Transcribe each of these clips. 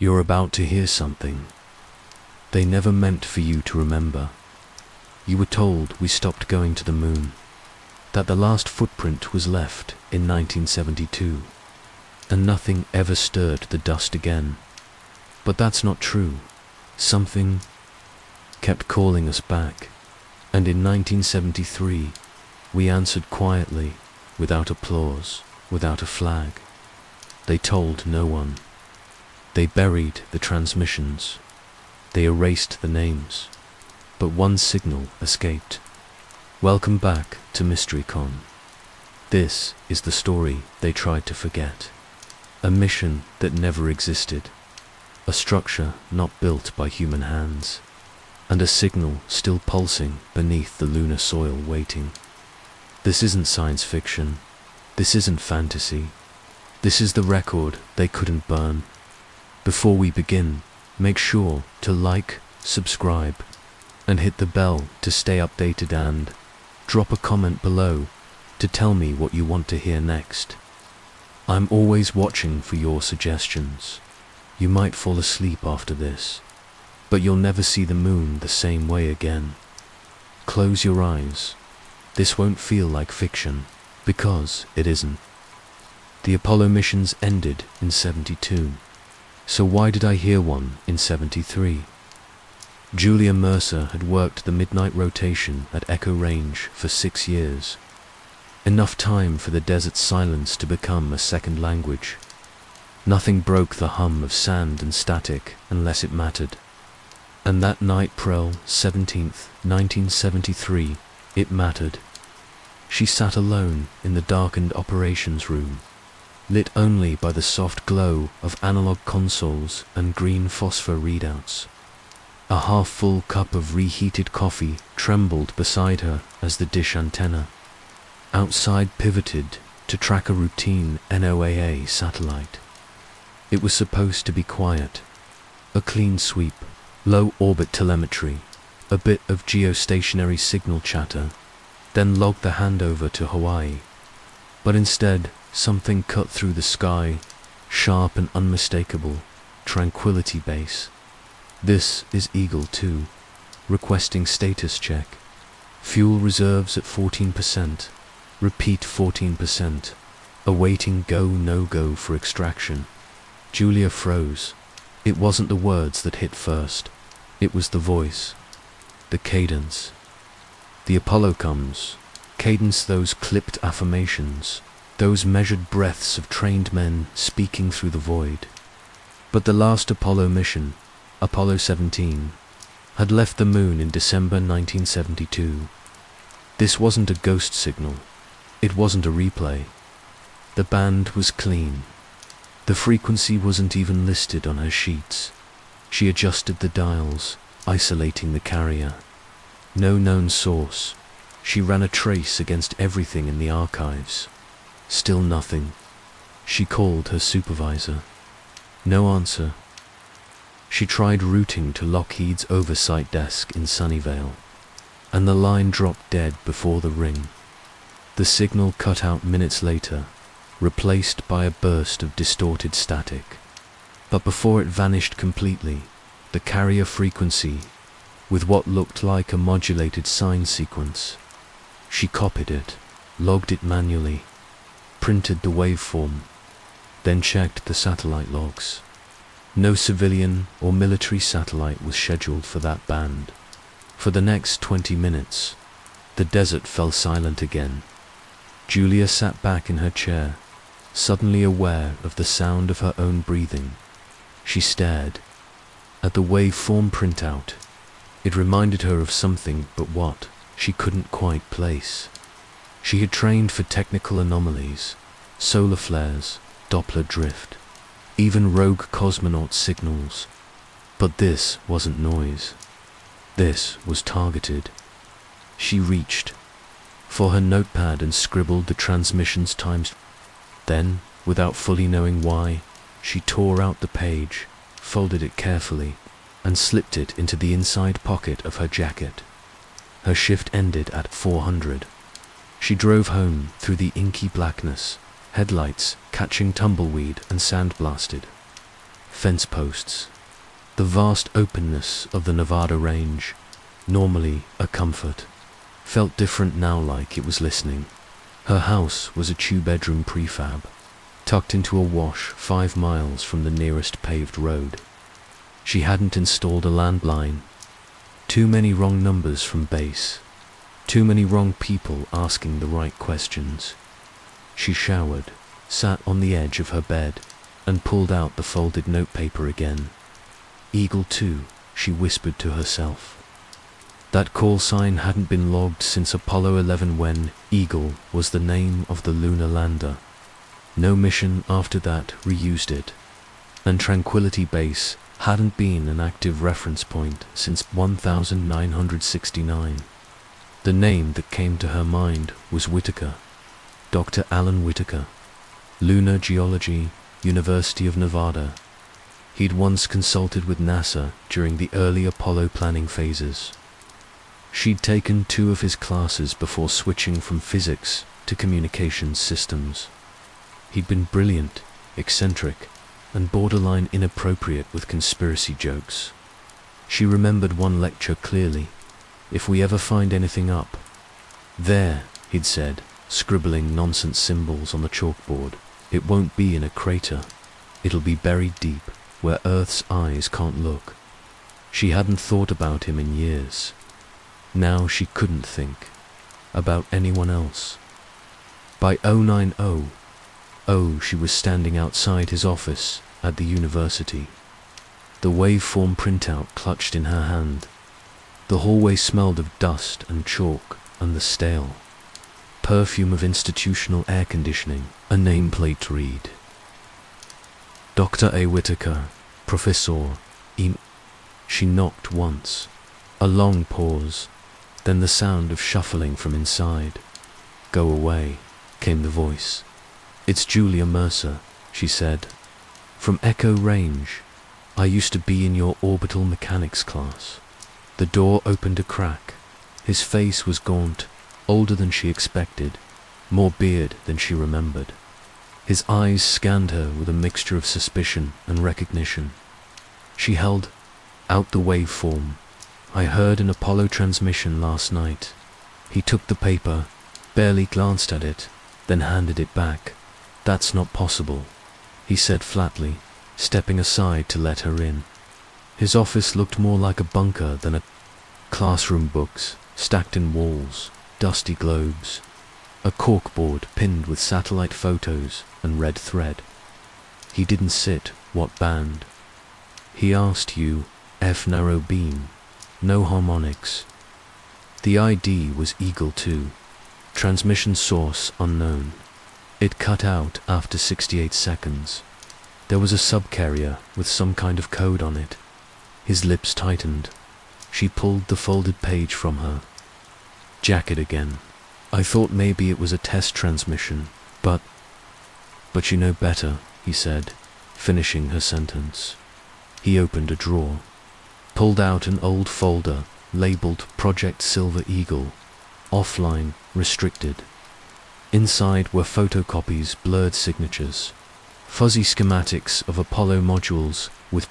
You're about to hear something they never meant for you to remember. You were told we stopped going to the moon, that the last footprint was left in 1972, and nothing ever stirred the dust again. But that's not true. Something kept calling us back, and in 1973, we answered quietly, without applause, without a flag. They told no one. They buried the transmissions. They erased the names. But one signal escaped. Welcome back to MysteryCon. This is the story they tried to forget. A mission that never existed. A structure not built by human hands. And a signal still pulsing beneath the lunar soil waiting. This isn't science fiction. This isn't fantasy. This is the record they couldn't burn. Before we begin, make sure to like, subscribe, and hit the bell to stay updated, and drop a comment below to tell me what you want to hear next. I'm always watching for your suggestions. You might fall asleep after this, but you'll never see the moon the same way again. Close your eyes. This won't feel like fiction, because it isn't. The Apollo missions ended in 72. So why did I hear one in 73? Julia Mercer had worked the midnight rotation at Echo Range for 6 years. Enough time for the desert silence to become a second language. Nothing broke the hum of sand and static unless it mattered. And that night, April 17th, 1973, it mattered. She sat alone in the darkened operations room, lit only by the soft glow of analog consoles and green phosphor readouts. A half-full cup of reheated coffee trembled beside her as the dish antenna outside pivoted to track a routine NOAA satellite. It was supposed to be quiet, a clean sweep, low-orbit telemetry, a bit of geostationary signal chatter, then log the handover to Hawaii. But instead, something cut through the sky, sharp and unmistakable, Tranquility Base. This is Eagle 2, requesting status check. Fuel reserves at 14%, repeat 14%, awaiting go, no-go for extraction. Julia froze. It wasn't the words that hit first, it was the voice, the cadence. The Apollo comes, cadence those clipped affirmations, those measured breaths of trained men speaking through the void. But the last Apollo mission, Apollo 17, had left the moon in December 1972. This wasn't a ghost signal. It wasn't a replay. The band was clean. The frequency wasn't even listed on her sheets. She adjusted the dials, isolating the carrier. No known source. She ran a trace against everything in the archives. Still nothing. She called her supervisor. No answer. She tried routing to Lockheed's oversight desk in Sunnyvale, and the line dropped dead before the ring. The signal cut out minutes later, replaced by a burst of distorted static. But before it vanished completely, the carrier frequency, with what looked like a modulated sign sequence. She copied it, logged it manually, printed the waveform, then checked the satellite logs. No civilian or military satellite was scheduled for that band. For the next 20 minutes, the desert fell silent again. Julia sat back in her chair, suddenly aware of the sound of her own breathing. She stared at the waveform printout. It reminded her of something, but what, she couldn't quite place. She had trained for technical anomalies, solar flares, Doppler drift, even rogue cosmonaut signals. But this wasn't noise. This was targeted. She reached for her notepad and scribbled the transmissions times. Then, without fully knowing why, she tore out the page, folded it carefully, and slipped it into the inside pocket of her jacket. Her shift ended at 400. She drove home through the inky blackness, headlights catching tumbleweed and sandblasted. fence posts. The vast openness of the Nevada range, normally a comfort, felt different now, like it was listening. Her house was a two-bedroom prefab, tucked into a wash 5 miles from the nearest paved road. She hadn't installed a landline. Too many wrong numbers from base. Too many wrong people asking the right questions. She showered, sat on the edge of her bed, and pulled out the folded notepaper again. Eagle 2, she whispered to herself. That call sign hadn't been logged since Apollo 11, when Eagle was the name of the lunar lander. No mission after that reused it, and Tranquility Base hadn't been an active reference point since 1969. The name that came to her mind was Whitaker, Dr. Alan Whitaker, Lunar Geology, University of Nevada. He'd once consulted with NASA during the early Apollo planning phases. She'd taken 2 of his classes before switching from physics to communications systems. He'd been brilliant, eccentric, and borderline inappropriate with conspiracy jokes. She remembered one lecture clearly. "If we ever find anything up there," he'd said, scribbling nonsense symbols on the chalkboard, "it won't be in a crater. It'll be buried deep, where Earth's eyes can't look." She hadn't thought about him in years. Now she couldn't think about anyone else. By 09:00, she was standing outside his office at the university, the waveform printout clutched in her hand. The hallway smelled of dust and chalk and the stale perfume of institutional air conditioning. A nameplate read: Dr. A. Whitaker, Professor E. She knocked once. A long pause, then the sound of shuffling from inside. "Go away," came the voice. "It's Julia Mercer," she said. "From Echo Range. I used to be in your orbital mechanics class." The door opened a crack. His face was gaunt, older than she expected, more beard than she remembered. His eyes scanned her with a mixture of suspicion and recognition. She held out the waveform. "I heard an Apollo transmission last night." He took the paper, barely glanced at it, then handed it back. "That's not possible," he said flatly, stepping aside to let her in. His office looked more like a bunker than a classroom. Books stacked in walls, dusty globes, a corkboard pinned with satellite photos and red thread. He didn't sit. "What band?" He asked. "You, F narrow beam, no harmonics." The ID was Eagle 2. Transmission source unknown. It cut out after 68 seconds. There was a subcarrier with some kind of code on it. His lips tightened. She pulled the folded page from her jacket again. "I thought maybe it was a test transmission, but you know better," he said, finishing her sentence. He opened a drawer, pulled out an old folder labeled Project Silver Eagle, offline, restricted. Inside were photocopies, blurred signatures, fuzzy schematics of Apollo modules with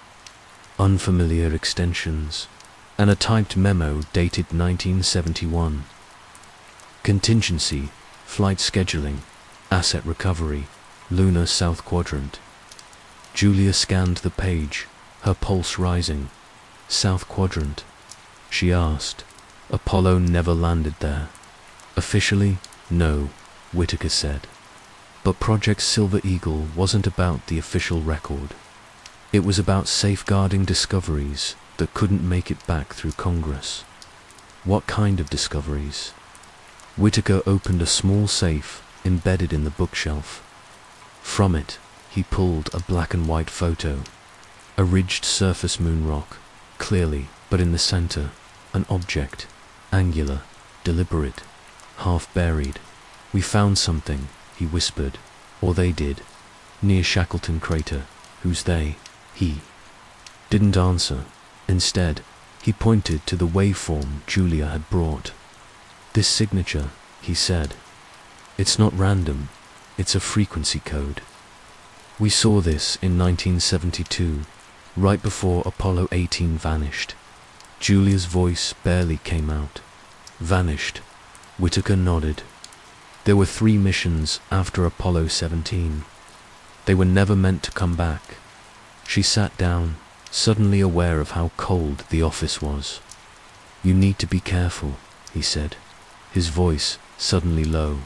unfamiliar extensions, and a typed memo dated 1971. Contingency, flight scheduling, asset recovery, lunar south quadrant. Julia scanned the page, her pulse rising. "South quadrant?" she asked. "Apollo never landed there." "Officially, no," Whitaker said. But Project Silver Eagle wasn't about the official record. It was about safeguarding discoveries that couldn't make it back through Congress. What kind of discoveries? Whitaker opened a small safe embedded in the bookshelf. From it, he pulled a black and white photo. A ridged surface moon rock, clearly, but in the center, an object, angular, deliberate, half buried. "We found something," he whispered, "or they did, near Shackleton Crater." "Who's they?" He didn't answer. Instead, he pointed to the waveform Julia had brought. "This signature," he said. "It's not random, it's a frequency code. We saw this in 1972, right before Apollo 18 vanished. Julia's voice barely came out. Vanished. Whitaker nodded. There were 3 missions after Apollo 17. They were never meant to come back. She sat down, suddenly aware of how cold the office was. "You need to be careful," he said, his voice suddenly low.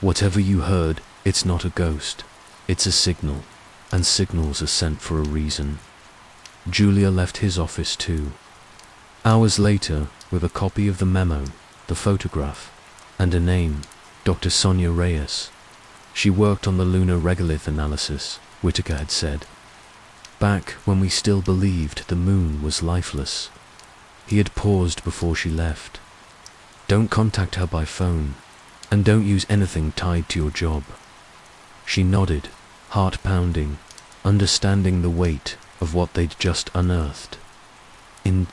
"Whatever you heard, it's not a ghost. It's a signal, and signals are sent for a reason." Julia left his office too. Hours later, with a copy of the memo, the photograph, and a name, Dr. Sonia Reyes. She worked on the lunar regolith analysis, Whitaker had said, back when we still believed the moon was lifeless. He had paused before she left. "Don't contact her by phone, and don't use anything tied to your job." She nodded, heart pounding, understanding the weight of what they'd just unearthed. In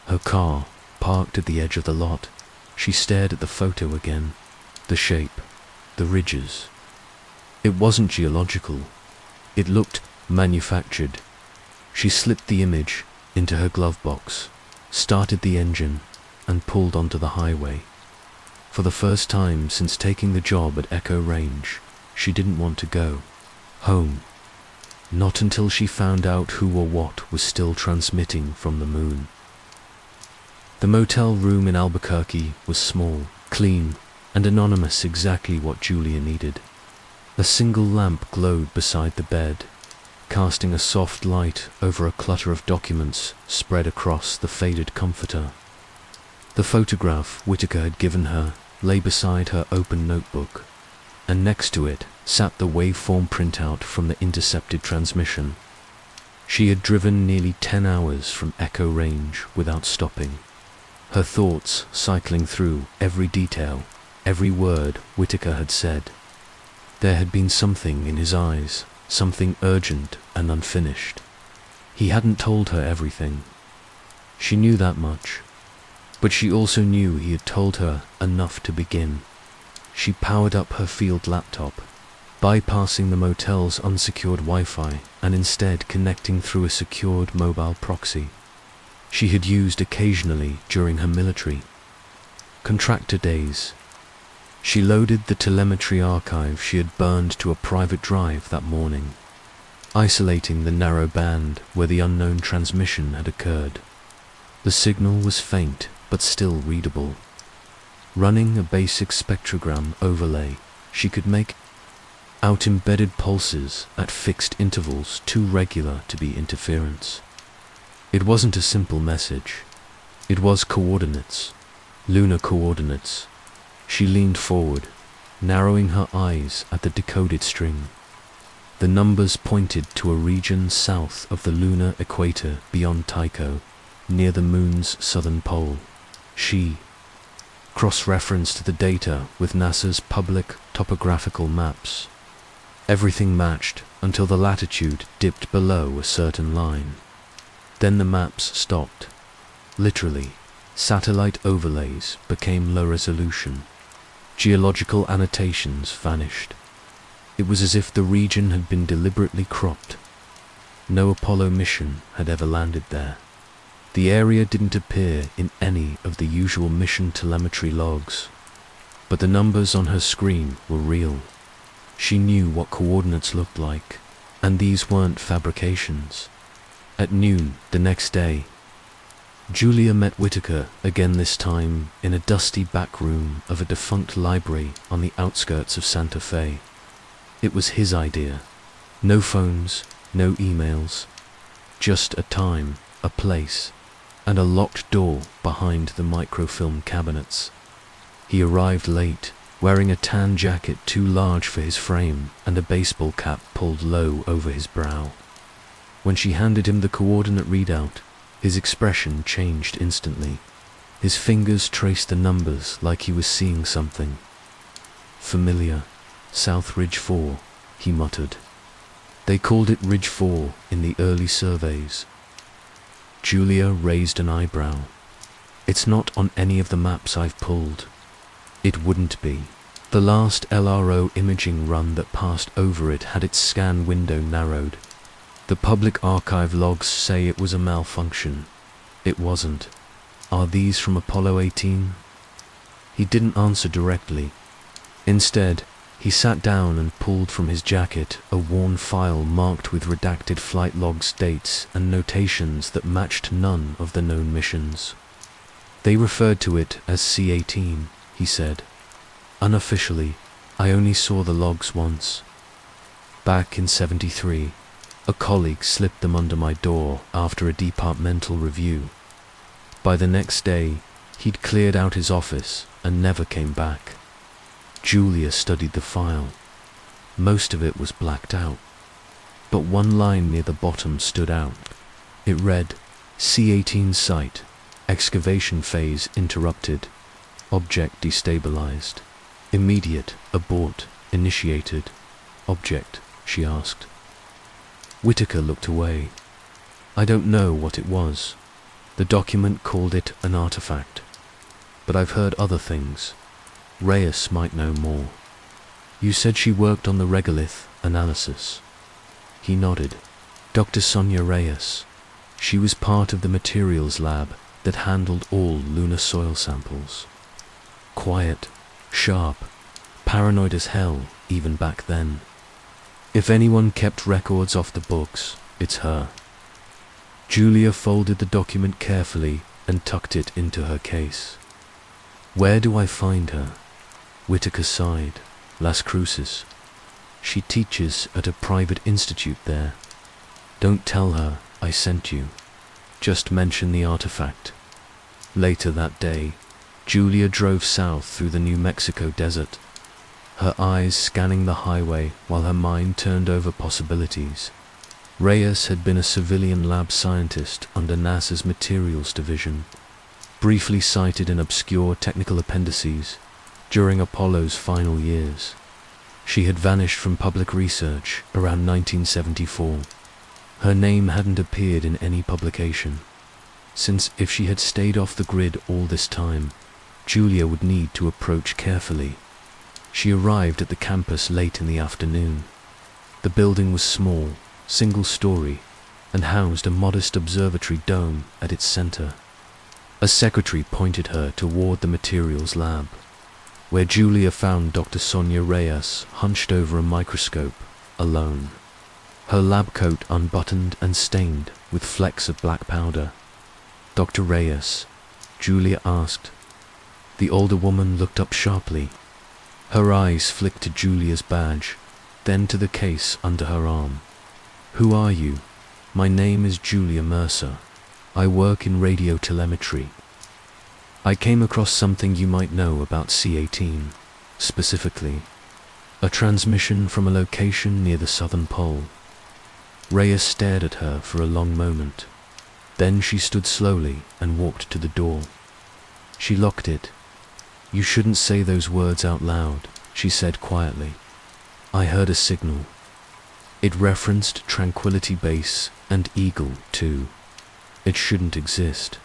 her car, parked at the edge of the lot, she stared at the photo again. The shape, the ridges. It wasn't geological. It looked manufactured. She slipped the image into her glove box, started the engine, and pulled onto the highway. For the first time since taking the job at Echo Range, she didn't want to go home. Not until she found out who or what was still transmitting from the moon. The motel room in Albuquerque was small, clean, and anonymous, exactly what Julia needed. A single lamp glowed beside the bed, casting a soft light over a clutter of documents spread across the faded comforter. The photograph Whitaker had given her lay beside her open notebook, and next to it sat the waveform printout from the intercepted transmission. She had driven nearly 10 hours from Echo Range without stopping, her thoughts cycling through every detail, every word Whitaker had said. There had been something in his eyes, something urgent and unfinished. He hadn't told her everything. She knew that much, but she also knew he had told her enough to begin. She powered up her field laptop, bypassing the motel's unsecured Wi-Fi and instead connecting through a secured mobile proxy she had used occasionally during her military contractor days. She loaded the telemetry archive she had burned to a private drive that morning, isolating the narrow band where the unknown transmission had occurred. The signal was faint but still readable. Running a basic spectrogram overlay, she could make out embedded pulses at fixed intervals too regular to be interference. It wasn't a simple message. It was coordinates, lunar coordinates. She leaned forward, narrowing her eyes at the decoded string. The numbers pointed to a region south of the lunar equator beyond Tycho, near the moon's southern pole. She cross-referenced the data with NASA's public topographical maps. Everything matched until the latitude dipped below a certain line. Then the maps stopped. Literally, satellite overlays became low resolution. Geological annotations vanished. It was as if the region had been deliberately cropped. No Apollo mission had ever landed there. The area didn't appear in any of the usual mission telemetry logs, but the numbers on her screen were real. She knew what coordinates looked like, and these weren't fabrications. At noon the next day, Julia met Whitaker again, this time in a dusty back room of a defunct library on the outskirts of Santa Fe. It was his idea. No phones, no emails, just a time, a place, and a locked door behind the microfilm cabinets. He arrived late, wearing a tan jacket too large for his frame and a baseball cap pulled low over his brow. When she handed him the coordinate readout, his expression changed instantly. His fingers traced the numbers like he was seeing something familiar. South Ridge 4, he muttered. They called it Ridge 4 in the early surveys. Julia raised an eyebrow. It's not on any of the maps I've pulled. It wouldn't be. The last LRO imaging run that passed over it had its scan window narrowed. The public archive logs say it was a malfunction. It wasn't. Are these from Apollo 18? He didn't answer directly. Instead, he sat down and pulled from his jacket a worn file marked with redacted flight logs, dates, and notations that matched none of the known missions. They referred to it as C-18, he said. Unofficially, I only saw the logs once. Back in '73, a colleague slipped them under my door after a departmental review. By the next day, he'd cleared out his office and never came back. Julia studied the file. Most of it was blacked out, but one line near the bottom stood out. It read, C-18 site, excavation phase interrupted, object destabilized, immediate abort initiated. Object, she asked. Whitaker looked away. I don't know what it was. The document called it an artifact, but I've heard other things. Reyes might know more. You said she worked on the regolith analysis. He nodded. Dr. Sonia Reyes. She was part of the materials lab that handled all lunar soil samples. Quiet, sharp, paranoid as hell even back then. If anyone kept records off the books, it's her. Julia folded the document carefully and tucked it into her case. Where do I find her? Whitaker sighed. Las Cruces. She teaches at a private institute there. Don't tell her I sent you. Just mention the artifact. Later that day, Julia drove south through the New Mexico desert, her eyes scanning the highway while her mind turned over possibilities. Reyes had been a civilian lab scientist under NASA's Materials Division, briefly cited in obscure technical appendices during Apollo's final years. She had vanished from public research around 1974. Her name hadn't appeared in any publication, since if she had stayed off the grid all this time, Julia would need to approach carefully. She arrived at the campus late in the afternoon. The building was small, single-story, and housed a modest observatory dome at its center. A secretary pointed her toward the materials lab, where Julia found Dr. Sonia Reyes hunched over a microscope, alone. Her lab coat unbuttoned and stained with flecks of black powder. Dr. Reyes, Julia asked. The older woman looked up sharply. Her eyes flicked to Julia's badge, then to the case under her arm. Who are you? My name is Julia Mercer. I work in radiotelemetry. I came across something you might know about C-18, specifically. A transmission from a location near the southern pole. Reyes stared at her for a long moment. Then she stood slowly and walked to the door. She locked it. You shouldn't say those words out loud, she said quietly. I heard a signal. It referenced Tranquility Base and Eagle, too. It shouldn't exist.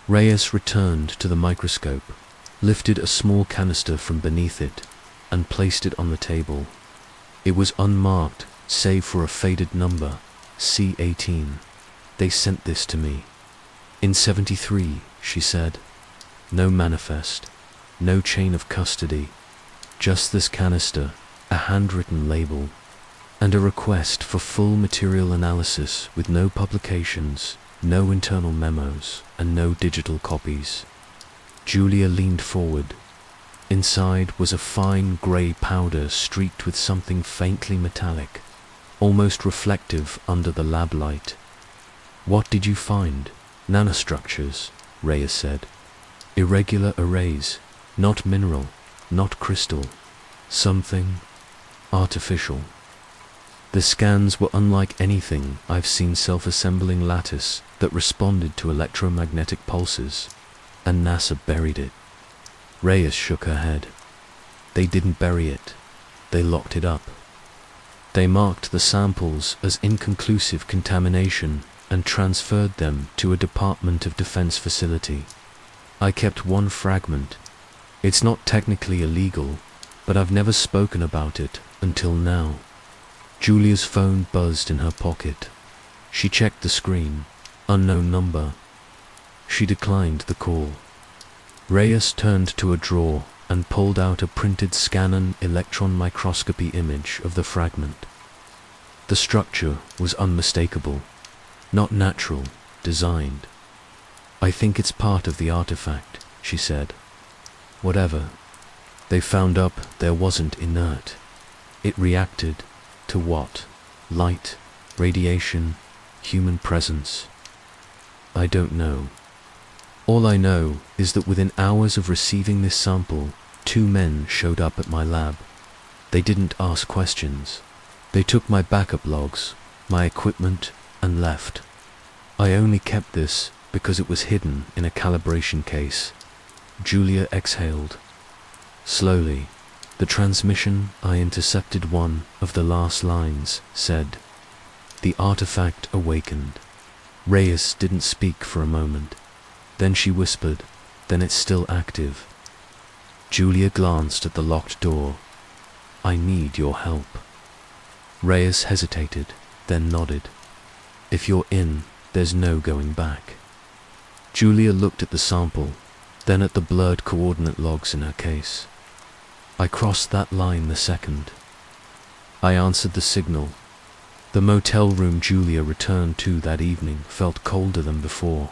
Reyes returned to the microscope, lifted a small canister from beneath it, and placed it on the table. It was unmarked, save for a faded number, C-18. They sent this to me. In '73, she said. No manifest, no chain of custody, just this canister, a handwritten label, and a request for full material analysis with no publications, no internal memos, and no digital copies. Julia leaned forward. Inside was a fine grey powder streaked with something faintly metallic, almost reflective under the lab light. What did you find? Nanostructures, Reyes said. Irregular arrays, not mineral, not crystal. Something artificial. The scans were unlike anything I've seen, self-assembling lattice that responded to electromagnetic pulses, and NASA buried it. Reyes shook her head. They didn't bury it. They locked it up. They marked the samples as inconclusive contamination and transferred them to a Department of Defense facility. I kept one fragment. It's not technically illegal, but I've never spoken about it until now. Julia's phone buzzed in her pocket. She checked the screen. Unknown number. She declined the call. Reyes turned to a drawer and pulled out a printed Scanon electron microscopy image of the fragment. The structure was unmistakable, not natural, designed. "I think it's part of the artifact," she said. "Whatever they found up there wasn't inert. It reacted to what? Light, radiation, human presence? I don't know. All I know is that within hours of receiving this sample, 2 men showed up at my lab. They didn't ask questions. They took my backup logs, my equipment, and left. I only kept this because it was hidden in a calibration case." Julia exhaled. Slowly, the transmission I intercepted one of the last lines said, "The artifact awakened." Reyes didn't speak for a moment. Then she whispered, "Then it's still active." Julia glanced at the locked door. "I need your help." Reyes hesitated, then nodded. "If you're in, there's no going back." Julia looked at the sample, then at the blurred coordinate logs in her case. "I crossed that line the second." I answered the signal. The motel room Julia returned to that evening felt colder than before.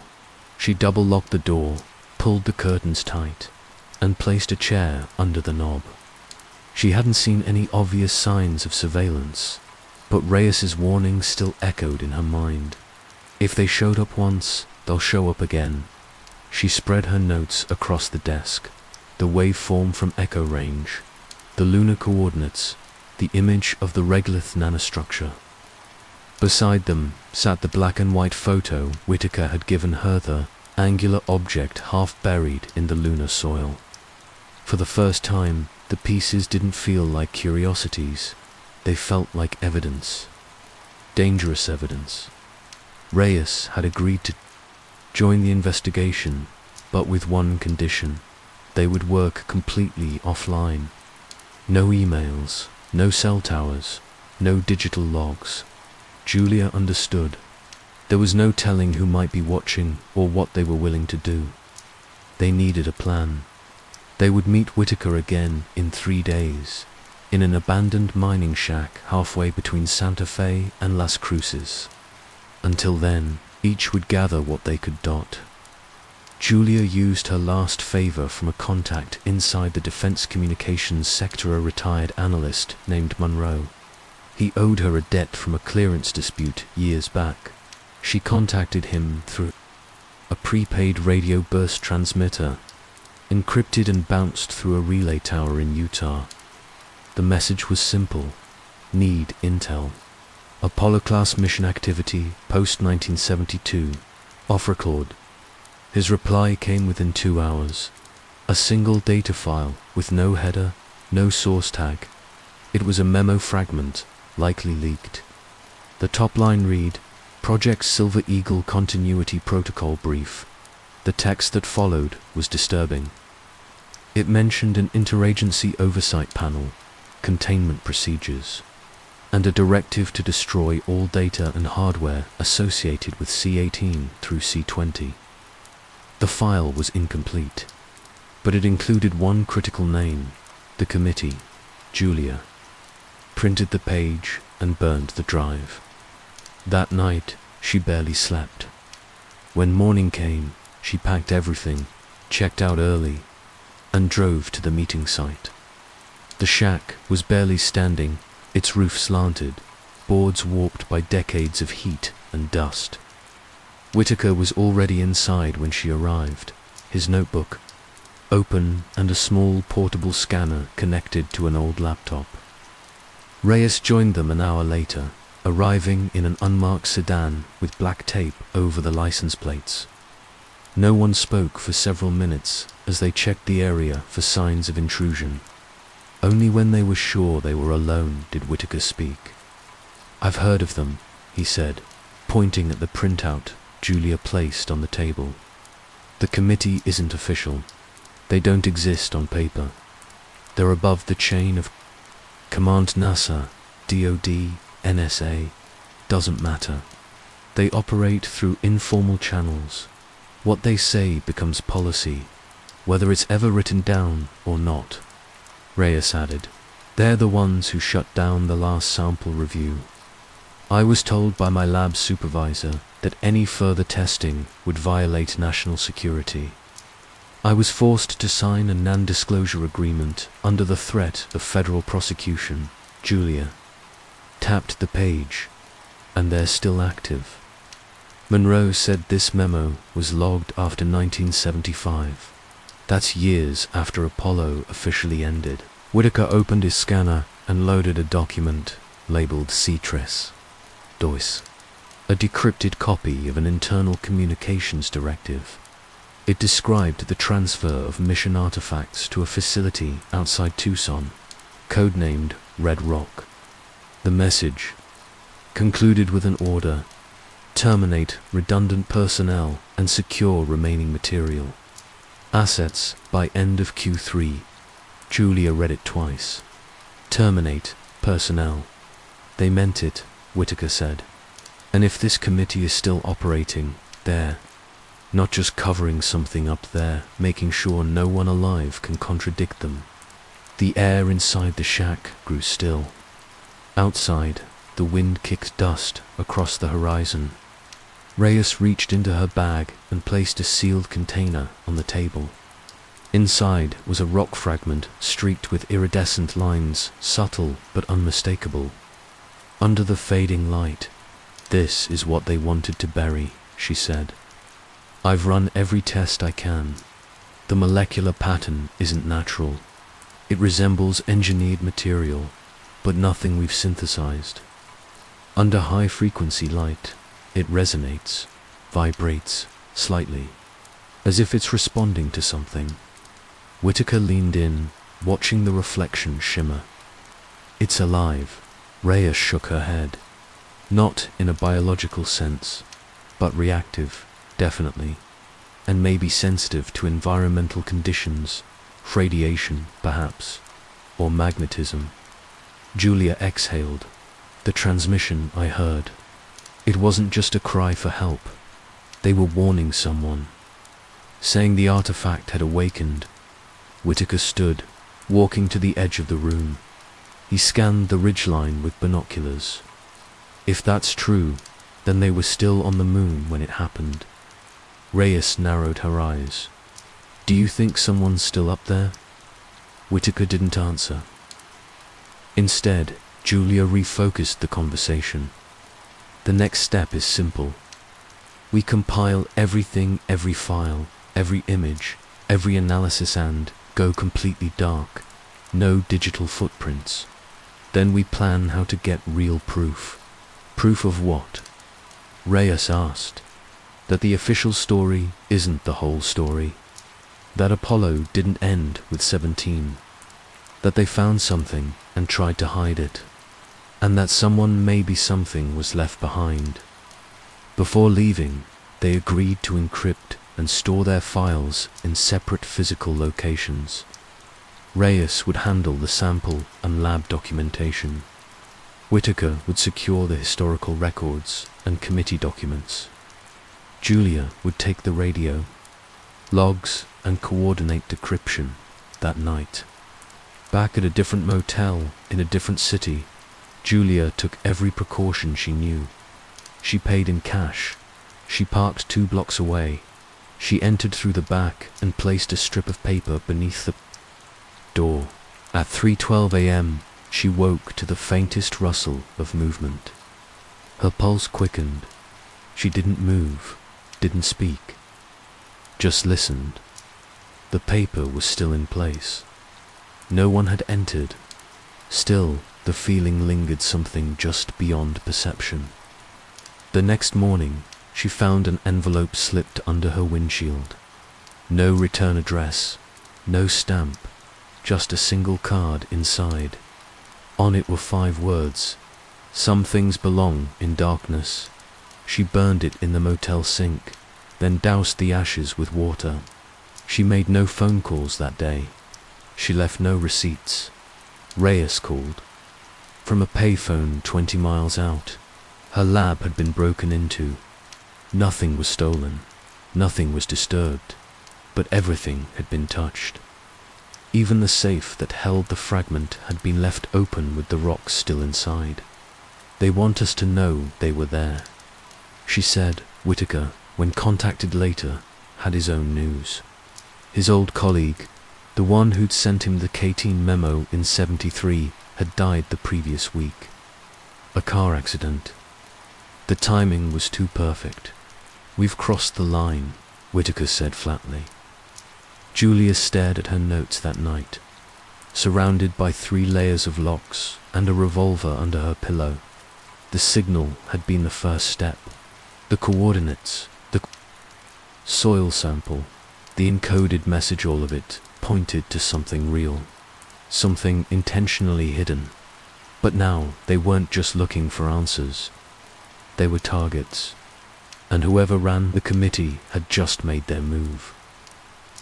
She double-locked the door, pulled the curtains tight, and placed a chair under the knob. She hadn't seen any obvious signs of surveillance, but Reyes's warning still echoed in her mind. If they showed up once, they'll show up again. She spread her notes across the desk, the waveform from Echo Range, the lunar coordinates, the image of the regolith nanostructure. Beside them sat the black and white photo Whitaker had given her, the angular object half buried in the lunar soil. For the first time, the pieces didn't feel like curiosities. They felt like evidence. Dangerous evidence. Reyes had agreed to join the investigation, but with one condition. They would work completely offline. No emails, no cell towers, no digital logs. Julia understood. There was no telling who might be watching or what they were willing to do. They needed a plan. They would meet Whitaker again in 3 days, in an abandoned mining shack halfway between Santa Fe and Las Cruces. Until then, each would gather what they could dot. Julia used her last favor from a contact inside the Defense Communications Sector, a retired analyst named Monroe. He owed her a debt from a clearance dispute years back. She contacted him through a prepaid radio burst transmitter, encrypted and bounced through a relay tower in Utah. The message was simple: need intel. Apollo-class mission activity post-1972. Off record. His reply came within 2 hours. A single data file with no header, no source tag. It was a memo fragment, likely leaked. The top line read, Project Silver Eagle Continuity Protocol Brief. The text that followed was disturbing. It mentioned an interagency oversight panel, containment procedures, and a directive to destroy all data and hardware associated with C-18 through C-20. The file was incomplete, but it included one critical name, the committee, Julia. Printed the page and burned the drive. That night, she barely slept. When morning came, she packed everything, checked out early, and drove to the meeting site. The shack was barely standing, its roof slanted, boards warped by decades of heat and dust. Whitaker was already inside when she arrived, his notebook open and a small portable scanner connected to an old laptop. Reyes joined them an hour later, arriving in an unmarked sedan with black tape over the license plates. No one spoke for several minutes as they checked the area for signs of intrusion. Only when they were sure they were alone did Whitaker speak. "I've heard of them," he said, pointing at the printout Julia placed on the table. "The committee isn't official. They don't exist on paper. They're above the chain of command: NASA, DoD, NSA, doesn't matter. They operate through informal channels. What they say becomes policy, whether it's ever written down or not. Reyes added, they're the ones who shut down the last sample review. I was told by my lab supervisor that any further testing would violate national security. I was forced to sign a non-disclosure agreement under the threat of federal prosecution. Julia tapped the page, and they're still active. Monroe said this memo was logged after 1975. That's years after Apollo officially ended. Whitaker opened his scanner and loaded a document labeled CTRIS DOIS, a decrypted copy of an internal communications directive. It described the transfer of mission artifacts to a facility outside Tucson, codenamed Red Rock. The message concluded with an order: terminate redundant personnel and secure remaining material. Assets by end of Q3. Julia read it twice. Terminate personnel. They meant it, Whitaker said. And if this committee is still operating, they're not just covering something up there, making sure no one alive can contradict them. The air inside the shack grew still. Outside, the wind kicked dust across the horizon. Reyes reached into her bag and placed a sealed container on the table. Inside was a rock fragment streaked with iridescent lines, subtle but unmistakable. Under the fading light, this is what they wanted to bury, she said. I've run every test I can. The molecular pattern isn't natural. It resembles engineered material, but nothing we've synthesized. Under high-frequency light, it resonates, vibrates slightly, as if it's responding to something. Whitaker leaned in, watching the reflection shimmer. It's alive. Reyes shook her head. Not in a biological sense, but reactive, definitely, and maybe sensitive to environmental conditions, radiation, perhaps, or magnetism. Julia exhaled. The transmission I heard. It wasn't just a cry for help. They were warning someone, saying the artifact had awakened. Whitaker stood, walking to the edge of the room. He scanned the ridgeline with binoculars. If that's true, then they were still on the moon when it happened. Reyes narrowed her eyes. Do you think someone's still up there? Whitaker didn't answer. Instead, Julia refocused the conversation. The next step is simple. We compile everything, every file, every image, every analysis and go completely dark. No digital footprints. Then we plan how to get real proof. Proof of what? Reyes asked. That the official story isn't the whole story. That Apollo didn't end with 17. That they found something and tried to hide it. And that someone, maybe something, was left behind. Before leaving, they agreed to encrypt and store their files in separate physical locations. Reyes would handle the sample and lab documentation. Whitaker would secure the historical records and committee documents. Julia would take the radio, logs, and coordinate decryption that night. Back at a different motel in a different city, Julia took every precaution she knew. She paid in cash. She parked 2 blocks away. She entered through the back and placed a strip of paper beneath the door. At 3:12 a.m., she woke to the faintest rustle of movement. Her pulse quickened. She didn't move, didn't speak, just listened. The paper was still in place. No one had entered. Still, the feeling lingered, something just beyond perception. The next morning, she found an envelope slipped under her windshield. No return address, no stamp, just a single card inside. On it were 5 words. Some things belong in darkness. She burned it in the motel sink, then doused the ashes with water. She made no phone calls that day. She left no receipts. Reyes called. from a payphone 20 miles out. Her lab had been broken into. Nothing was stolen, nothing was disturbed, but everything had been touched. Even the safe that held the fragment had been left open with the rocks still inside. "They want us to know they were there," she said. Whitaker, when contacted later, had his own news. His old colleague, the one who'd sent him the K-18 memo in '73, had died the previous week. A car accident. The timing was too perfect. "We've crossed the line," Whitaker said flatly. Julia stared at her notes that night, surrounded by 3 layers of locks and a revolver under her pillow. The signal had been the first step. The coordinates, the soil sample, the encoded message, all of it pointed to something real, something intentionally hidden. But now they weren't just looking for answers. They were targets, and whoever ran the committee had just made their move.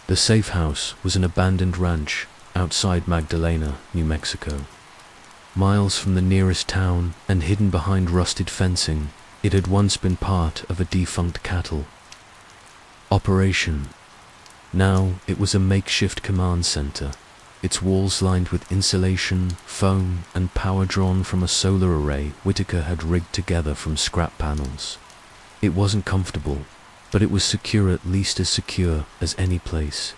The safe house was an abandoned ranch outside Magdalena, New Mexico. Miles from the nearest town and hidden behind rusted fencing, it had once been part of a defunct cattle operation. Now it was a makeshift command center, its walls lined with insulation, foam, and power drawn from a solar array Whitaker had rigged together from scrap panels. It wasn't comfortable, but it was secure, at least as secure as any place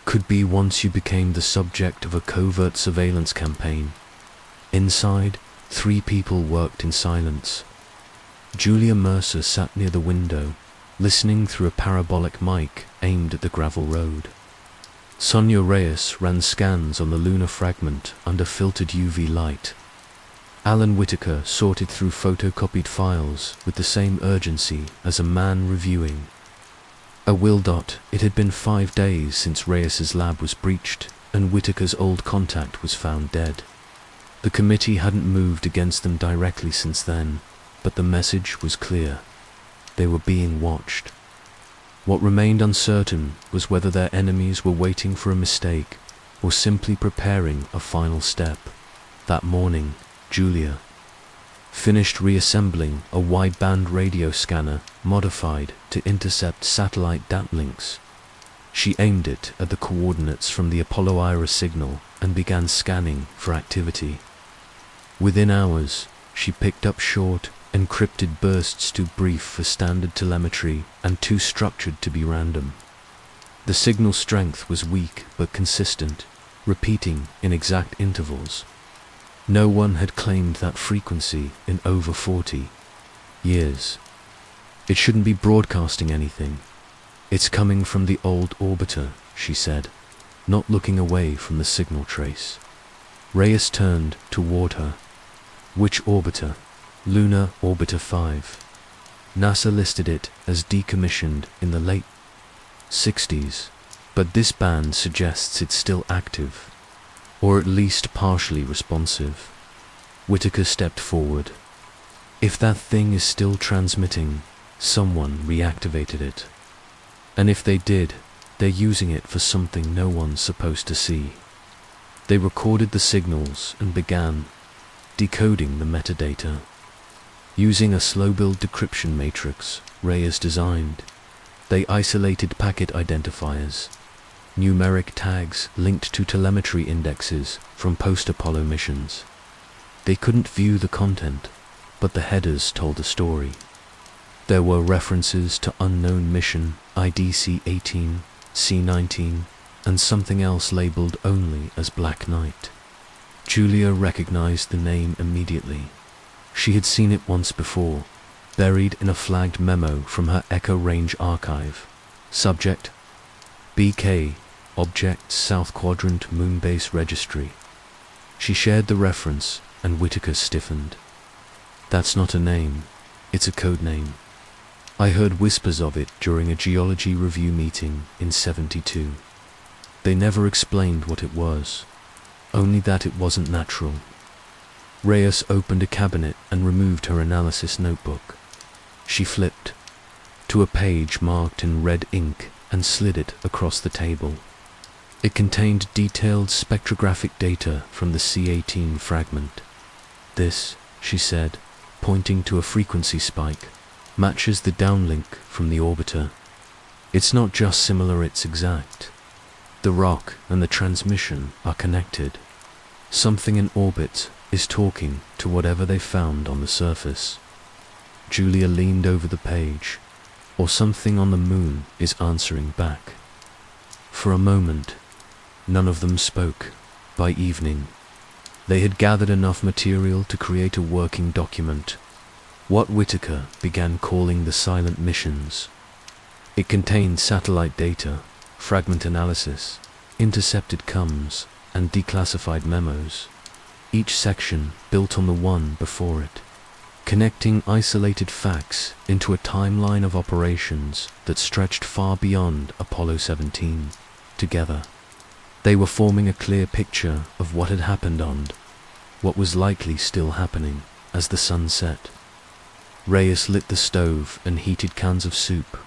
could be once you became the subject of a covert surveillance campaign. Inside, 3 people worked in silence. Julia Mercer sat near the window, listening through a parabolic mic aimed at the gravel road. Sonia Reyes ran scans on the lunar fragment under filtered UV light. Alan Whitaker sorted through photocopied files with the same urgency as a man reviewing a will. It had been 5 days since Reyes's lab was breached, and Whitaker's old contact was found dead. The committee hadn't moved against them directly since then, but the message was clear. They were being watched. What remained uncertain was whether their enemies were waiting for a mistake or simply preparing a final step. That morning, Julia finished reassembling a wideband radio scanner modified to intercept satellite data links. She aimed it at the coordinates from the Apollo Iris signal and began scanning for activity. Within hours, she picked up short, encrypted bursts too brief for standard telemetry and too structured to be random. The signal strength was weak but consistent, repeating in exact intervals. No one had claimed that frequency in over 40 years. "It shouldn't be broadcasting anything. It's coming from the old orbiter," she said, not looking away from the signal trace. Reyes turned toward her. "Which orbiter?" "Lunar Orbiter 5. NASA listed it as decommissioned in the late '60s, but this band suggests it's still active, or at least partially responsive." Whitaker stepped forward. "If that thing is still transmitting, someone reactivated it. And if they did, they're using it for something no one's supposed to see." They recorded the signals and began decoding the metadata. Using a slow-build decryption matrix Reyes designed, they isolated packet identifiers, numeric tags linked to telemetry indexes from post-Apollo missions. They couldn't view the content, but the headers told a story. There were references to unknown mission IDC-18, C-19, and something else labeled only as Black Knight. Julia recognized the name immediately. She had seen it once before, buried in a flagged memo from her Echo Range archive. Subject: BK, Object South Quadrant Moonbase Registry. She shared the reference, and Whitaker stiffened. "That's not a name, it's a code name. I heard whispers of it during a geology review meeting in '72. They never explained what it was, only that it wasn't natural." Reyes opened a cabinet and removed her analysis notebook. She flipped to a page marked in red ink and slid it across the table. It contained detailed spectrographic data from the C-18 fragment. This, she said, pointing to a frequency spike, matches the downlink from the orbiter. It's not just similar, it's exact. The rock and the transmission are connected. Something in orbit is talking to whatever they found on the surface. Julia leaned over the page. Or something on the moon is answering back. For a moment, none of them spoke. By evening, they had gathered enough material to create a working document, what Whitaker began calling the silent missions. It contained satellite data, fragment analysis, intercepted comms, and declassified memos, each section built on the one before it, connecting isolated facts into a timeline of operations that stretched far beyond Apollo 17. Together, they were forming a clear picture of what had happened and what was likely still happening as the sun set. Reyes lit the stove and heated cans of soup.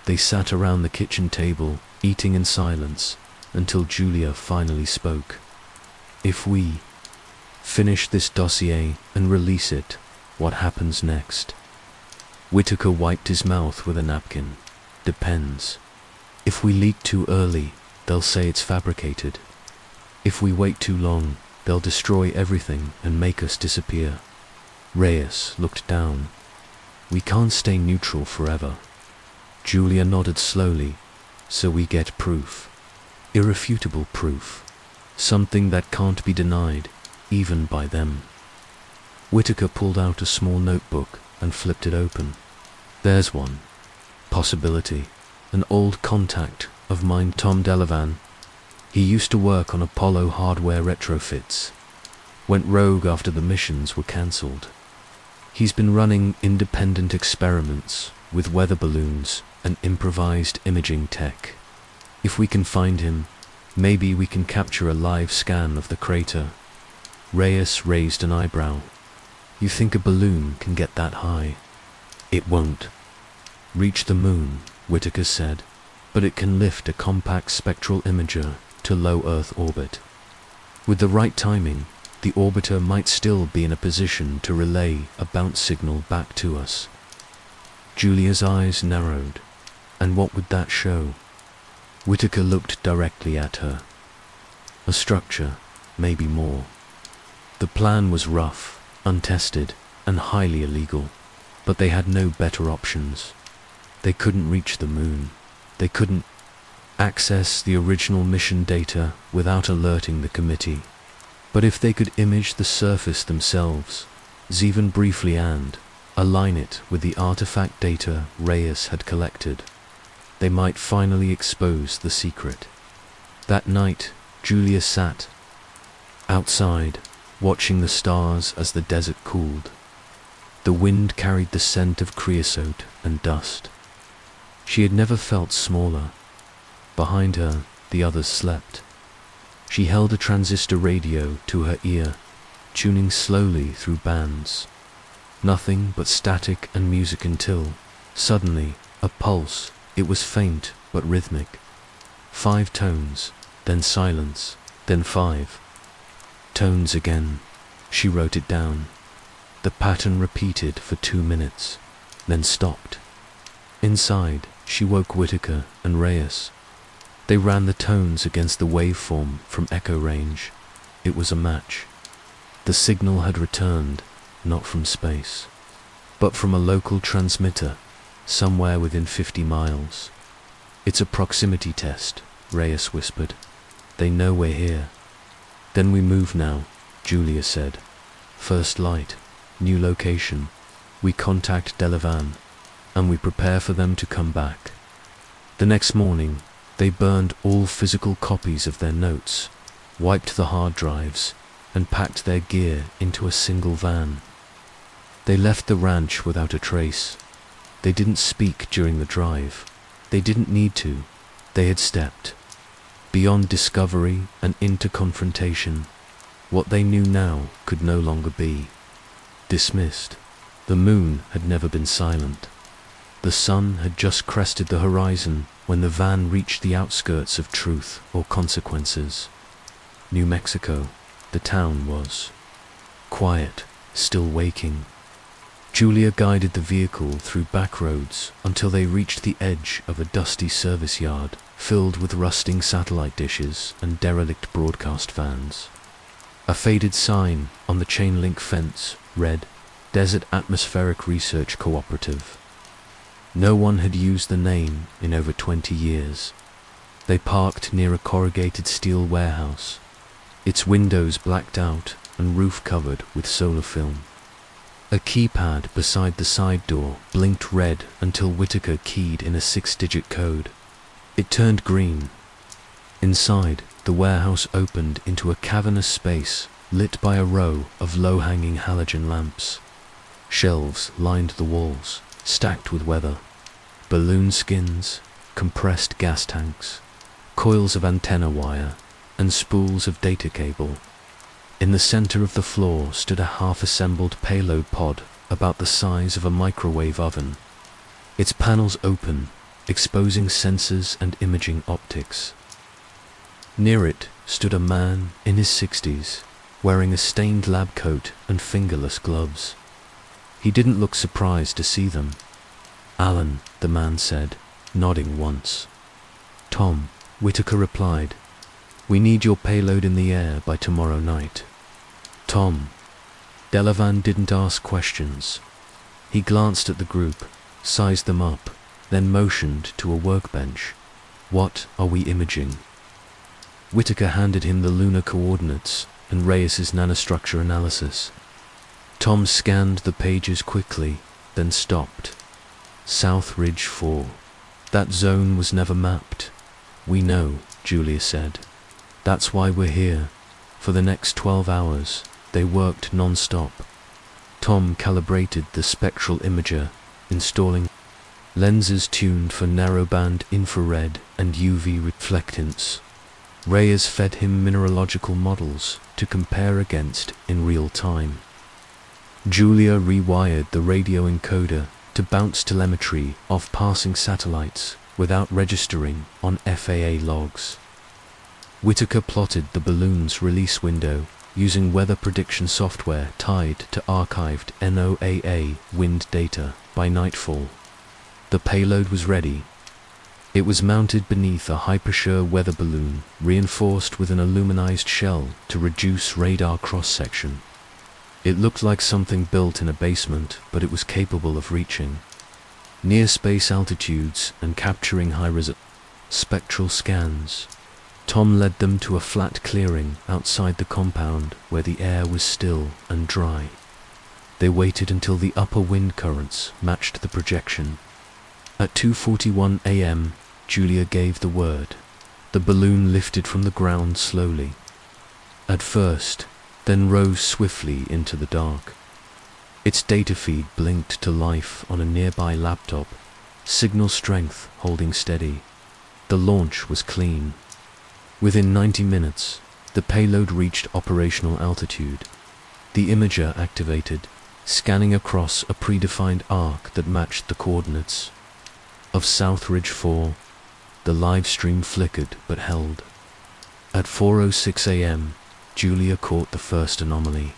They sat around the kitchen table, eating in silence, until Julia finally spoke. If we finish this dossier and release it, what happens next? Whitaker wiped his mouth with a napkin. Depends. If we leak too early, they'll say it's fabricated. If we wait too long, they'll destroy everything and make us disappear. Reyes looked down. We can't stay neutral forever. Julia nodded slowly. So we get proof. Irrefutable proof. Something that can't be denied, even by them. Whitaker pulled out a small notebook and flipped it open. There's one. Possibility. An old contact of mine, Tom Delavan. He used to work on Apollo hardware retrofits. Went rogue after the missions were cancelled. He's been running independent experiments with weather balloons and improvised imaging tech. If we can find him, maybe we can capture a live scan of the crater. Reyes raised an eyebrow. You think a balloon can get that high? It won't reach the moon, Whitaker said, but it can lift a compact spectral imager to low Earth orbit. With the right timing, the orbiter might still be in a position to relay a bounce signal back to us. Julia's eyes narrowed. And what would that show? Whitaker looked directly at her. A structure, maybe more. The plan was rough, untested, and highly illegal, but they had no better options. They couldn't reach the moon. They couldn't access the original mission data without alerting the committee. But if they could image the surface themselves, even briefly, and align it with the artifact data Reyes had collected, they might finally expose the secret. That night, Julia sat outside, watching the stars as the desert cooled. The wind carried the scent of creosote and dust. She had never felt smaller. Behind her, the others slept. She held a transistor radio to her ear, tuning slowly through bands. Nothing but static and music until, suddenly, a pulse. It was faint but rhythmic. 5 tones, then silence, then 5 tones again. She wrote it down. The pattern repeated for 2 minutes, then stopped. Inside, she woke Whitaker and Reyes. They ran the tones against the waveform from echo range. It was a match. The signal had returned, not from space, but from a local transmitter, somewhere within 50 miles. It's a proximity test, Reyes whispered. They know we're here. Then we move now, Julia said. First light, new location. We contact Delavan, and we prepare for them to come back. The next morning, they burned all physical copies of their notes, wiped the hard drives, and packed their gear into a single van. They left the ranch without a trace. They didn't speak during the drive. They didn't need to. They had stepped beyond discovery and into confrontation. What they knew now could no longer be dismissed. The moon had never been silent. The sun had just crested the horizon when the van reached the outskirts of truth or consequences. New Mexico, the town was quiet, still waking. Julia guided the vehicle through back roads until they reached the edge of a dusty service yard filled with rusting satellite dishes and derelict broadcast vans. A faded sign on the chain-link fence read, "Desert Atmospheric Research Cooperative." No one had used the name in over 20 years. They parked near a corrugated steel warehouse, its windows blacked out and roof covered with solar film. A keypad beside the side door blinked red until Whitaker keyed in a 6-digit code. It turned green. Inside, the warehouse opened into a cavernous space lit by a row of low-hanging halogen lamps. Shelves lined the walls, stacked with weather. Balloon skins, compressed gas tanks, coils of antenna wire, and spools of data cable. In the center of the floor stood a half-assembled payload pod about the size of a microwave oven, its panels open, exposing sensors and imaging optics. Near it stood a man in his 60s, wearing a stained lab coat and fingerless gloves. He didn't look surprised to see them. "Alan," the man said, nodding once. "Tom," Whitaker replied. "We need your payload in the air by tomorrow night." "Tom." Delavan didn't ask questions. He glanced at the group, sized them up, then motioned to a workbench. "What are we imaging?" Whitaker handed him the lunar coordinates and Reyes's nanostructure analysis. Tom scanned the pages quickly, then stopped. "South Ridge 4. That zone was never mapped." "We know," Julia said. "That's why we're here." For the next 12 hours, they worked non-stop. Tom calibrated the spectral imager, installing lenses tuned for narrowband infrared and UV reflectance. Reyes fed him mineralogical models to compare against in real time. Julia rewired the radio encoder to bounce telemetry off passing satellites without registering on FAA logs. Whitaker plotted the balloon's release window using weather prediction software tied to archived NOAA wind data by nightfall. The payload was ready. It was mounted beneath a Hypersure weather balloon, reinforced with an aluminized shell to reduce radar cross-section. It looked like something built in a basement, but it was capable of reaching near space altitudes and capturing high-resolution spectral scans. Tom led them to a flat clearing outside the compound where the air was still and dry. They waited until the upper wind currents matched the projection. At 2:41 a.m., Julia gave the word. The balloon lifted from the ground slowly. At first, then rose swiftly into the dark. Its data feed blinked to life on a nearby laptop, signal strength holding steady. The launch was clean. Within 90 minutes, the payload reached operational altitude. The imager activated, scanning across a predefined arc that matched the coordinates of South Ridge 4. The live stream flickered but held. At 4:06 a.m., Julia caught the first anomaly.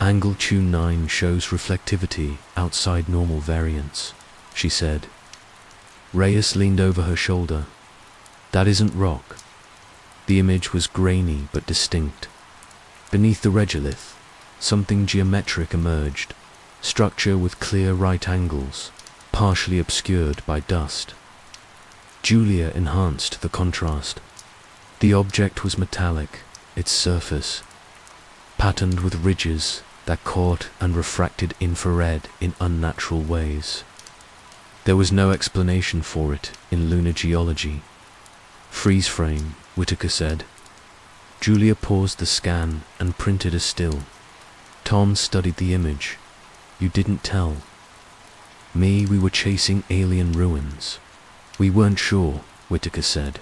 Angle tune 9 shows reflectivity outside normal variance, she said. Reyes leaned over her shoulder. "That isn't rock." The image was grainy but distinct. Beneath the regolith, something geometric emerged, structure with clear right angles, partially obscured by dust. Julia enhanced the contrast. The object was metallic, its surface patterned with ridges that caught and refracted infrared in unnatural ways. There was no explanation for it in lunar geology. "Freeze frame," Whitaker said. Julia paused the scan and printed a still. Tom studied the image. "You didn't tell me we were chasing alien ruins." "We weren't sure," Whitaker said.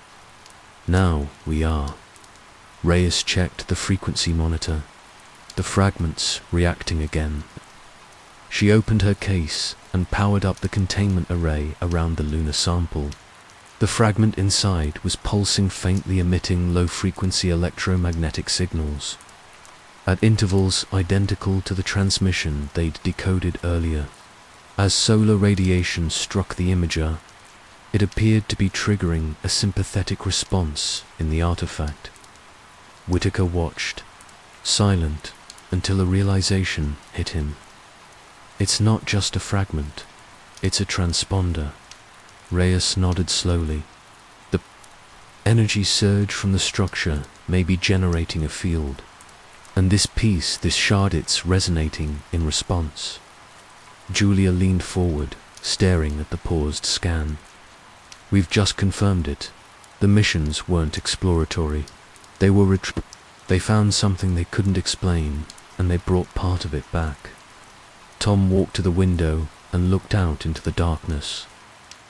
"Now we are." Reyes checked the frequency monitor. The fragments reacting again. She opened her case and powered up the containment array around the lunar sample. The fragment inside was pulsing faintly, emitting low-frequency electromagnetic signals. at intervals identical to the transmission they'd decoded earlier. As solar radiation struck the imager, it appeared to be triggering a sympathetic response in the artifact. Whitaker watched, silent, until a realization hit him. It's not just a fragment, it's a transponder. Reyes nodded slowly. The energy surge from the structure may be generating a field, and this shard, it's resonating in response. Julia leaned forward, staring at the paused scan. We've just confirmed it. The missions weren't exploratory. They were They found something they couldn't explain, and they brought part of it back. Tom walked to the window and looked out into the darkness.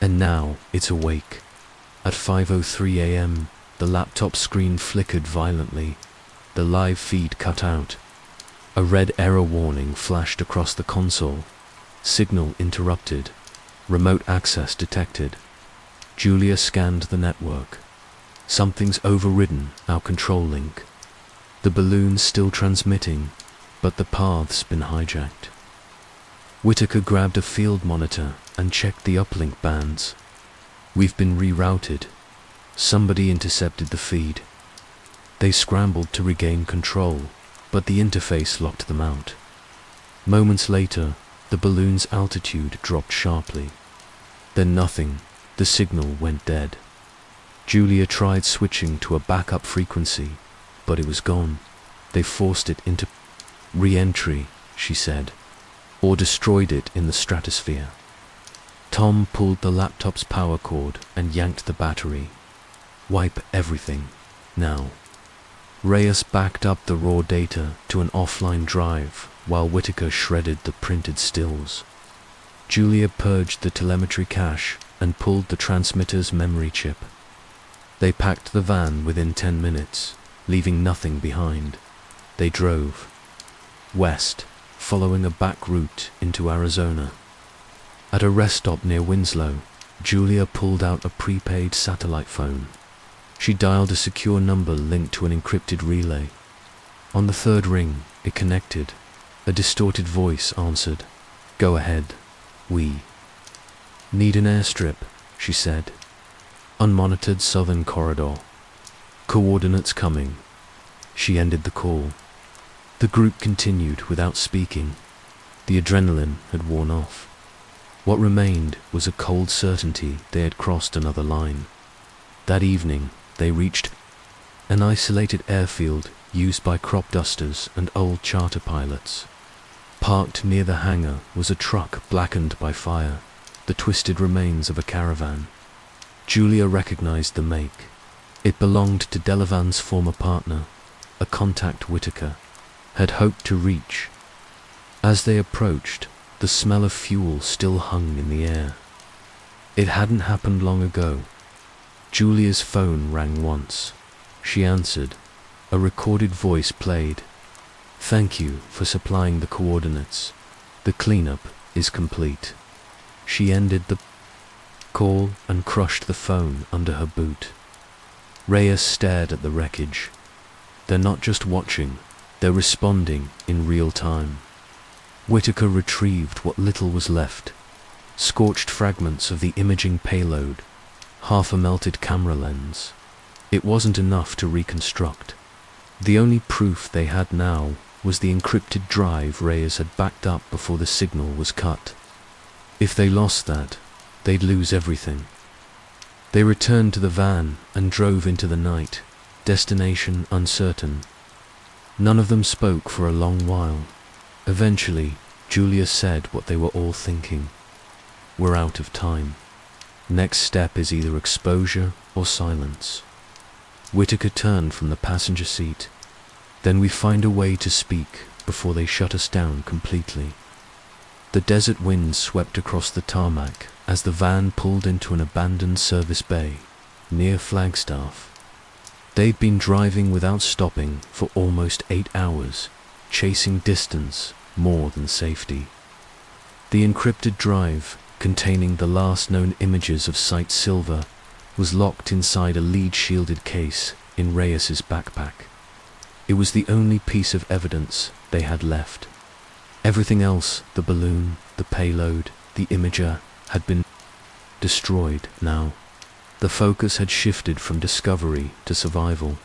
And now it's awake. At 5:03 a.m., the laptop screen flickered violently. The live feed cut out. A red error warning flashed across the console. Signal interrupted. Remote access detected. Julia scanned the network. Something's overridden our control link. The balloon's still transmitting, but the path's been hijacked. Whitaker grabbed a field monitor and checked the uplink bands. We've been rerouted. Somebody intercepted the feed. They scrambled to regain control, but the interface locked them out. Moments later, the balloon's altitude dropped sharply. Then nothing. The signal went dead. Julia tried switching to a backup frequency, but it was gone. They forced it into re-entry, she said, or destroyed it in the stratosphere. Tom pulled the laptop's power cord and yanked the battery. Wipe everything, now. Reyes backed up the raw data to an offline drive while Whitaker shredded the printed stills. Julia purged the telemetry cache and pulled the transmitter's memory chip. They packed the van within 10 minutes, leaving nothing behind. They drove west, following a back route into Arizona. At a rest stop near Winslow, Julia pulled out a prepaid satellite phone. She dialed a secure number linked to an encrypted relay. On the third ring, it connected. A distorted voice answered. "Go ahead. We need an airstrip," she said. "Unmonitored southern corridor. Coordinates coming." She ended the call. The group continued without speaking. The adrenaline had worn off. What remained was a cold certainty they had crossed another line. That evening, they reached an isolated airfield used by crop dusters and old charter pilots. Parked near the hangar was a truck blackened by fire, the twisted remains of a caravan. Julia recognized the make. It belonged to Delavan's former partner, a contact Whitaker had hoped to reach. As they approached, the smell of fuel still hung in the air. It hadn't happened long ago. Julia's phone rang once. She answered. A recorded voice played. "Thank you for supplying the coordinates. The cleanup is complete." She ended the call and crushed the phone under her boot. Reyes stared at the wreckage. They're not just watching, they're responding in real time. Whitaker retrieved what little was left. Scorched fragments of the imaging payload, half a melted camera lens. It wasn't enough to reconstruct. The only proof they had now was the encrypted drive Reyes had backed up before the signal was cut. If they lost that, they'd lose everything. They returned to the van and drove into the night, destination uncertain. None of them spoke for a long while. Eventually, Julia said what they were all thinking. "We're out of time. Next step is either exposure or silence." Whitaker turned from the passenger seat. "Then we find a way to speak before they shut us down completely." The desert wind swept across the tarmac as the van pulled into an abandoned service bay near Flagstaff. They'd been driving without stopping for almost 8 hours, chasing distance more than safety. The encrypted drive, containing the last known images of Site Silver, was locked inside a lead-shielded case in Reyes's backpack. It was the only piece of evidence they had left. Everything else, the balloon, the payload, the imager, had been destroyed now. The focus had shifted from discovery to survival.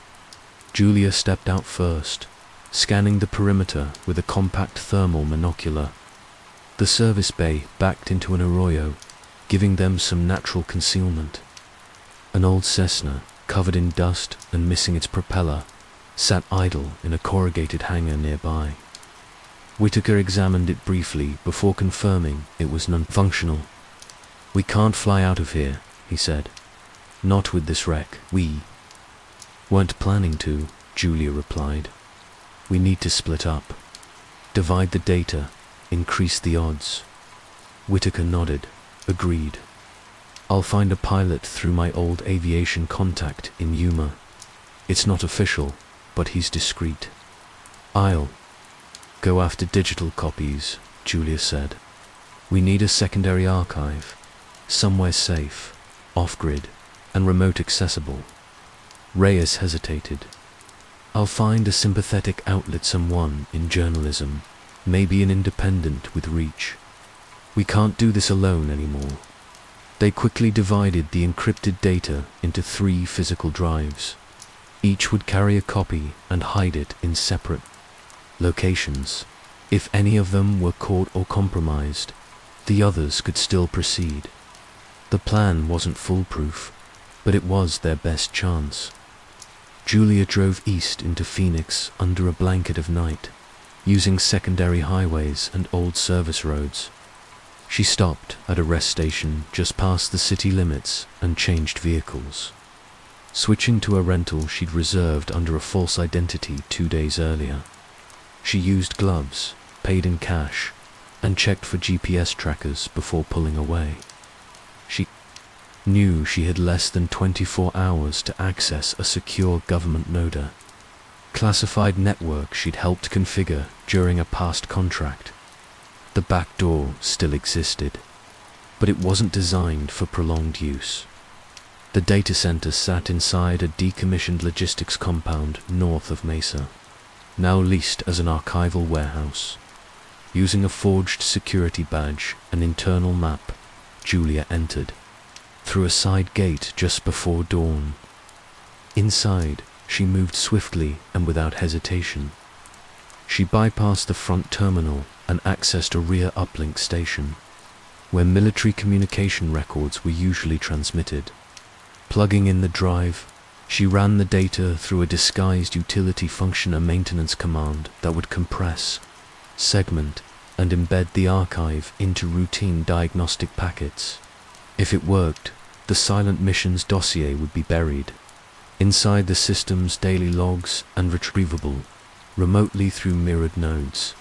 Julia stepped out first, scanning the perimeter with a compact thermal monocular. The service bay backed into an arroyo, giving them some natural concealment. An old Cessna, covered in dust and missing its propeller, sat idle in a corrugated hangar nearby. Whitaker examined it briefly before confirming it was non-functional. "We can't fly out of here," he said. "Not with this wreck." "We weren't planning to," Julia replied. "We need to split up. Divide the data, increase the odds." Whitaker nodded, agreed. "I'll find a pilot through my old aviation contact in Yuma. It's not official, but he's discreet." "I'll go after digital copies," Julia said. "We need a secondary archive, somewhere safe, off-grid, and remote accessible." Reyes hesitated. "I'll find a sympathetic outlet, someone in journalism, maybe an independent with reach. We can't do this alone anymore." They quickly divided the encrypted data into 3 physical drives. Each would carry a copy and hide it in separate locations. If any of them were caught or compromised, the others could still proceed. The plan wasn't foolproof, but it was their best chance. Julia drove east into Phoenix under a blanket of night, using secondary highways and old service roads. She stopped at a rest station just past the city limits and changed vehicles. Switching to a rental she'd reserved under a false identity 2 days earlier. She used gloves, paid in cash, and checked for GPS trackers before pulling away. She knew she had less than 24 hours to access a secure government NODA, classified network she'd helped configure during a past contract. The back door still existed, but it wasn't designed for prolonged use. The data center sat inside a decommissioned logistics compound north of Mesa, now leased as an archival warehouse. Using a forged security badge and internal map, Julia entered, through a side gate just before dawn. Inside, she moved swiftly and without hesitation. She bypassed the front terminal and accessed a rear uplink station, where military communication records were usually transmitted. Plugging in the drive, she ran the data through a disguised utility functioner maintenance command that would compress, segment, and embed the archive into routine diagnostic packets. If it worked, the silent missions dossier would be buried inside the system's daily logs and retrievable remotely through mirrored nodes.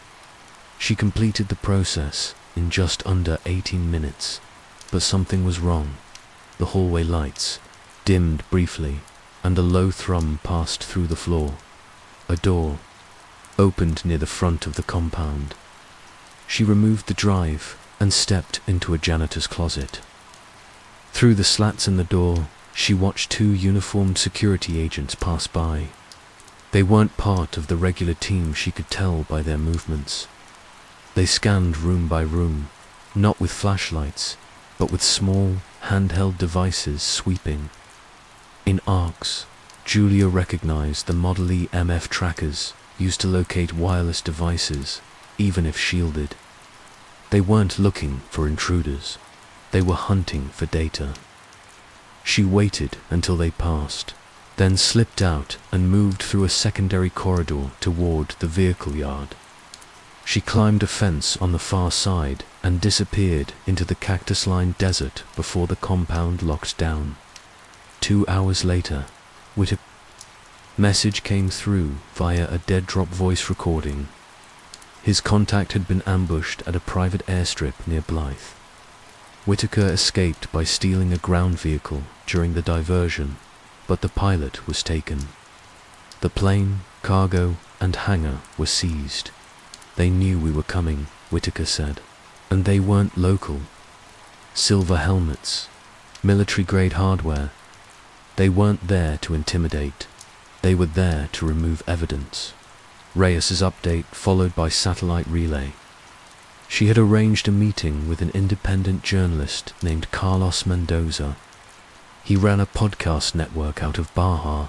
She completed the process in just under 18 minutes, but something was wrong. The hallway lights dimmed briefly, and a low thrum passed through the floor. A door opened near the front of the compound. She removed the drive and stepped into a janitor's closet. Through the slats in the door, she watched 2 uniformed security agents pass by. They weren't part of the regular team, she could tell by their movements. They scanned room by room, not with flashlights, but with small, handheld devices sweeping. In arcs, Julia recognized the Model E MF trackers used to locate wireless devices, even if shielded. They weren't looking for intruders. They were hunting for data. She waited until they passed, then slipped out and moved through a secondary corridor toward the vehicle yard. She climbed a fence on the far side and disappeared into the cactus-lined desert before the compound locked down. 2 hours later, Whitaker's message came through via a dead-drop voice recording. His contact had been ambushed at a private airstrip near Blythe. Whitaker escaped by stealing a ground vehicle during the diversion, but the pilot was taken. The plane, cargo, and hangar were seized. "They knew we were coming," Whitaker said, "and they weren't local. Silver helmets, military-grade hardware. They weren't there to intimidate. They were there to remove evidence. Reyes's update followed by satellite relay. She had arranged a meeting with an independent journalist named Carlos Mendoza. He ran a podcast network out of Baja,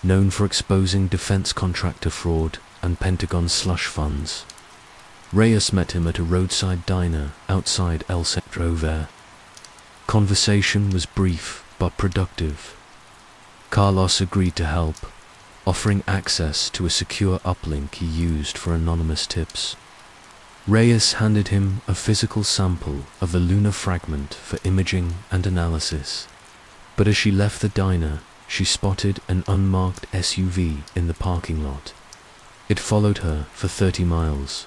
known for exposing defense contractor fraud and Pentagon slush funds. Reyes met him at a roadside diner outside El Centro Ver. Conversation was brief but productive. Carlos agreed to help, offering access to a secure uplink he used for anonymous tips. Reyes handed him a physical sample of the lunar fragment for imaging and analysis. But as she left the diner, she spotted an unmarked SUV in the parking lot. It followed her for 30 miles.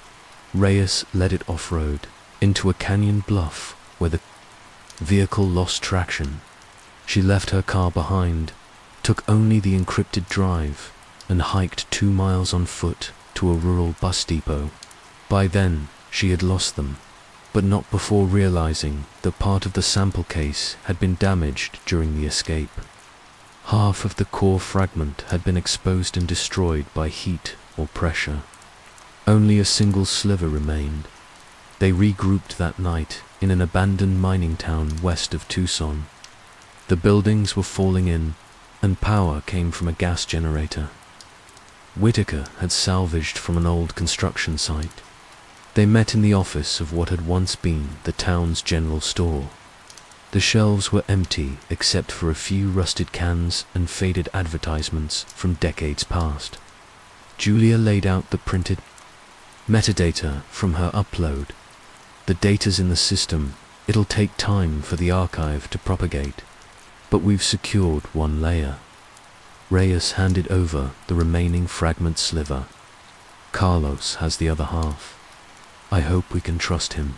Reyes led it off-road, into a canyon bluff where the vehicle lost traction. She left her car behind, took only the encrypted drive, and hiked 2 miles on foot to a rural bus depot. By then, she had lost them, but not before realizing that part of the sample case had been damaged during the escape. Half of the core fragment had been exposed and destroyed by heat or pressure. Only a single sliver remained. They regrouped that night in an abandoned mining town west of Tucson. The buildings were falling in, and power came from a gas generator. Whitaker had salvaged from an old construction site. They met in the office of what had once been the town's general store. The shelves were empty except for a few rusted cans and faded advertisements from decades past. Julia laid out the printed metadata from her upload. The data's in the system. It'll take time for the archive to propagate, but we've secured one layer. Reyes handed over the remaining fragment sliver. Carlos has the other half. I hope we can trust him.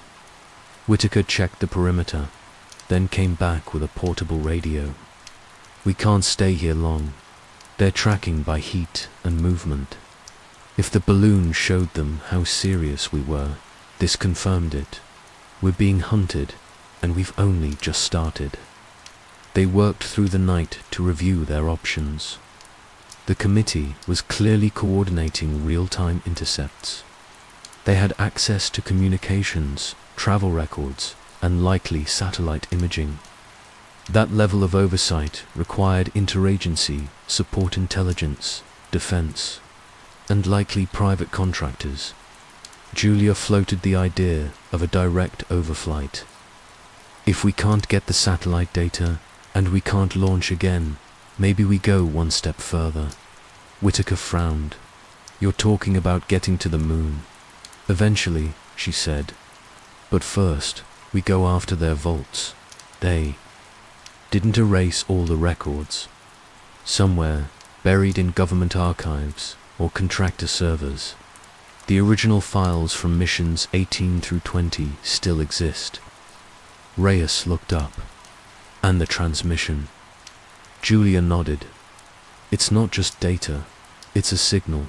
Whitaker checked the perimeter, then came back with a portable radio. We can't stay here long. They're tracking by heat and movement. If the balloon showed them how serious we were, this confirmed it. We're being hunted, and we've only just started. They worked through the night to review their options. The committee was clearly coordinating real-time intercepts. They had access to communications, travel records, and likely satellite imaging. That level of oversight required interagency, support intelligence, defense, and likely private contractors. Julia floated the idea of a direct overflight. If we can't get the satellite data, and we can't launch again, maybe we go one step further. Whitaker frowned. You're talking about getting to the moon. Eventually, she said. But first, we go after their vaults. They didn't erase all the records. Somewhere, buried in government archives or contractor servers, the original files from missions 18 through 20 still exist. Reyes looked up. And the transmission. Julia nodded. It's not just data, it's a signal.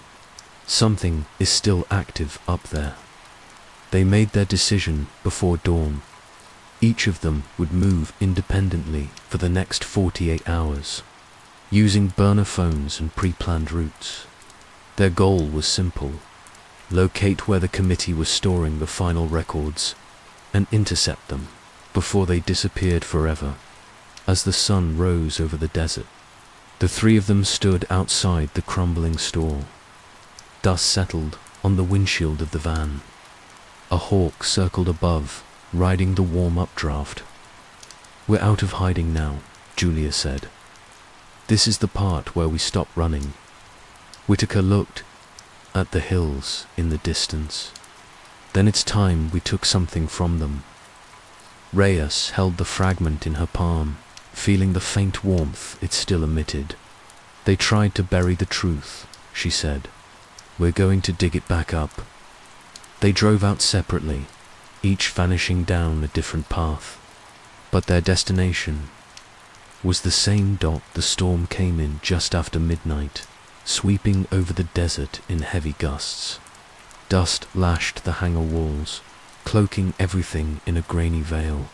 Something is still active up there. They made their decision before dawn. Each of them would move independently for the next 48 hours, using burner phones and pre-planned routes. Their goal was simple: locate where the committee was storing the final records and intercept them before they disappeared forever. As the sun rose over the desert, the three of them stood outside the crumbling store. Dust settled on the windshield of the van. A hawk circled above, riding the warm updraft. We're out of hiding now, Julia said. This is the part where we stop running. Whitaker looked at the hills in the distance. Then it's time we took something from them. Reyes held the fragment in her palm, feeling the faint warmth it still emitted. They tried to bury the truth, she said. We're going to dig it back up. They drove out separately, each vanishing down a different path. But their destination was the same dot the storm came in just after midnight, sweeping over the desert in heavy gusts. Dust lashed the hangar walls, cloaking everything in a grainy veil.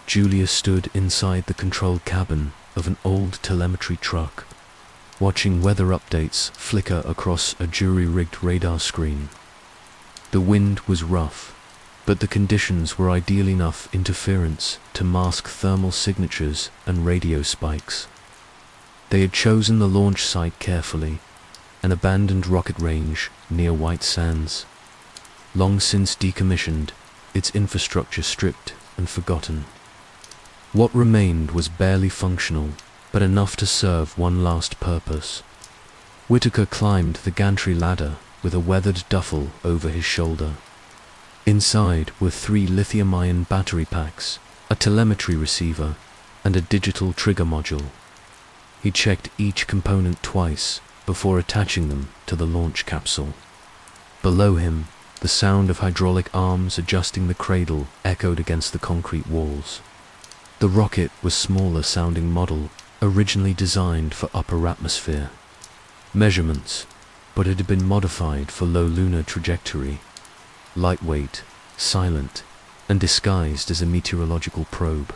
Julia stood inside the control cabin of an old telemetry truck. watching weather updates flicker across a jury-rigged radar screen. The wind was rough, but the conditions were ideal enough interference to mask thermal signatures and radio spikes. They had chosen the launch site carefully, an abandoned rocket range near White Sands. Long since decommissioned, its infrastructure stripped and forgotten. What remained was barely functional, but enough to serve one last purpose. Whitaker climbed the gantry ladder with a weathered duffel over his shoulder. Inside were 3 lithium-ion battery packs, a telemetry receiver, and a digital trigger module. He checked each component twice before attaching them to the launch capsule. Below him, the sound of hydraulic arms adjusting the cradle echoed against the concrete walls. The rocket was a smaller-sounding model, originally designed for upper atmosphere. Measurements, but it had been modified for low lunar trajectory. Lightweight, silent, and disguised as a meteorological probe.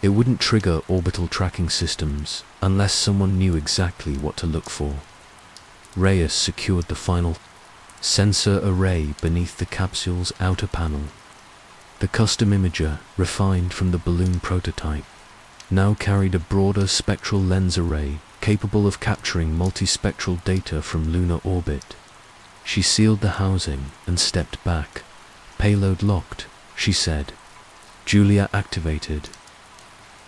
It wouldn't trigger orbital tracking systems unless someone knew exactly what to look for. Reyes secured the final sensor array beneath the capsule's outer panel. The custom imager, refined from the balloon prototype, now carried a broader spectral lens array capable of capturing multispectral data from lunar orbit. She sealed the housing and stepped back. "Payload locked," she said. Julia activated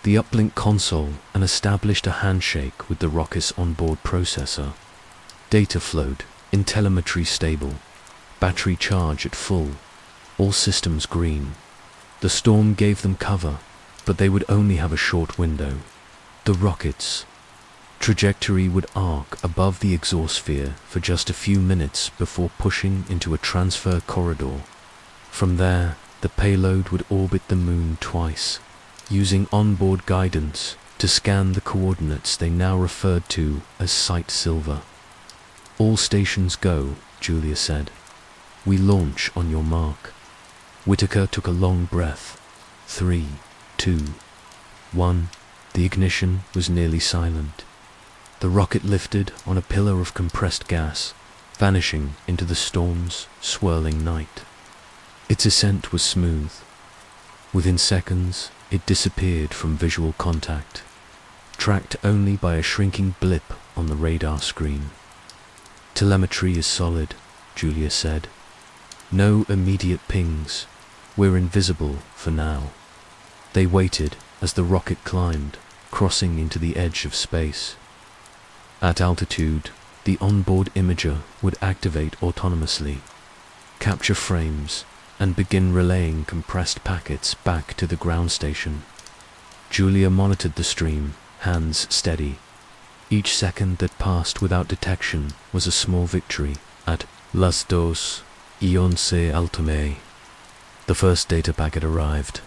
the uplink console and established a handshake with the rocket's onboard processor. Data flowed, in telemetry stable, battery charge at full, all systems green. The storm gave them cover, but they would only have a short window. The rocket's trajectory would arc above the exosphere for just a few minutes before pushing into a transfer corridor. From there, the payload would orbit the moon twice, using onboard guidance to scan the coordinates they now referred to as Site Silver. "All stations go," Julia said. "We launch on your mark." Whitaker took a long breath. 3, 2, 1. The ignition was nearly silent. The rocket lifted on a pillar of compressed gas, vanishing into the storm's swirling night. Its ascent was smooth. Within seconds, it disappeared from visual contact, tracked only by a shrinking blip on the radar screen. "Telemetry is solid," Julia said. "No immediate pings. We're invisible for now." They waited as the rocket climbed, crossing into the edge of space. At altitude, the onboard imager would activate autonomously, capture frames, and begin relaying compressed packets back to the ground station. Julia monitored the stream, hands steady. Each second that passed without detection was a small victory. At las 2:11 Altame, the first data packet arrived.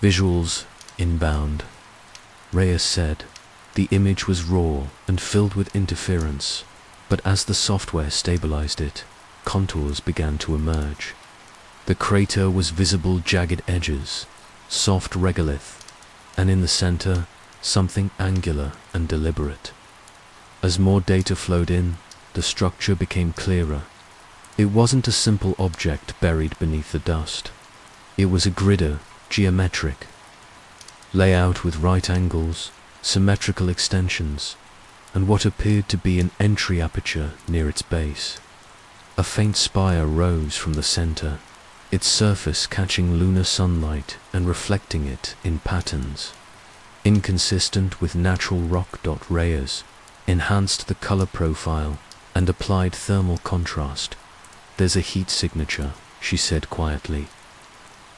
"Visuals inbound," Reyes said. The image was raw and filled with interference, but as the software stabilized it, contours began to emerge. The crater was visible jagged edges, soft regolith, and in the center, something angular and deliberate. As more data flowed in, the structure became clearer. It wasn't a simple object buried beneath the dust. It was a griddle, geometric, layout with right angles, symmetrical extensions, and what appeared to be an entry aperture near its base. A faint spire rose from the center, its surface catching lunar sunlight and reflecting it in patterns. Inconsistent with natural rock. Reyes enhanced the color profile and applied thermal contrast. "There's a heat signature," she said quietly.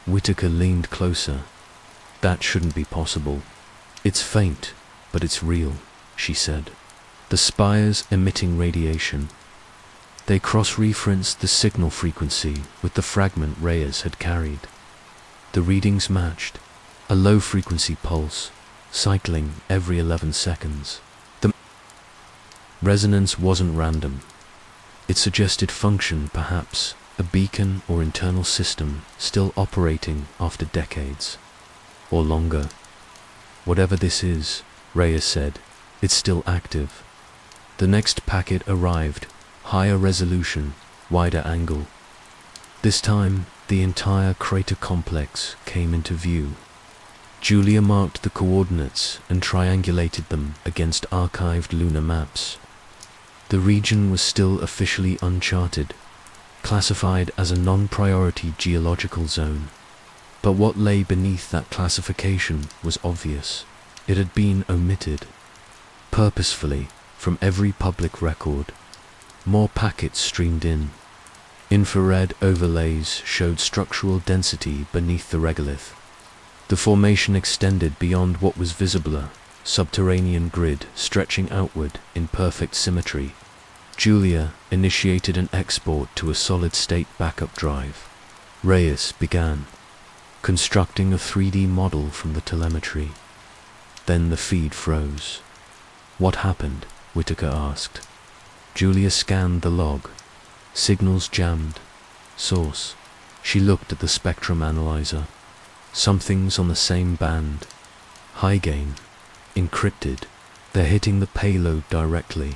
Whitaker leaned closer. "That shouldn't be possible." "It's faint, but it's real," she said. "The spires emitting radiation." They cross-referenced the signal frequency with the fragment Reyes had carried. The readings matched, a low-frequency pulse, cycling every 11 seconds. The resonance wasn't random. It suggested function, perhaps, a beacon or internal system still operating after decades. Or longer. "Whatever this is," Reyes said, "it's still active." The next packet arrived, higher resolution, wider angle. This time, the entire crater complex came into view. Julia marked the coordinates and triangulated them against archived lunar maps. The region was still officially uncharted, classified as a non-priority geological zone. But what lay beneath that classification was obvious. It had been omitted, purposefully, from every public record. More packets streamed in. Infrared overlays showed structural density beneath the regolith. The formation extended beyond what was visible, subterranean grid stretching outward in perfect symmetry. Julia initiated an export to a solid-state backup drive. Reyes began constructing a 3D model from the telemetry. Then the feed froze. "What happened?" Whitaker asked. Julia scanned the log. Signals jammed. Source. She looked at the spectrum analyzer. Something's on the same band. High gain. Encrypted. They're hitting the payload directly.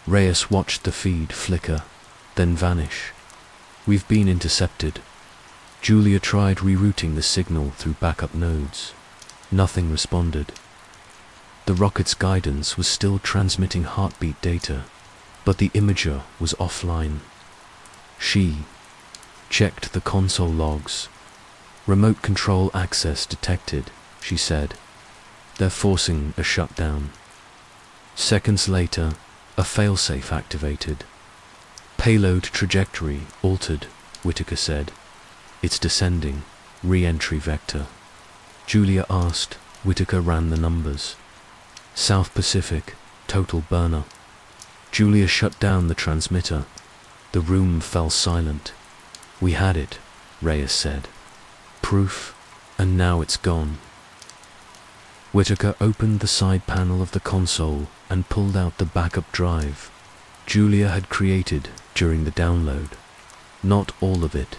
Reyes watched the feed flicker, then vanish. "We've been intercepted." Julia tried rerouting the signal through backup nodes. Nothing responded. The rocket's guidance was still transmitting heartbeat data, but the imager was offline. She checked the console logs. "Remote control access detected," she said. "They're forcing a shutdown." Seconds later, a failsafe activated. "Payload trajectory altered," Whitaker said. "It's descending. Re-entry vector." Julia asked. Whitaker ran the numbers. "South Pacific, total burner." Julia shut down the transmitter. The room fell silent. "We had it," Reyes said. "Proof, and now it's gone." Whitaker opened the side panel of the console and pulled out the backup drive Julia had created during the download. Not all of it.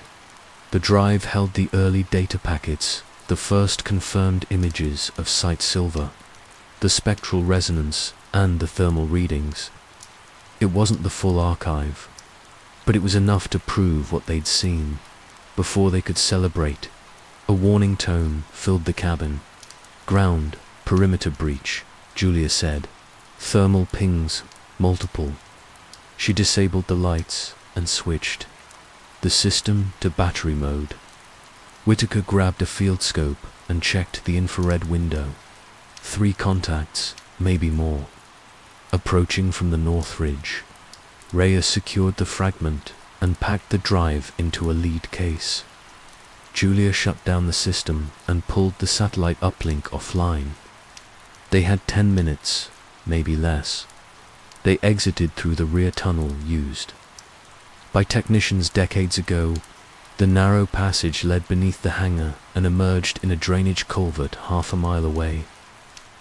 The drive held the early data packets, the first confirmed images of Site Silver, the spectral resonance, and the thermal readings. It wasn't the full archive, but it was enough to prove what they'd seen. Before they could celebrate, a warning tone filled the cabin. "Ground, perimeter breach," Julia said. "Thermal pings, multiple." She disabled the lights and switched the system to battery mode. Whitaker grabbed a field scope and checked the infrared window. 3 contacts, maybe more, approaching from the north ridge. Reyes secured the fragment and packed the drive into a lead case. Julia shut down the system and pulled the satellite uplink offline. They had 10 minutes, maybe less. They exited through the rear tunnel used by technicians decades ago. The narrow passage led beneath the hangar and emerged in a drainage culvert half a mile away.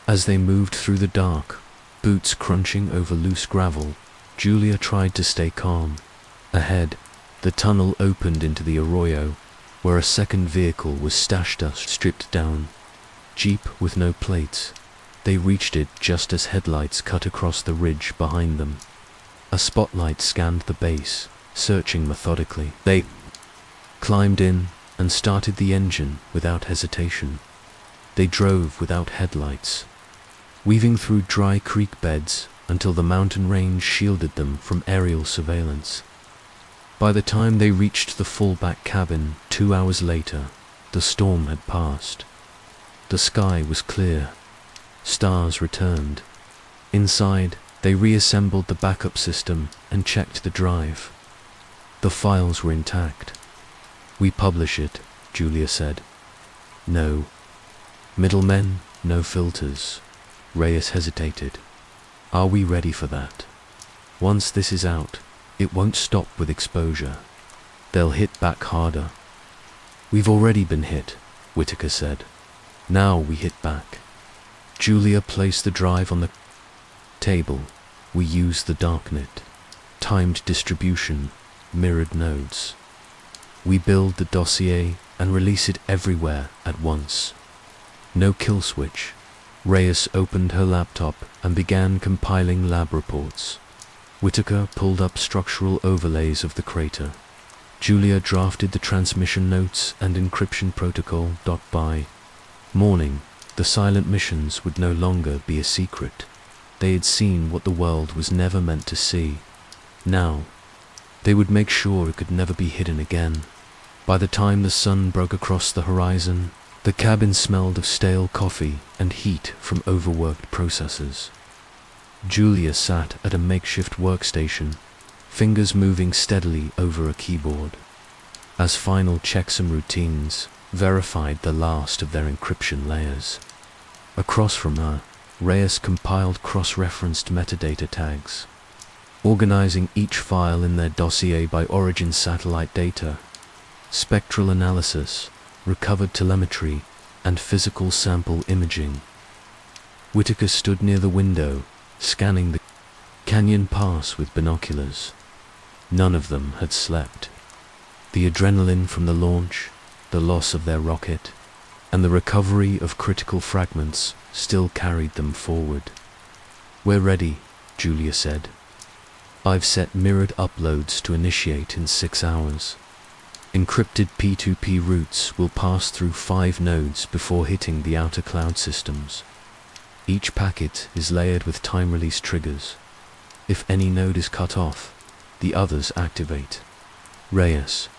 As they moved through the dark, boots crunching over loose gravel, Julia tried to stay calm. Ahead, the tunnel opened into the arroyo, where a second vehicle was stashed stripped down. Jeep with no plates. They reached it just as headlights cut across the ridge behind them. A spotlight scanned the base, searching methodically. They climbed in and started the engine without hesitation. They drove without headlights, weaving through dry creek beds until the mountain range shielded them from aerial surveillance. By the time they reached the fallback cabin 2 hours later, the storm had passed. The sky was clear. Stars returned. Inside, they reassembled the backup system and checked the drive. The files were intact. "We publish it," Julia said. "No. Middlemen, no filters." Reyes hesitated. "Are we ready for that? Once this is out, it won't stop with exposure. They'll hit back harder." "We've already been hit," Whitaker said. "Now we hit back." Julia placed the drive on the table. "We use the darknet. Timed distribution, mirrored nodes. We build the dossier and release it everywhere at once. No kill switch. Reyes opened her laptop and began compiling lab reports. Whitaker pulled up structural overlays of the crater. Julia drafted the transmission notes and encryption protocol. By morning, the silent missions would no longer be a secret. They had seen what the world was never meant to see. Now, they would make sure it could never be hidden again. By the time the sun broke across the horizon, the cabin smelled of stale coffee and heat from overworked processors. Julia sat at a makeshift workstation, fingers moving steadily over a keyboard. As final checksum routines verified the last of their encryption layers. Across from her, Reyes compiled cross-referenced metadata tags, organizing each file in their dossier by origin: satellite data, spectral analysis, recovered telemetry, and physical sample imaging. Whitaker stood near the window, scanning the canyon pass with binoculars. None of them had slept. The adrenaline from the launch, the loss of their rocket, and the recovery of critical fragments still carried them forward. "We're ready," Julia said. "I've set mirrored uploads to initiate in 6 hours. Encrypted P2P routes will pass through 5 nodes before hitting the outer cloud systems. Each packet is layered with time-release triggers. If any node is cut off, the others activate." Reyes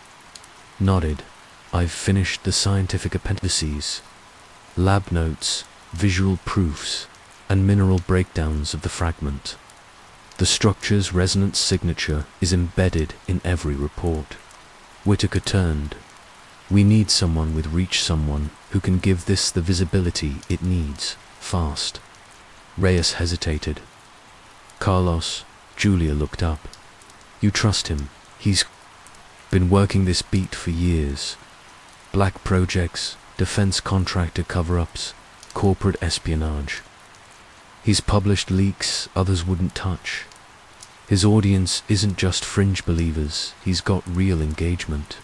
nodded. "I've finished the scientific appendices, lab notes, visual proofs, and mineral breakdowns of the fragment. The structure's resonance signature is embedded in every report." Whitaker turned. "We need someone with reach, someone who can give this the visibility it needs, fast." Reyes hesitated. "Carlos," Julia looked up. "You trust him? He's been working this beat for years. Black projects, defense contractor cover-ups, corporate espionage. He's published leaks others wouldn't touch. His audience isn't just fringe believers, he's got real engagement.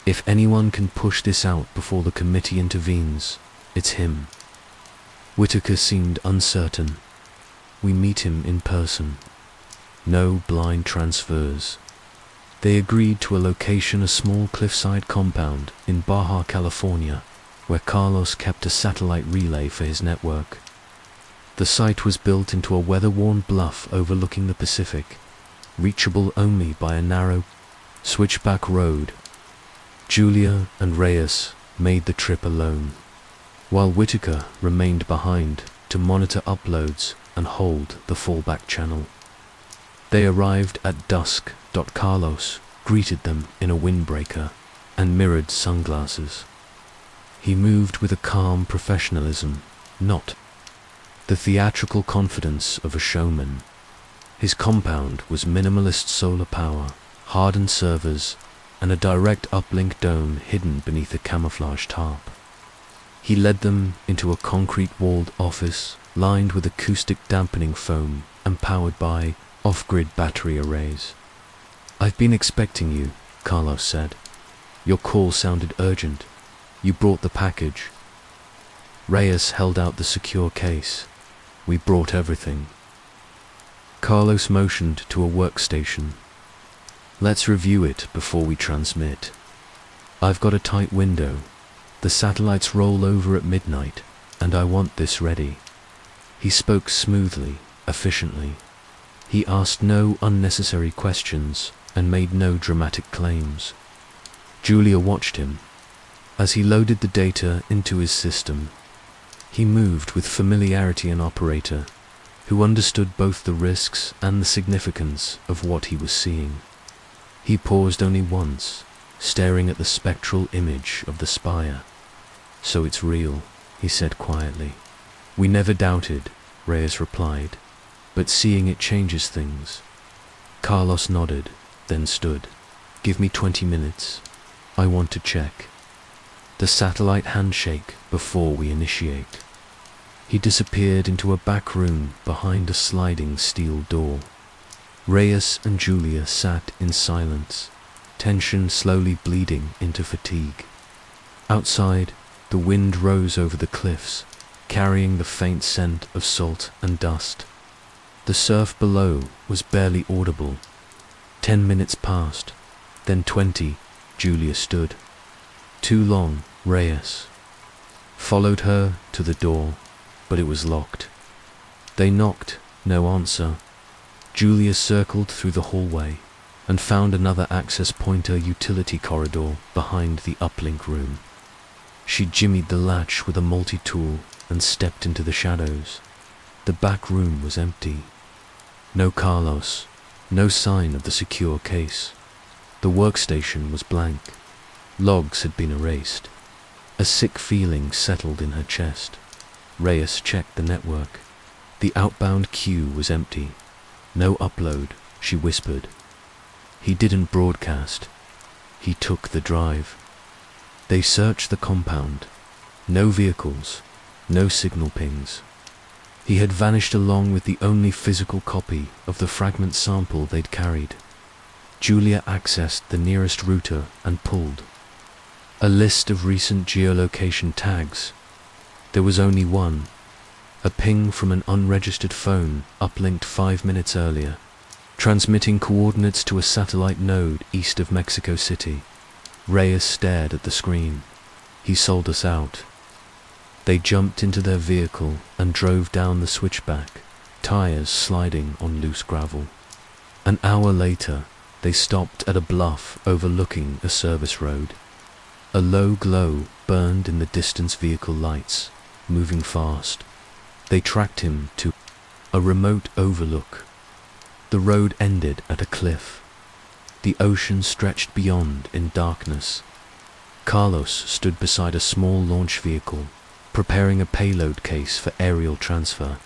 If anyone can push this out before the committee intervenes, it's him." Whitaker seemed uncertain. "We meet him in person. No blind transfers." They agreed to a location, a small cliffside compound in Baja California, where Carlos kept a satellite relay for his network. The site was built into a weather-worn bluff overlooking the Pacific, reachable only by a narrow, switchback road. Julia and Reyes made the trip alone, while Whitaker remained behind to monitor uploads and hold the fallback channel. They arrived at dusk. Carlos greeted them in a windbreaker and mirrored sunglasses. He moved with a calm professionalism, not the theatrical confidence of a showman. His compound was minimalist solar power, hardened servers, and a direct uplink dome hidden beneath a camouflage tarp. He led them into a concrete-walled office lined with acoustic dampening foam and powered by off-grid battery arrays. "I've been expecting you," Carlos said. "Your call sounded urgent. You brought the package." Reyes held out the secure case. "We brought everything." Carlos motioned to a workstation. "Let's review it before we transmit. I've got a tight window. The satellites roll over at midnight, and I want this ready." He spoke smoothly, efficiently. He asked no unnecessary questions and made no dramatic claims. Julia watched him. As he loaded the data into his system, he moved with familiarity, an operator who understood both the risks and the significance of what he was seeing. He paused only once, staring at the spectral image of the spire. "So it's real," he said quietly. "We never doubted," Reyes replied, "but seeing it changes things." Carlos nodded, then stood. "Give me 20 minutes. I want to check." The satellite handshake before we initiate. He disappeared into a back room behind a sliding steel door. Reyes and Julia sat in silence, tension slowly bleeding into fatigue. Outside, the wind rose over the cliffs, carrying the faint scent of salt and dust. The surf below was barely audible. 10 minutes passed, then 20. Julia stood. Too long, Reyes followed her to the door, but it was locked. They knocked, no answer. Julia circled through the hallway and found another access pointer utility corridor behind the uplink room. She jimmied the latch with a multi-tool and stepped into the shadows. The back room was empty. No Carlos, no sign of the secure case. The workstation was blank. Logs had been erased. A sick feeling settled in her chest. Reyes checked the network. The outbound queue was empty. No upload, she whispered. He didn't broadcast. He took the drive. They searched the compound. No vehicles, no signal pings. He had vanished along with the only physical copy of the fragment sample they'd carried. Julia accessed the nearest router and pulled a list of recent geolocation tags. There was only one, a ping from an unregistered phone uplinked 5 minutes earlier, transmitting coordinates to a satellite node east of Mexico City. Reyes stared at the screen. He sold us out. They jumped into their vehicle and drove down the switchback, tires sliding on loose gravel. An hour later, they stopped at a bluff overlooking a service road. A low glow burned in the distance vehicle lights, moving fast. They tracked him to a remote overlook. The road ended at a cliff. The ocean stretched beyond in darkness. Carlos stood beside a small launch vehicle, preparing a payload case for aerial transfer.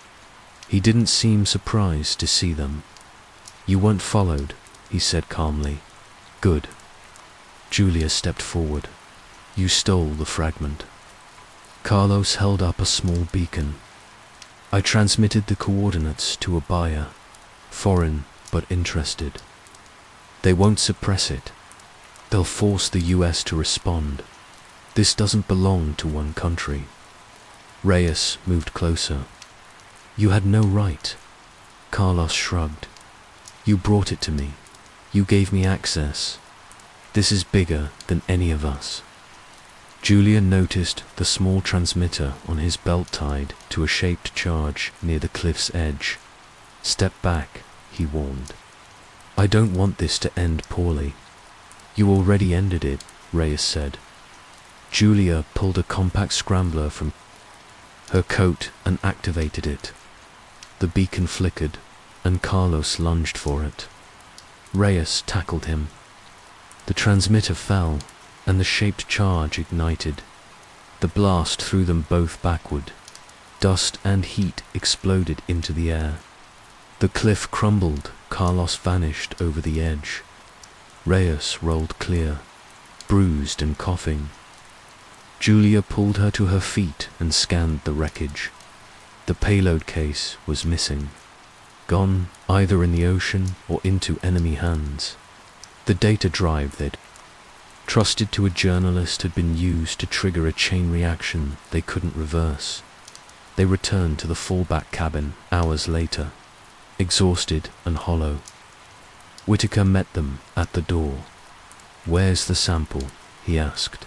He didn't seem surprised to see them. "You weren't followed," he said calmly. "Good." Julia stepped forward. "You stole the fragment." Carlos held up a small beacon. "I transmitted the coordinates to a buyer, foreign but interested. They won't suppress it. They'll force the US to respond. This doesn't belong to one country." Reyes moved closer. "You had no right." Carlos shrugged. "You brought it to me. You gave me access. This is bigger than any of us." Julia noticed the small transmitter on his belt tied to a shaped charge near the cliff's edge. "Step back," he warned. "I don't want this to end poorly." "You already ended it," Reyes said. Julia pulled a compact scrambler from her coat and activated it. The beacon flickered, and Carlos lunged for it. Reyes tackled him. The transmitter fell, and the shaped charge ignited. The blast threw them both backward. Dust and heat exploded into the air. The cliff crumbled. Carlos vanished over the edge. Reyes rolled clear, bruised and coughing. Julia pulled her to her feet and scanned the wreckage. The payload case was missing, gone either in the ocean or into enemy hands. The data drive they'd trusted to a journalist had been used to trigger a chain reaction they couldn't reverse. They returned to the fallback cabin hours later, exhausted and hollow. Whitaker met them at the door. "Where's the sample?" he asked.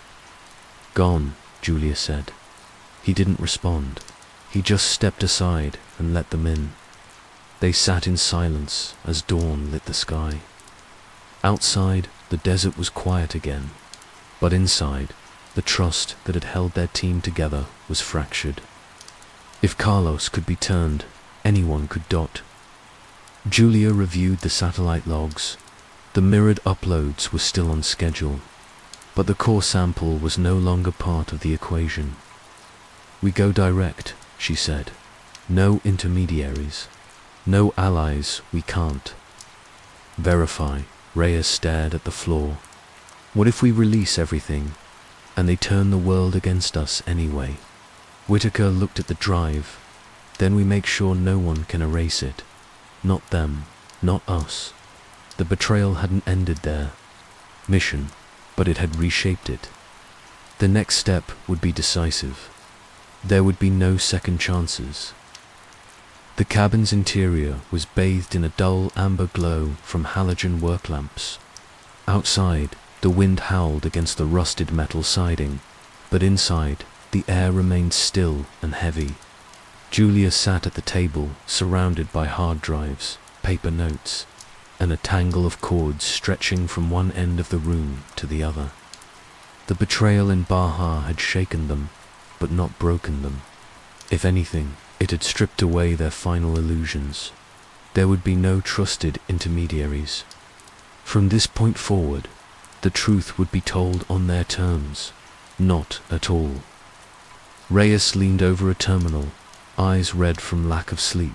"Gone," Julia said. He didn't respond. He just stepped aside and let them in. They sat in silence as dawn lit the sky. Outside, the desert was quiet again, but inside, the trust that had held their team together was fractured. If Carlos could be turned, anyone could dot. Julia reviewed the satellite logs. The mirrored uploads were still on schedule, but the core sample was no longer part of the equation. "We go direct," she said. "No intermediaries. No allies we can't." "Verify." Reyes stared at the floor. "What if we release everything, and they turn the world against us anyway?" Whitaker looked at the drive. "Then we make sure no one can erase it. Not them, not us." The betrayal hadn't ended their mission, but it had reshaped it. The next step would be decisive. There would be no second chances. The cabin's interior was bathed in a dull amber glow from halogen work lamps. Outside, the wind howled against the rusted metal siding, but inside, the air remained still and heavy. Julia sat at the table, surrounded by hard drives, paper notes, and a tangle of cords stretching from one end of the room to the other. The betrayal in Baja had shaken them, but not broken them. If anything, it had stripped away their final illusions. There would be no trusted intermediaries. From this point forward, the truth would be told on their terms, not at all. Reyes leaned over a terminal, eyes red from lack of sleep.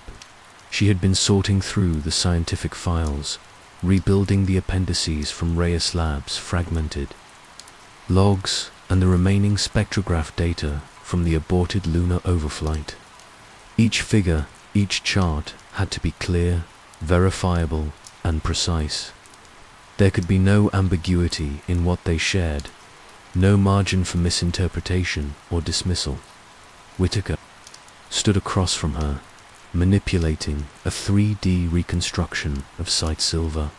She had been sorting through the scientific files, rebuilding the appendices from Reyes Labs fragmented. Logs and the remaining spectrograph data from the aborted lunar overflight. Each figure, each chart had to be clear, verifiable, and precise. There could be no ambiguity in what they shared, no margin for misinterpretation or dismissal. Whitaker stood across from her, manipulating a 3D reconstruction of Site Silver.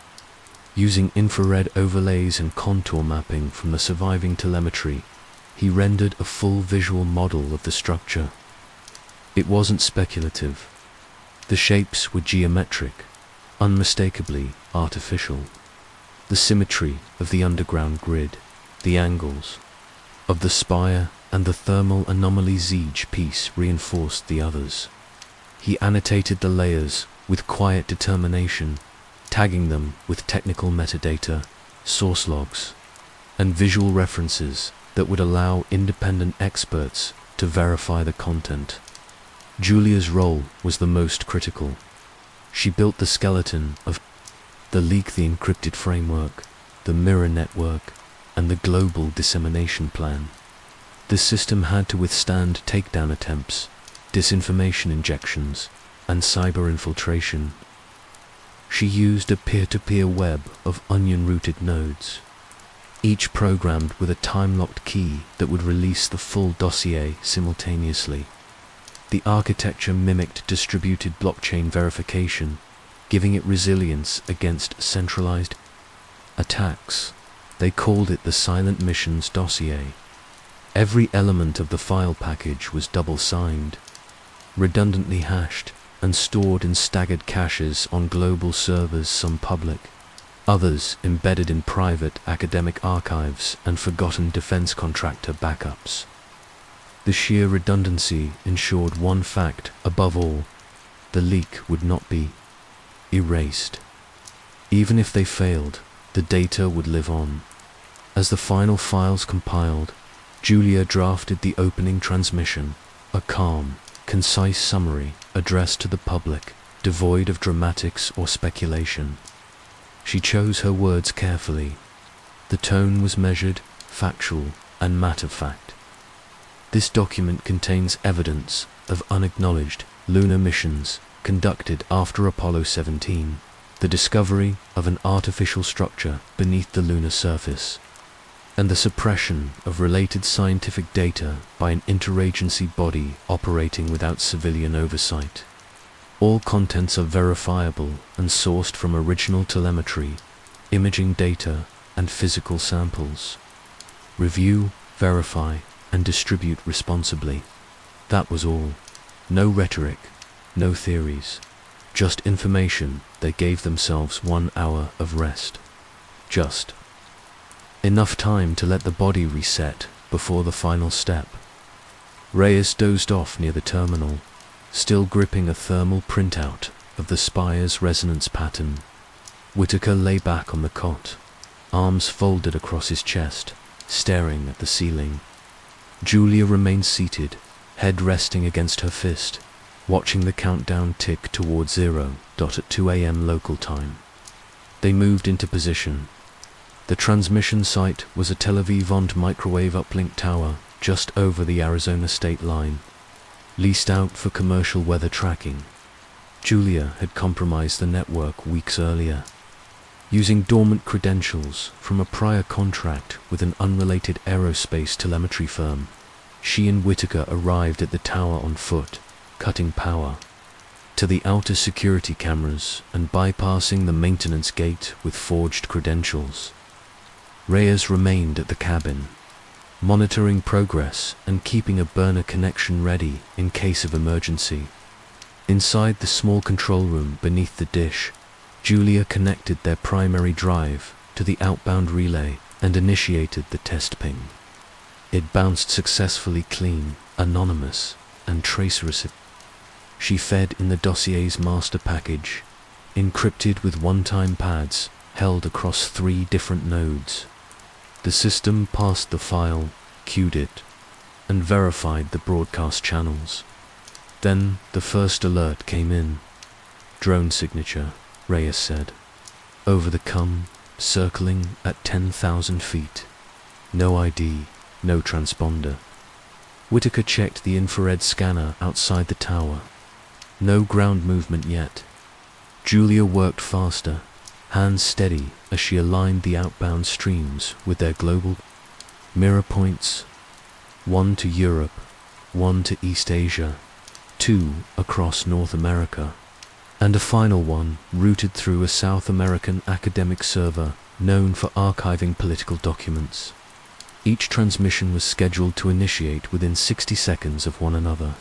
Using infrared overlays and contour mapping from the surviving telemetry, he rendered a full visual model of the structure. It wasn't speculative. The shapes were geometric, unmistakably artificial. The symmetry of the underground grid, the angles of the spire and the thermal anomalies each piece reinforced the others. He annotated the layers with quiet determination, tagging them with technical metadata, source logs, and visual references that would allow independent experts to verify the content. Julia's role was the most critical. She built the skeleton of the leak, the encrypted framework, the mirror network, and the global dissemination plan. The system had to withstand takedown attempts, disinformation injections, and cyber infiltration. She used a peer-to-peer web of onion-rooted nodes, each programmed with a time-locked key that would release the full dossier simultaneously. The architecture mimicked distributed blockchain verification, giving it resilience against centralized attacks. They called it the Silent Missions dossier. Every element of the file package was double-signed, redundantly hashed, and stored in staggered caches on global servers, some public, others embedded in private academic archives and forgotten defense contractor backups. The sheer redundancy ensured one fact above all: the leak would not be erased. Even if they failed, the data would live on. As the final files compiled, Julia drafted the opening transmission, a calm, concise summary addressed to the public, devoid of dramatics or speculation. She chose her words carefully. The tone was measured, factual, and matter-of-fact. This document contains evidence of unacknowledged lunar missions conducted after Apollo 17, the discovery of an artificial structure beneath the lunar surface, and the suppression of related scientific data by an interagency body operating without civilian oversight. All contents are verifiable and sourced from original telemetry, imaging data, and physical samples. Review, verify, and distribute responsibly. That was all. No rhetoric, no theories, just information. They gave themselves 1 hour of rest. Just enough time to let the body reset before the final step. Reyes dozed off near the terminal, still gripping a thermal printout of the spire's resonance pattern. Whitaker lay back on the cot, arms folded across his chest, staring at the ceiling. Julia remained seated, head resting against her fist, watching the countdown tick towards 0 at 2 a.m. local time. They moved into position. The transmission site was a Tel Aviv-owned microwave uplink tower just over the Arizona state line, leased out for commercial weather tracking. Julia had compromised the network weeks earlier. Using dormant credentials from a prior contract with an unrelated aerospace telemetry firm, she and Whitaker arrived at the tower on foot, cutting power to the outer security cameras and bypassing the maintenance gate with forged credentials. Reyes remained at the cabin, monitoring progress and keeping a burner connection ready in case of emergency. Inside the small control room beneath the dish, Julia connected their primary drive to the outbound relay and initiated the test ping. It bounced successfully clean, anonymous, and trace-recipient. She fed in the dossier's master package, encrypted with one-time pads held across 3 different nodes. The system parsed the file, queued it, and verified the broadcast channels. Then the first alert came in. Drone signature, Reyes said. Over the cum, circling at 10,000 feet. No ID, no transponder. Whitaker checked the infrared scanner outside the tower. No ground movement yet. Julia worked faster, hands steady as she aligned the outbound streams with their global mirror points. 1 to Europe, 1 to East Asia, 2 across North America, and a final one routed through a South American academic server known for archiving political documents. Each transmission was scheduled to initiate within 60 seconds of one another.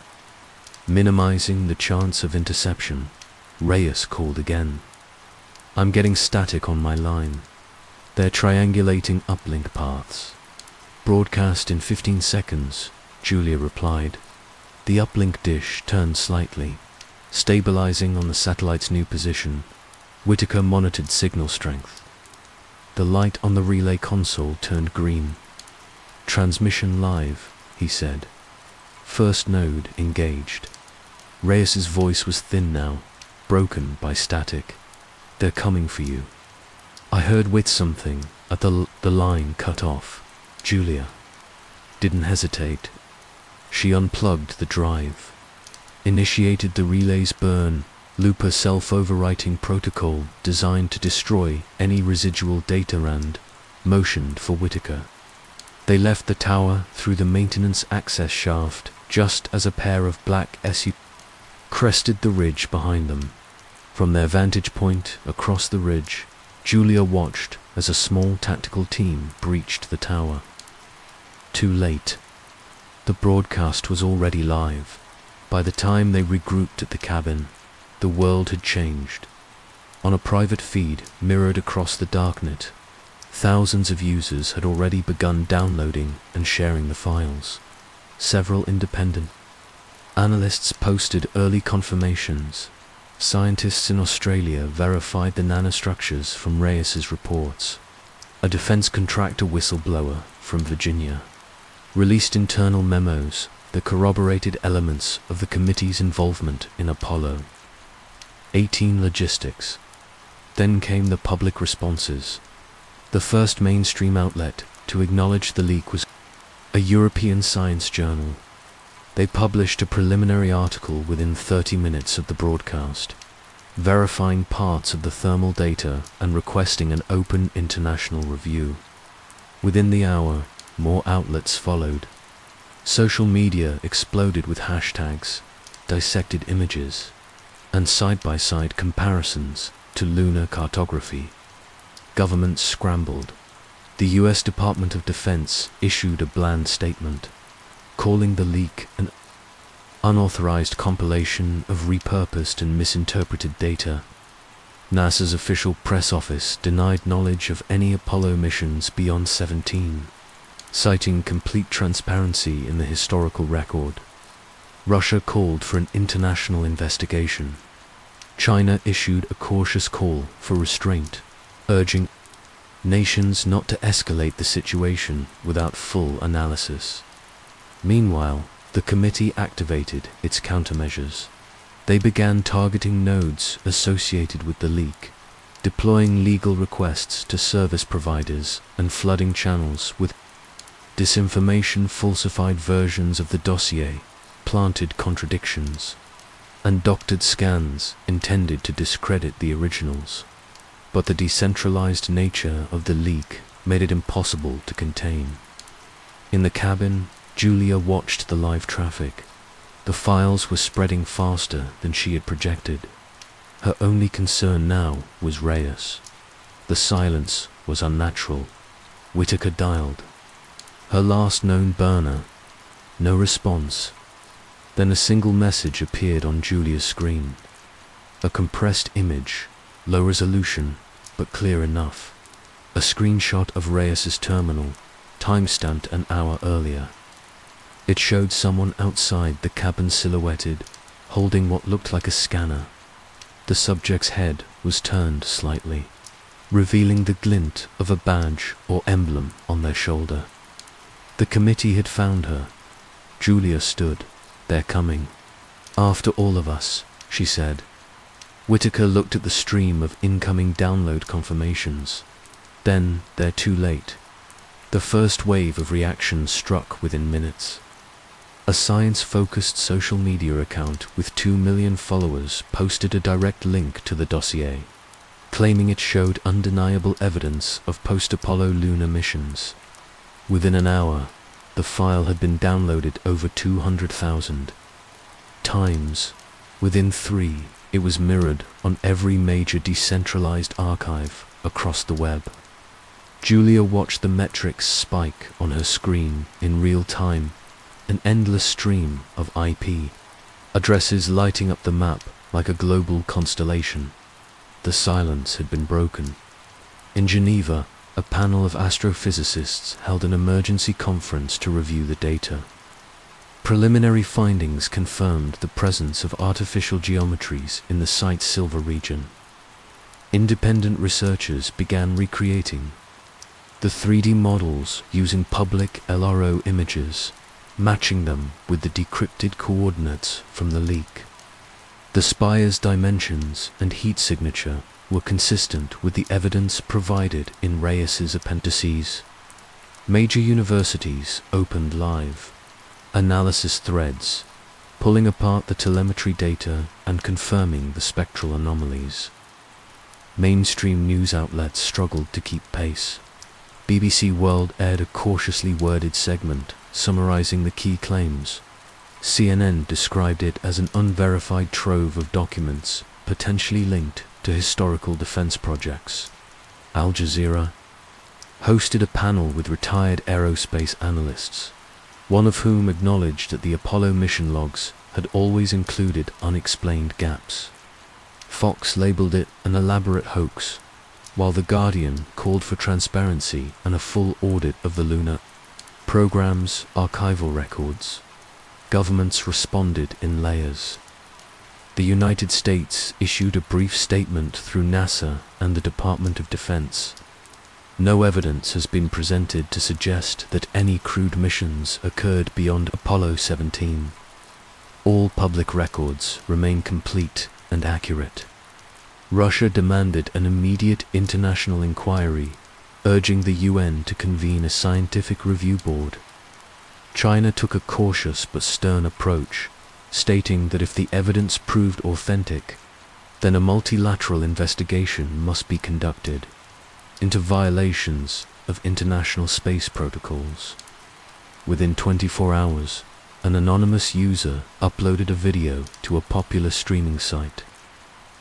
Minimizing the chance of interception, Reyes called again. I'm getting static on my line. They're triangulating uplink paths. Broadcast in 15 seconds, Julia replied. The uplink dish turned slightly, stabilizing on the satellite's new position. Whitaker monitored signal strength. The light on the relay console turned green. Transmission live, he said. First node engaged. Reyes's voice was thin now, broken by static. They're coming for you. I heard with something at the line cut off. Julia didn't hesitate. She unplugged the drive, initiated the relay's burn, looper self-overwriting protocol designed to destroy any residual data, and motioned for Whitaker. They left the tower through the maintenance access shaft just as a pair of black SUVs crested the ridge behind them. From their vantage point across the ridge, Julia watched as a small tactical team breached the tower. Too late. The broadcast was already live. By the time they regrouped at the cabin, the world had changed. On a private feed mirrored across the darknet, thousands of users had already begun downloading and sharing the files. Several independent analysts posted early confirmations. Scientists in Australia verified the nanostructures from Reyes's reports. A defense contractor whistleblower from Virginia released internal memos that corroborated elements of the committee's involvement in Apollo 18 logistics. Then came the public responses. The first mainstream outlet to acknowledge the leak was a European science journal. They published a preliminary article within 30 minutes of the broadcast, verifying parts of the thermal data and requesting an open international review. Within the hour, more outlets followed. Social media exploded with hashtags, dissected images, and side-by-side comparisons to lunar cartography. Governments scrambled. The US Department of Defense issued a bland statement, calling the leak an unauthorized compilation of repurposed and misinterpreted data. NASA's official press office denied knowledge of any Apollo missions beyond 17, citing complete transparency in the historical record. Russia called for an international investigation. China issued a cautious call for restraint, urging nations not to escalate the situation without full analysis. Meanwhile, the committee activated its countermeasures. They began targeting nodes associated with the leak, deploying legal requests to service providers and flooding channels with disinformation, falsified versions of the dossier, planted contradictions, and doctored scans intended to discredit the originals. But the decentralized nature of the leak made it impossible to contain. In the cabin, Julia watched the live traffic. The files were spreading faster than she had projected. Her only concern now was Reyes. The silence was unnatural. Whitaker dialed. Her last known burner. No response. Then a single message appeared on Julia's screen. A compressed image, low resolution, but clear enough. A screenshot of Reyes's terminal, timestamped an hour earlier. It showed someone outside the cabin silhouetted, holding what looked like a scanner. The subject's head was turned slightly, revealing the glint of a badge or emblem on their shoulder. The committee had found her. Julia stood. "They're coming. After all of us," she said. Whitaker looked at the stream of incoming download confirmations. Then, "They're too late." The first wave of reactions struck within minutes. A science-focused social media account with 2 million followers posted a direct link to the dossier, claiming it showed undeniable evidence of post-Apollo lunar missions. Within an hour, the file had been downloaded over 200,000 times. Within 3, it was mirrored on every major decentralized archive across the web. Julia watched the metrics spike on her screen in real time, an endless stream of IP, addresses lighting up the map like a global constellation. The silence had been broken. In Geneva, a panel of astrophysicists held an emergency conference to review the data. Preliminary findings confirmed the presence of artificial geometries in the site's silver region. Independent researchers began recreating the 3D models using public LRO images, matching them with the decrypted coordinates from the leak. The spire's dimensions and heat signature were consistent with the evidence provided in Reyes's appendices. Major universities opened live analysis threads, pulling apart the telemetry data and confirming the spectral anomalies. Mainstream news outlets struggled to keep pace. BBC World aired a cautiously worded segment summarizing the key claims. CNN described it as an unverified trove of documents potentially linked to historical defense projects. Al Jazeera hosted a panel with retired aerospace analysts, one of whom acknowledged that the Apollo mission logs had always included unexplained gaps. Fox labeled it an elaborate hoax, while The Guardian called for transparency and a full audit of the lunar program's archival records. Governments responded in layers. The United States issued a brief statement through NASA and the Department of Defense. No evidence has been presented to suggest that any crewed missions occurred beyond Apollo 17. All public records remain complete and accurate. Russia demanded an immediate international inquiry, urging the UN to convene a scientific review board. China took a cautious but stern approach, stating that if the evidence proved authentic, then a multilateral investigation must be conducted into violations of international space protocols. Within 24 hours, an anonymous user uploaded a video to a popular streaming site.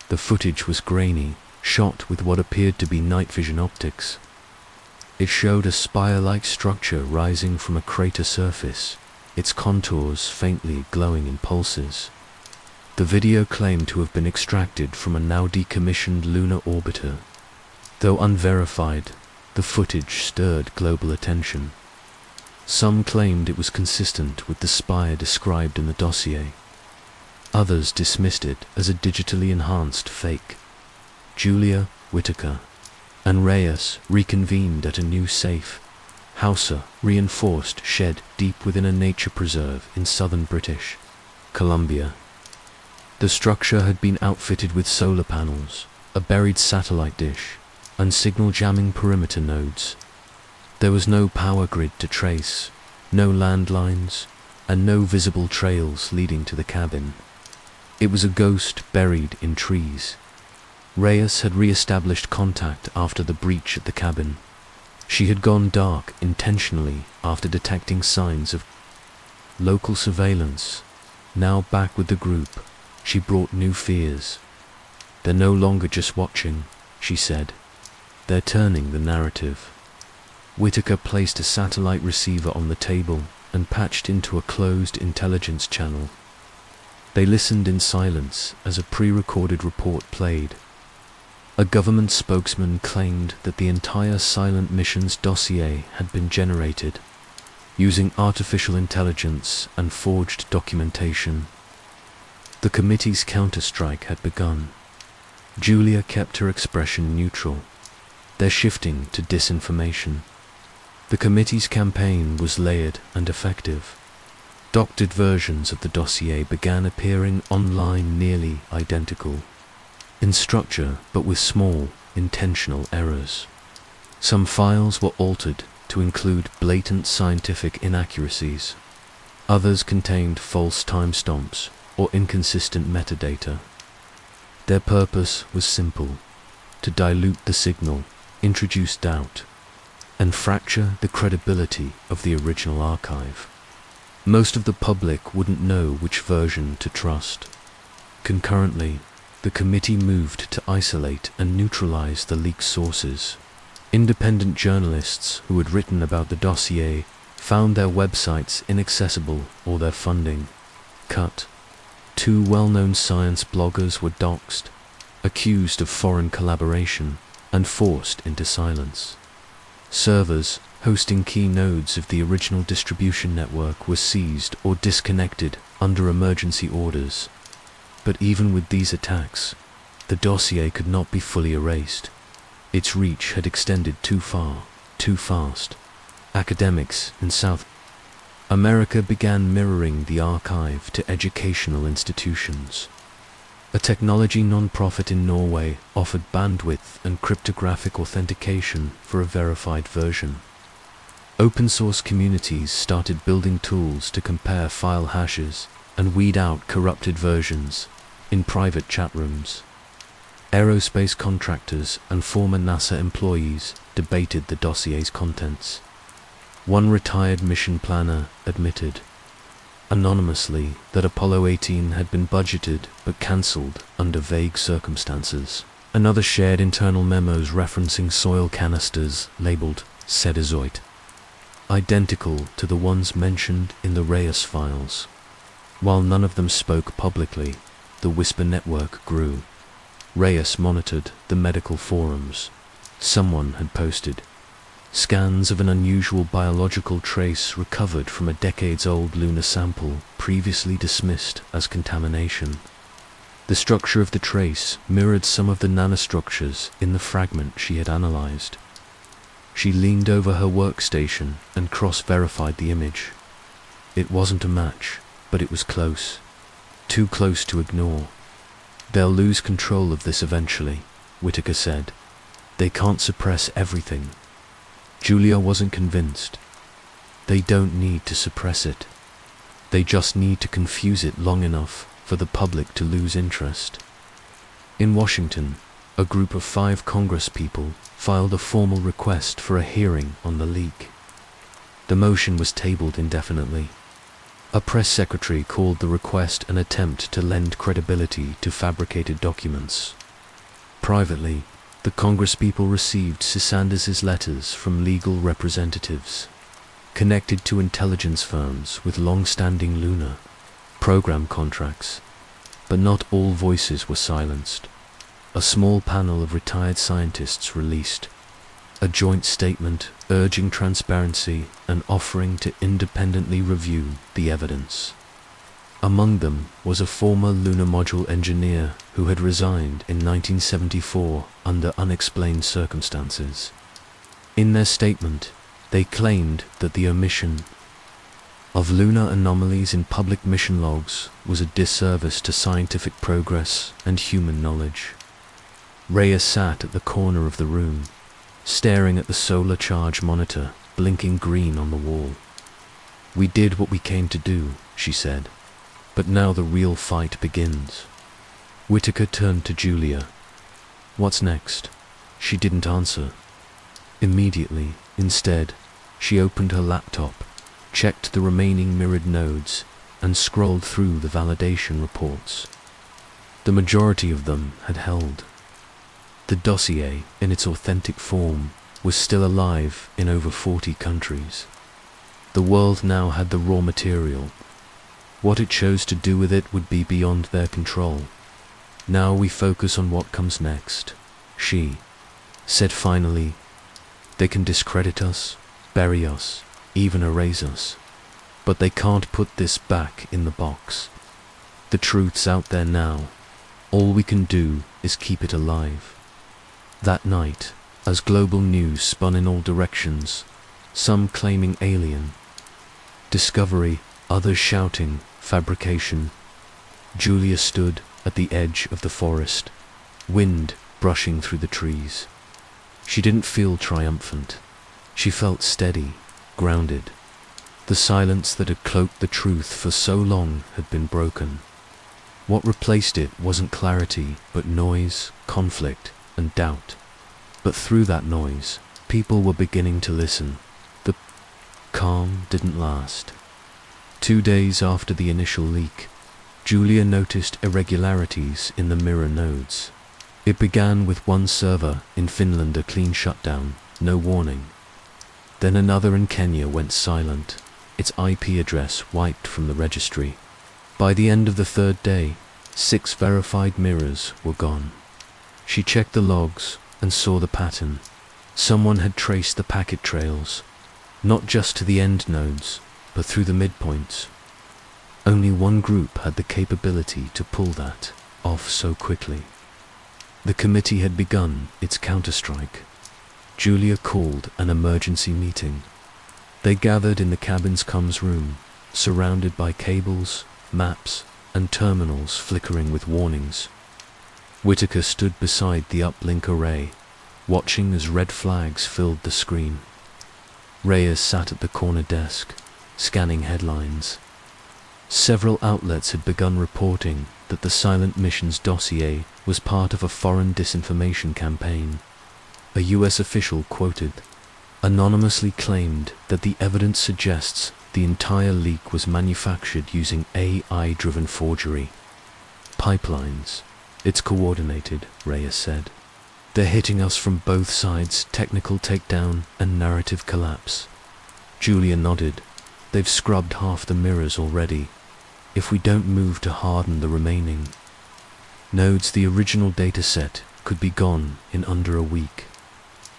The footage was grainy, shot with what appeared to be night vision optics. It showed a spire-like structure rising from a crater surface, its contours faintly glowing in pulses. The video claimed to have been extracted from a now decommissioned lunar orbiter. Though unverified, the footage stirred global attention. Some claimed it was consistent with the spire described in the dossier. Others dismissed it as a digitally enhanced fake. Julia, Whitaker, and Reyes reconvened at a new safe, Hausa reinforced shed deep within a nature preserve in southern British Columbia. The structure had been outfitted with solar panels, a buried satellite dish, and signal jamming perimeter nodes. There was no power grid to trace, no landlines, and no visible trails leading to the cabin. It was a ghost buried in trees. Reyes had re-established contact after the breach at the cabin. She had gone dark intentionally after detecting signs of local surveillance. Now back with the group, she brought new fears. "They're no longer just watching," she said. "They're turning the narrative." Whitaker placed a satellite receiver on the table and patched into a closed intelligence channel. They listened in silence as a pre-recorded report played. A government spokesman claimed that the entire Silent Mission's dossier had been generated using artificial intelligence and forged documentation. The committee's counterstrike had begun. Julia kept her expression neutral. "They're shifting to disinformation." The committee's campaign was layered and effective. Doctored versions of the dossier began appearing online, nearly identical in structure but with small, intentional errors. Some files were altered to include blatant scientific inaccuracies. Others contained false timestamps or inconsistent metadata. Their purpose was simple: to dilute the signal, introduce doubt, and fracture the credibility of the original archive. Most of the public wouldn't know which version to trust. Concurrently, the committee moved to isolate and neutralize the leaked sources. Independent journalists who had written about the dossier found their websites inaccessible or their funding cut. 2 well-known science bloggers were doxxed, accused of foreign collaboration, and forced into silence. Servers hosting key nodes of the original distribution network were seized or disconnected under emergency orders. But even with these attacks, the dossier could not be fully erased. Its reach had extended too far, too fast. Academics in South America began mirroring the archive to educational institutions. A technology non-profit in Norway offered bandwidth and cryptographic authentication for a verified version. Open-source communities started building tools to compare file hashes and weed out corrupted versions in private chat rooms. Aerospace contractors and former NASA employees debated the dossier's contents. One retired mission planner admitted, anonymously, that Apollo 18 had been budgeted but cancelled under vague circumstances. Another shared internal memos referencing soil canisters labeled Cetizoid, identical to the ones mentioned in the Reyes files. While none of them spoke publicly, the whisper network grew. Reyes monitored the medical forums. Someone had posted scans of an unusual biological trace recovered from a decades-old lunar sample previously dismissed as contamination. The structure of the trace mirrored some of the nanostructures in the fragment she had analyzed. She leaned over her workstation and cross-verified the image. It wasn't a match, but it was close. Too close to ignore. "They'll lose control of this eventually," Whitaker said. "They can't suppress everything." Julia wasn't convinced. They don't need to suppress it. They just need to confuse it long enough for the public to lose interest. In Washington, a group of 5 congresspeople filed a formal request for a hearing on the leak. The motion was tabled indefinitely. A press secretary called the request an attempt to lend credibility to fabricated documents. Privately, the congresspeople received Sisanders' letters from legal representatives connected to intelligence firms with long-standing lunar program contracts, but not all voices were silenced. A small panel of retired scientists released a joint statement urging transparency and offering to independently review the evidence. Among them was a former lunar module engineer who had resigned in 1974 under unexplained circumstances. In their statement, they claimed that the omission of lunar anomalies in public mission logs was a disservice to scientific progress and human knowledge. Reyes sat at the corner of the room, staring at the solar charge monitor blinking green on the wall. "We did what we came to do," she said, "but now the real fight begins." Whitaker turned to Julia. "What's next?" She didn't answer immediately. Instead, she opened her laptop checked the remaining mirrored nodes, and scrolled through the validation reports. The majority of them had held. The dossier, in its authentic form, was still alive in over 40 countries. The world now had the raw material. What it chose to do with it would be beyond their control. Now we focus on what comes next, she said finally. They can discredit us, bury us, even erase us, but they can't put this back in the box. The truth's out there now. All we can do is keep it alive. That night, as global news spun in all directions, some claiming alien discovery, others shouting fabrication, Julia stood at the edge of the forest, wind brushing through the trees. She didn't feel triumphant. She felt steady, grounded. The silence that had cloaked the truth for so long had been broken. What replaced it wasn't clarity, but noise, conflict, and doubt. But through that noise, people were beginning to listen. The calm didn't last. 2 days after the initial leak, Julia noticed irregularities in the mirror nodes. It began with one server in Finland, a clean shutdown, no warning. Then another in Kenya went silent, its IP address wiped from the registry. By the end of the 3rd day, 6 verified mirrors were gone. She checked the logs and saw the pattern. Someone had traced the packet trails, not just to the end nodes, but through the midpoints. Only one group had the capability to pull that off so quickly. The committee had begun its counterstrike. Julia called an emergency meeting. They gathered in the cabin's comms room, surrounded by cables, maps, and terminals flickering with warnings. Whitaker stood beside the uplink array, watching as red flags filled the screen. Reyes sat at the corner desk, scanning headlines. Several outlets had begun reporting that the Silent Missions dossier was part of a foreign disinformation campaign. A US official quoted anonymously claimed that the evidence suggests the entire leak was manufactured using AI-driven forgery. Pipelines. It's coordinated, Reyes said. They're hitting us from both sides, technical takedown and narrative collapse. Julia nodded. They've scrubbed half the mirrors already. If we don't move to harden the remaining nodes, the original dataset could be gone in under a week.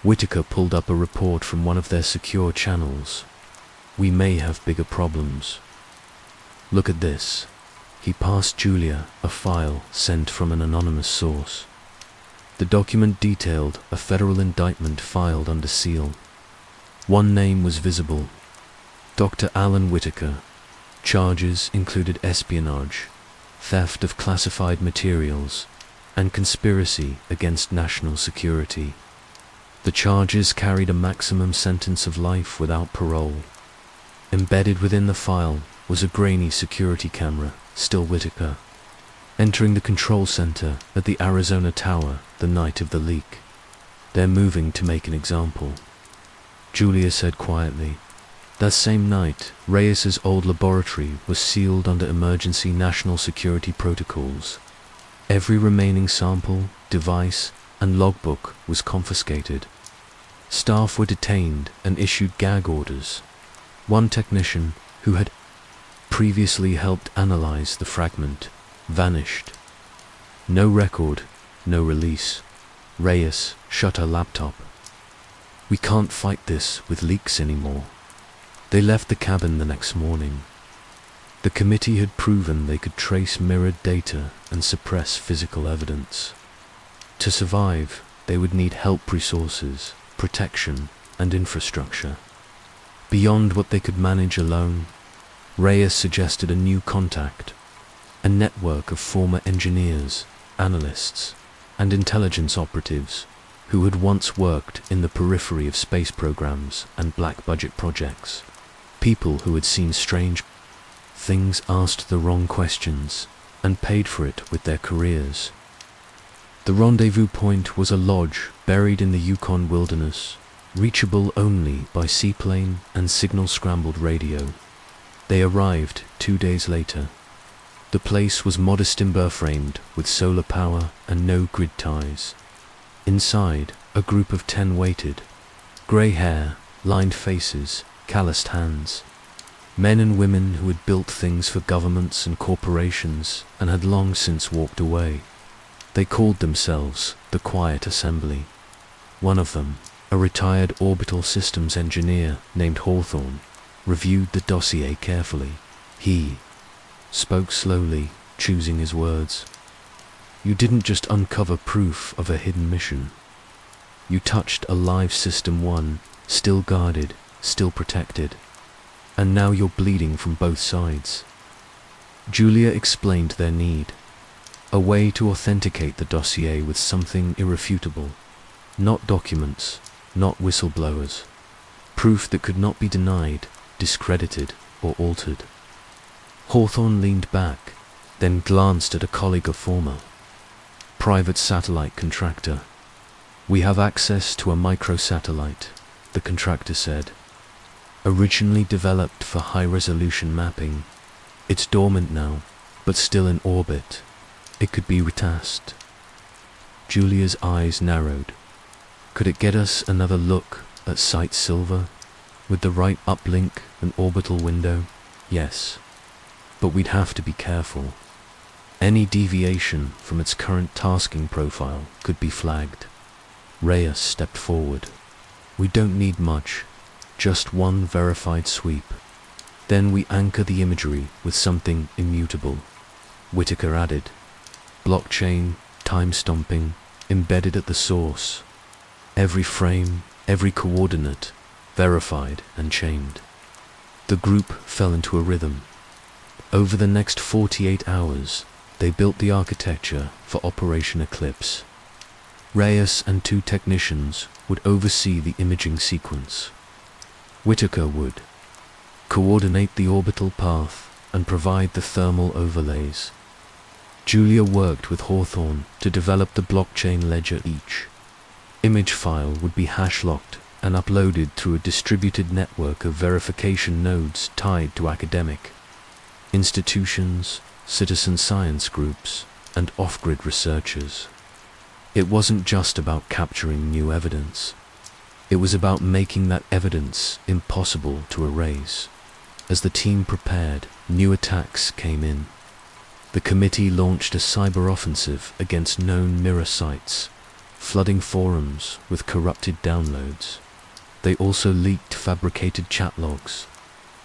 Whitaker pulled up a report from one of their secure channels. We may have bigger problems. Look at this. He passed Julia a file sent from an anonymous source. The document detailed a federal indictment filed under seal. One name was visible: Dr. Alan Whitaker. Charges included espionage, theft of classified materials, and conspiracy against national security. The charges carried a maximum sentence of life without parole. Embedded within the file was a grainy security camera, still Whitaker, entering the control center at the Arizona Tower the night of the leak. They're moving to make an example, Julia said quietly. That same night, Reyes's old laboratory was sealed under emergency national security protocols. Every remaining sample, device, and logbook was confiscated. Staff were detained and issued gag orders. One technician, who had previously helped analyze the fragment, vanished. No record, no release. Reyes shut her laptop. We can't fight this with leaks anymore. They left the cabin the next morning. The committee had proven they could trace mirrored data and suppress physical evidence. To survive, they would need help resources, protection, and infrastructure. Beyond what they could manage alone, Reyes suggested a new contact, a network of former engineers, analysts, and intelligence operatives who had once worked in the periphery of space programs and black-budget projects. People who had seen strange things, asked the wrong questions, and paid for it with their careers. The rendezvous point was a lodge buried in the Yukon wilderness, reachable only by seaplane and signal-scrambled radio. They arrived 2 days later. The place was modest timber-framed with solar power and no grid ties. Inside, a group of 10 waited. Grey hair, lined faces, calloused hands. Men and women who had built things for governments and corporations and had long since walked away. They called themselves the Quiet Assembly. One of them, a retired orbital systems engineer named Hawthorne, reviewed the dossier carefully. He spoke slowly, choosing his words. You didn't just uncover proof of a hidden mission. You touched a live System 1, still guarded, still protected. And now you're bleeding from both sides. Julia explained their need. A way to authenticate the dossier with something irrefutable. Not documents, not whistleblowers. Proof that could not be denied, discredited, or altered. Hawthorne leaned back, then glanced at a colleague, a former private satellite contractor. We have access to a microsatellite, the contractor said. Originally developed for high-resolution mapping. It's dormant now, but still in orbit. It could be retasked. Julia's eyes narrowed. Could it get us another look at Site Silver? With the right uplink and orbital window? Yes. But we'd have to be careful. Any deviation from its current tasking profile could be flagged. Reyes stepped forward. We don't need much, just one verified sweep. Then we anchor the imagery with something immutable. Whitaker added. Blockchain, time-stomping, embedded at the source. Every frame, every coordinate, verified and chained. The group fell into a rhythm. Over the next 48 hours, they built the architecture for Operation Eclipse. Reyes and 2 technicians would oversee the imaging sequence. Whitaker would coordinate the orbital path and provide the thermal overlays. Julia worked with Hawthorne to develop the blockchain ledger. Each image file would be hash-locked and uploaded through a distributed network of verification nodes tied to academic institutions, citizen science groups, and off-grid researchers. It wasn't just about capturing new evidence. It was about making that evidence impossible to erase. As the team prepared, new attacks came in. The committee launched a cyber offensive against known mirror sites, flooding forums with corrupted downloads. They also leaked fabricated chat logs,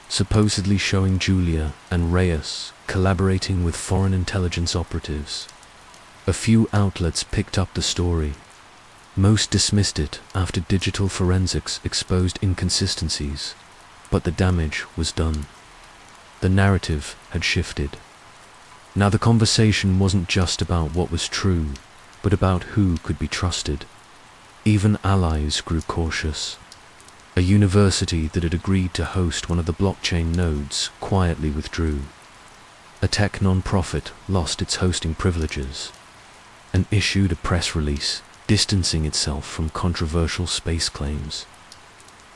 supposedly showing Julia and Reyes collaborating with foreign intelligence operatives. A few outlets picked up the story. Most dismissed it after digital forensics exposed inconsistencies, but the damage was done. The narrative had shifted. Now the conversation wasn't just about what was true, but about who could be trusted. Even allies grew cautious. A university that had agreed to host one of the blockchain nodes quietly withdrew. A tech non-profit lost its hosting privileges and issued a press release distancing itself from controversial space claims.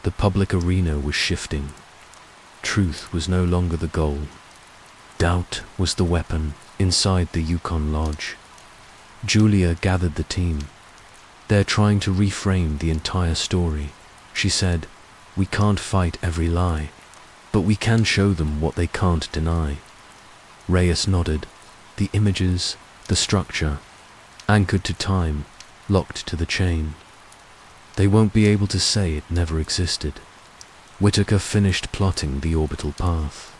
The public arena was shifting. Truth was no longer the goal. Doubt was the weapon inside the Yukon Lodge. Julia gathered the team. They're trying to reframe the entire story. She said, we can't fight every lie, but we can show them what they can't deny. Reyes nodded. The images, the structure, anchored to time, locked to the chain. They won't be able to say it never existed. Whitaker finished plotting the orbital path.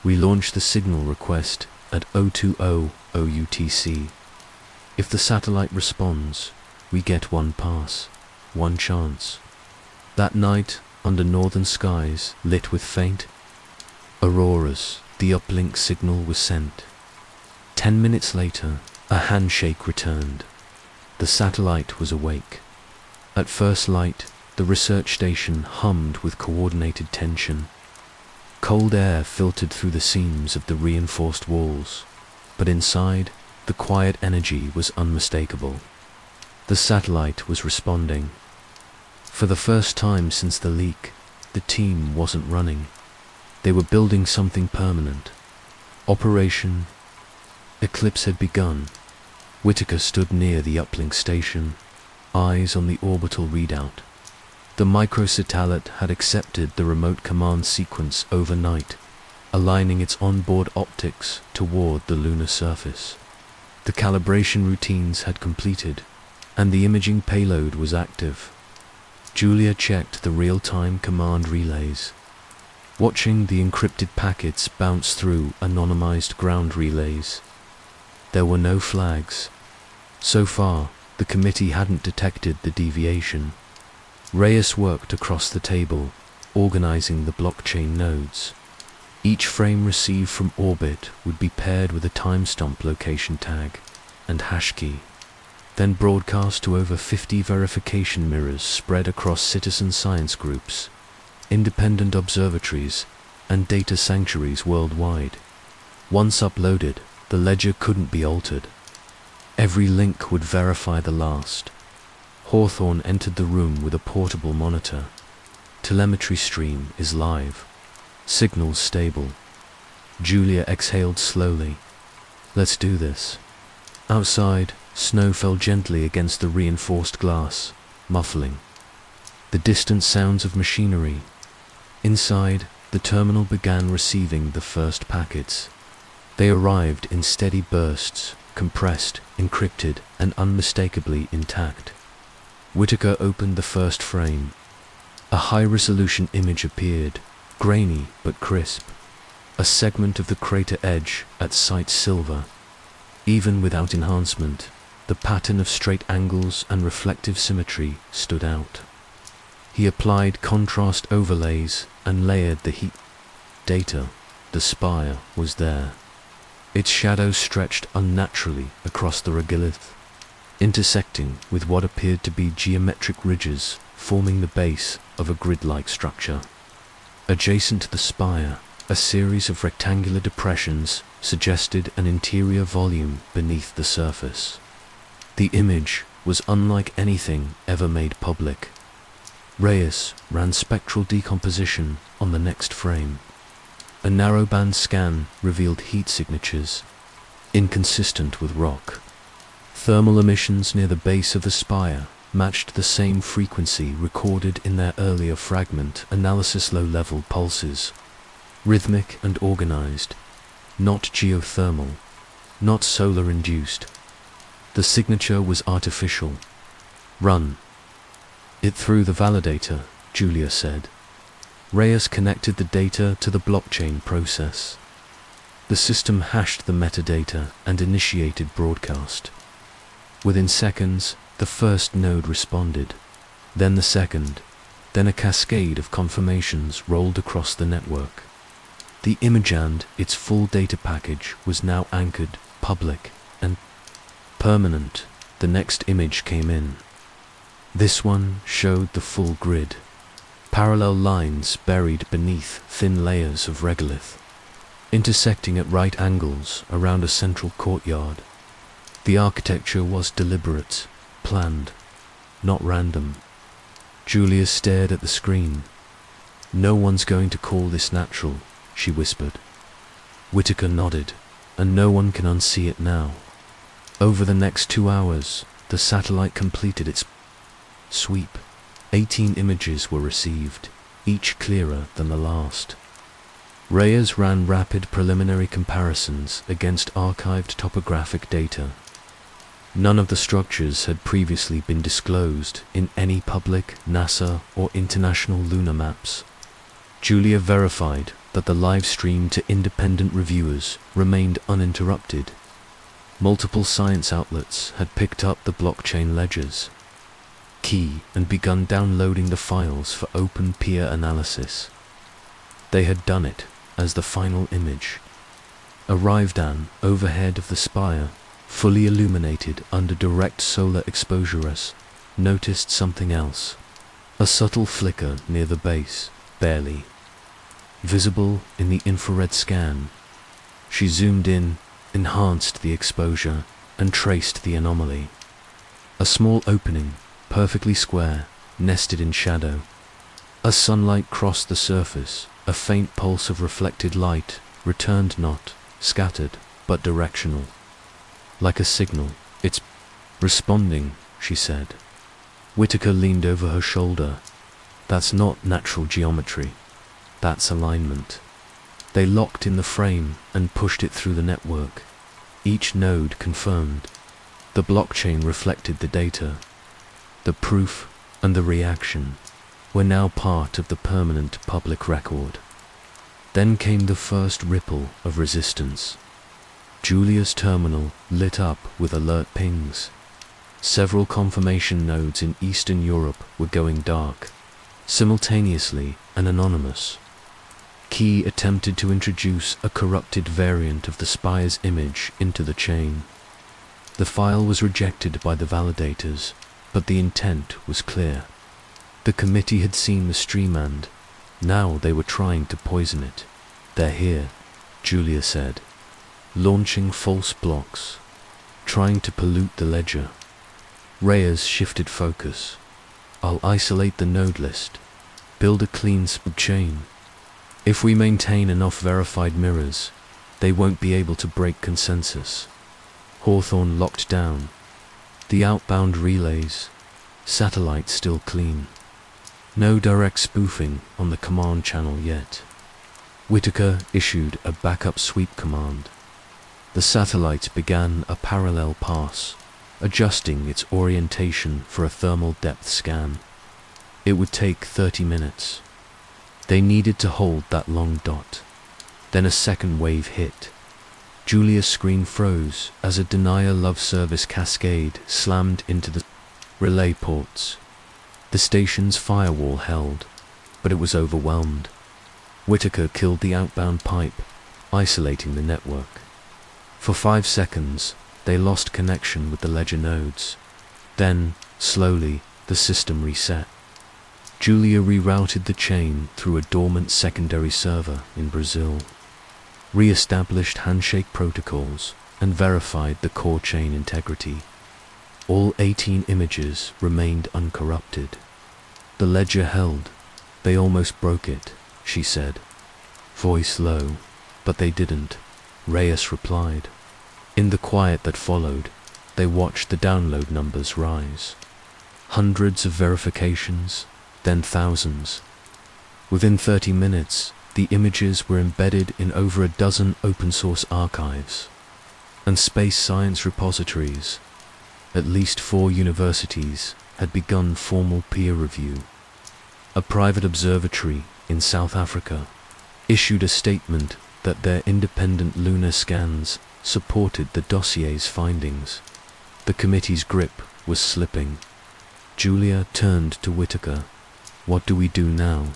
We launched the signal request at 020 UTC. If the satellite responds, we get one pass, one chance. That night, under northern skies lit with faint auroras, the uplink signal was sent. 10 minutes later, a handshake returned. The satellite was awake. At first light, the research station hummed with coordinated tension. Cold air filtered through the seams of the reinforced walls, but inside, the quiet energy was unmistakable. The satellite was responding. For the first time since the leak, the team wasn't running. They were building something permanent. Operation Eclipse had begun. Whitaker stood near the uplink station, eyes on the orbital readout. The microsatellite had accepted the remote command sequence overnight, aligning its onboard optics toward the lunar surface. The calibration routines had completed, and the imaging payload was active. Julia checked the real-time command relays, watching the encrypted packets bounce through anonymized ground relays. There were no flags. So far, the committee hadn't detected the deviation. Reyes worked across the table, organizing the blockchain nodes. Each frame received from orbit would be paired with a timestamp location tag and hash key, then broadcast to over 50 verification mirrors spread across citizen science groups, independent observatories, and data sanctuaries worldwide. Once uploaded, the ledger couldn't be altered. Every link would verify the last. Hawthorne entered the room with a portable monitor. Telemetry stream is live. Signals stable. Julia exhaled slowly. Let's do this. Outside, snow fell gently against the reinforced glass, muffling the distant sounds of machinery. Inside, the terminal began receiving the first packets. They arrived in steady bursts, compressed, encrypted, and unmistakably intact. Whitaker opened the first frame. A high-resolution image appeared, grainy but crisp. A segment of the crater edge at site silver. Even without enhancement, the pattern of straight angles and reflective symmetry stood out. He applied contrast overlays and layered the heat. Data, the spire, was there. Its shadows stretched unnaturally across the regolith, intersecting with what appeared to be geometric ridges forming the base of a grid-like structure. Adjacent to the spire, a series of rectangular depressions suggested an interior volume beneath the surface. The image was unlike anything ever made public. Reyes ran spectral decomposition on the next frame. A narrowband scan revealed heat signatures, inconsistent with rock. Thermal emissions near the base of the spire matched the same frequency recorded in their earlier fragment analysis low-level pulses. Rhythmic and organized, not geothermal, not solar-induced. The signature was artificial. Run. It threw the validator, Julia said. Reyes connected the data to the blockchain process. The system hashed the metadata and initiated broadcast. Within seconds, the first node responded, then the second, then a cascade of confirmations rolled across the network. The image and its full data package was now anchored, public, and permanent. The next image came in. This one showed the full grid. Parallel lines buried beneath thin layers of regolith, intersecting at right angles around a central courtyard. The architecture was deliberate, planned, not random. Julia stared at the screen. No one's going to call this natural, she whispered. Whitaker nodded, and no one can unsee it now. Over the next 2 hours, the satellite completed its sweep. 18 images were received, each clearer than the last. Reyes ran rapid preliminary comparisons against archived topographic data. None of the structures had previously been disclosed in any public, NASA, or international lunar maps. Julia verified that the live stream to independent reviewers remained uninterrupted. Multiple science outlets had picked up the blockchain ledgers, key, and begun downloading the files for open peer analysis. They had done it as the final image. Arrived an overhead of the spire, fully illuminated under direct solar exposure, noticed something else. A subtle flicker near the base, barely visible in the infrared scan. She zoomed in, enhanced the exposure, and traced the anomaly. A small opening, perfectly square, nested in shadow. As sunlight crossed the surface, A faint pulse of reflected light returned, not scattered, but directional. Like a signal. It's responding, she said. Whitaker leaned over her shoulder. That's not natural geometry. That's alignment. They locked in the frame and pushed it through the network. Each node confirmed. The blockchain reflected the data. The proof and the reaction were now part of the permanent public record. Then came the first ripple of resistance. Julia's terminal lit up with alert pings. Several confirmation nodes in Eastern Europe were going dark, simultaneously and anonymous. Key attempted to introduce a corrupted variant of the spy's image into the chain. The file was rejected by the validators, but the intent was clear. The committee had seen the stream and now they were trying to poison it. They're here, Julia said, launching false blocks, trying to pollute the ledger. Reyes shifted focus. I'll isolate the node list, build a clean chain. If we maintain enough verified mirrors, they won't be able to break consensus. Hawthorne locked down. The outbound relays, satellite still clean. No direct spoofing on the command channel yet. Whitaker issued a backup sweep command. The satellite began a parallel pass, adjusting its orientation for a thermal depth scan. It would take 30 minutes. They needed to hold that long dot. Then a second wave hit. Julia's screen froze as a denier love service cascade slammed into the relay ports. The station's firewall held, but it was overwhelmed. Whitaker killed the outbound pipe, isolating the network. For 5 seconds, they lost connection with the ledger nodes. Then, slowly, the system reset. Julia rerouted the chain through a dormant secondary server in Brazil, re-established handshake protocols, and verified the core chain integrity. All 18 images remained uncorrupted. The ledger held. They almost broke it, she said. Voice low. But they didn't, Reyes replied. In the quiet that followed, they watched the download numbers rise. Hundreds of verifications, then thousands. Within 30 minutes, the images were embedded in over a dozen open-source archives and space science repositories. At least 4 universities had begun formal peer review. A private observatory in South Africa issued a statement that their independent lunar scans supported the dossier's findings. The committee's grip was slipping. Julia turned to Whitaker. What do we do now?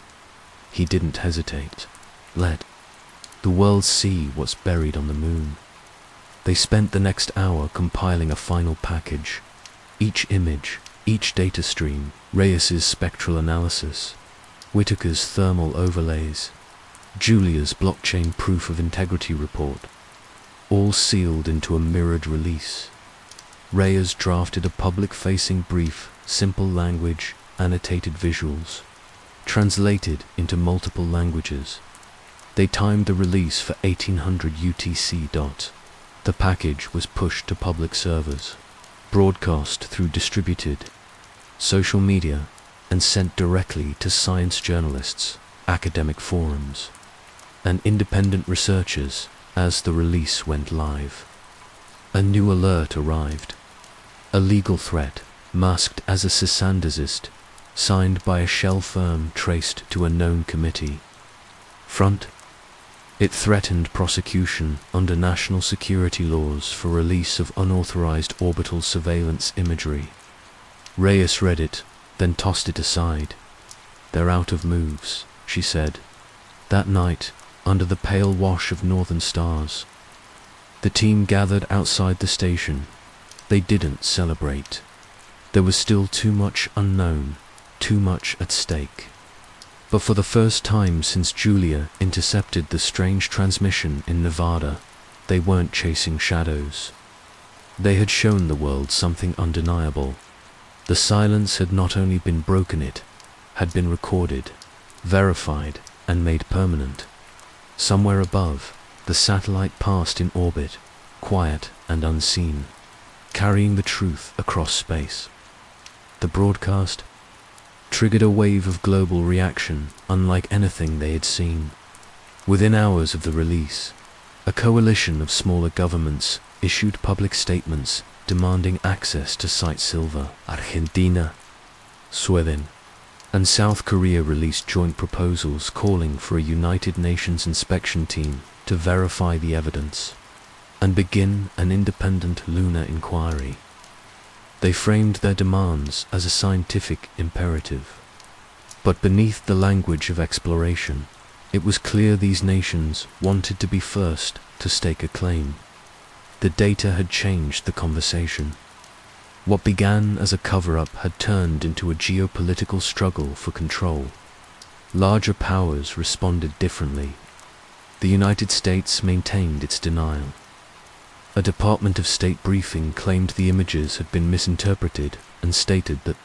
He didn't hesitate. Let the world see what's buried on the moon. They spent the next hour compiling a final package. Each image, each data stream, Reyes's spectral analysis, Whitaker's thermal overlays, Julia's blockchain proof of integrity report, all sealed into a mirrored release. Reyes drafted a public-facing brief, simple language, annotated visuals, translated into multiple languages. They timed the release for 1800 UTC. The package was pushed to public servers, broadcast through distributed social media, and sent directly to science journalists, academic forums, and independent researchers as the release went live. A new alert arrived. A legal threat, masked as a cisandazist, signed by a shell firm traced to a known committee. Front. It threatened prosecution under national security laws for release of unauthorized orbital surveillance imagery. Reyes read it, then tossed it aside. They're out of moves, she said. That night, under the pale wash of northern stars, the team gathered outside the station. They didn't celebrate. There was still too much unknown, too much at stake. But for the first time since Julia intercepted the strange transmission in Nevada, they weren't chasing shadows. They had shown the world something undeniable. The silence had not only been broken, it had been recorded, verified, and made permanent. Somewhere above, the satellite passed in orbit, quiet and unseen, carrying the truth across space. The broadcast triggered a wave of global reaction unlike anything they had seen. Within hours of the release, a coalition of smaller governments issued public statements demanding access to Site Silver. Argentina, Sweden, and South Korea released joint proposals calling for a United Nations inspection team to verify the evidence and begin an independent lunar inquiry. They framed their demands as a scientific imperative. But beneath the language of exploration, it was clear these nations wanted to be first to stake a claim. The data had changed the conversation. What began as a cover-up had turned into a geopolitical struggle for control. Larger powers responded differently. The United States maintained its denial. A Department of State briefing claimed the images had been misinterpreted and stated that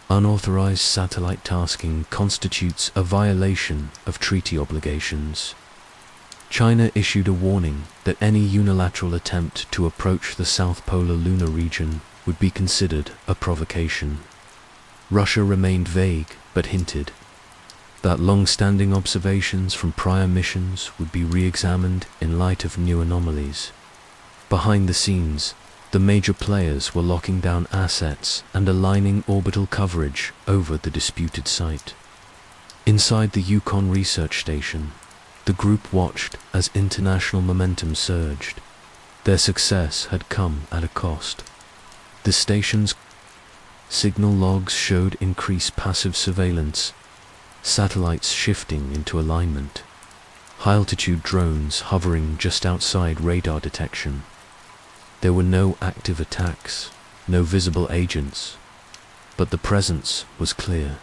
unauthorized satellite tasking constitutes a violation of treaty obligations. China issued a warning that any unilateral attempt to approach the South Polar lunar region would be considered a provocation. Russia remained vague but hinted that long-standing observations from prior missions would be re-examined in light of new anomalies. Behind the scenes, the major players were locking down assets and aligning orbital coverage over the disputed site. Inside the Yukon research station, the group watched as international momentum surged. Their success had come at a cost. The station's signal logs showed increased passive surveillance, satellites shifting into alignment, high-altitude drones hovering just outside radar detection. There were no active attacks, no visible agents, but the presence was clear.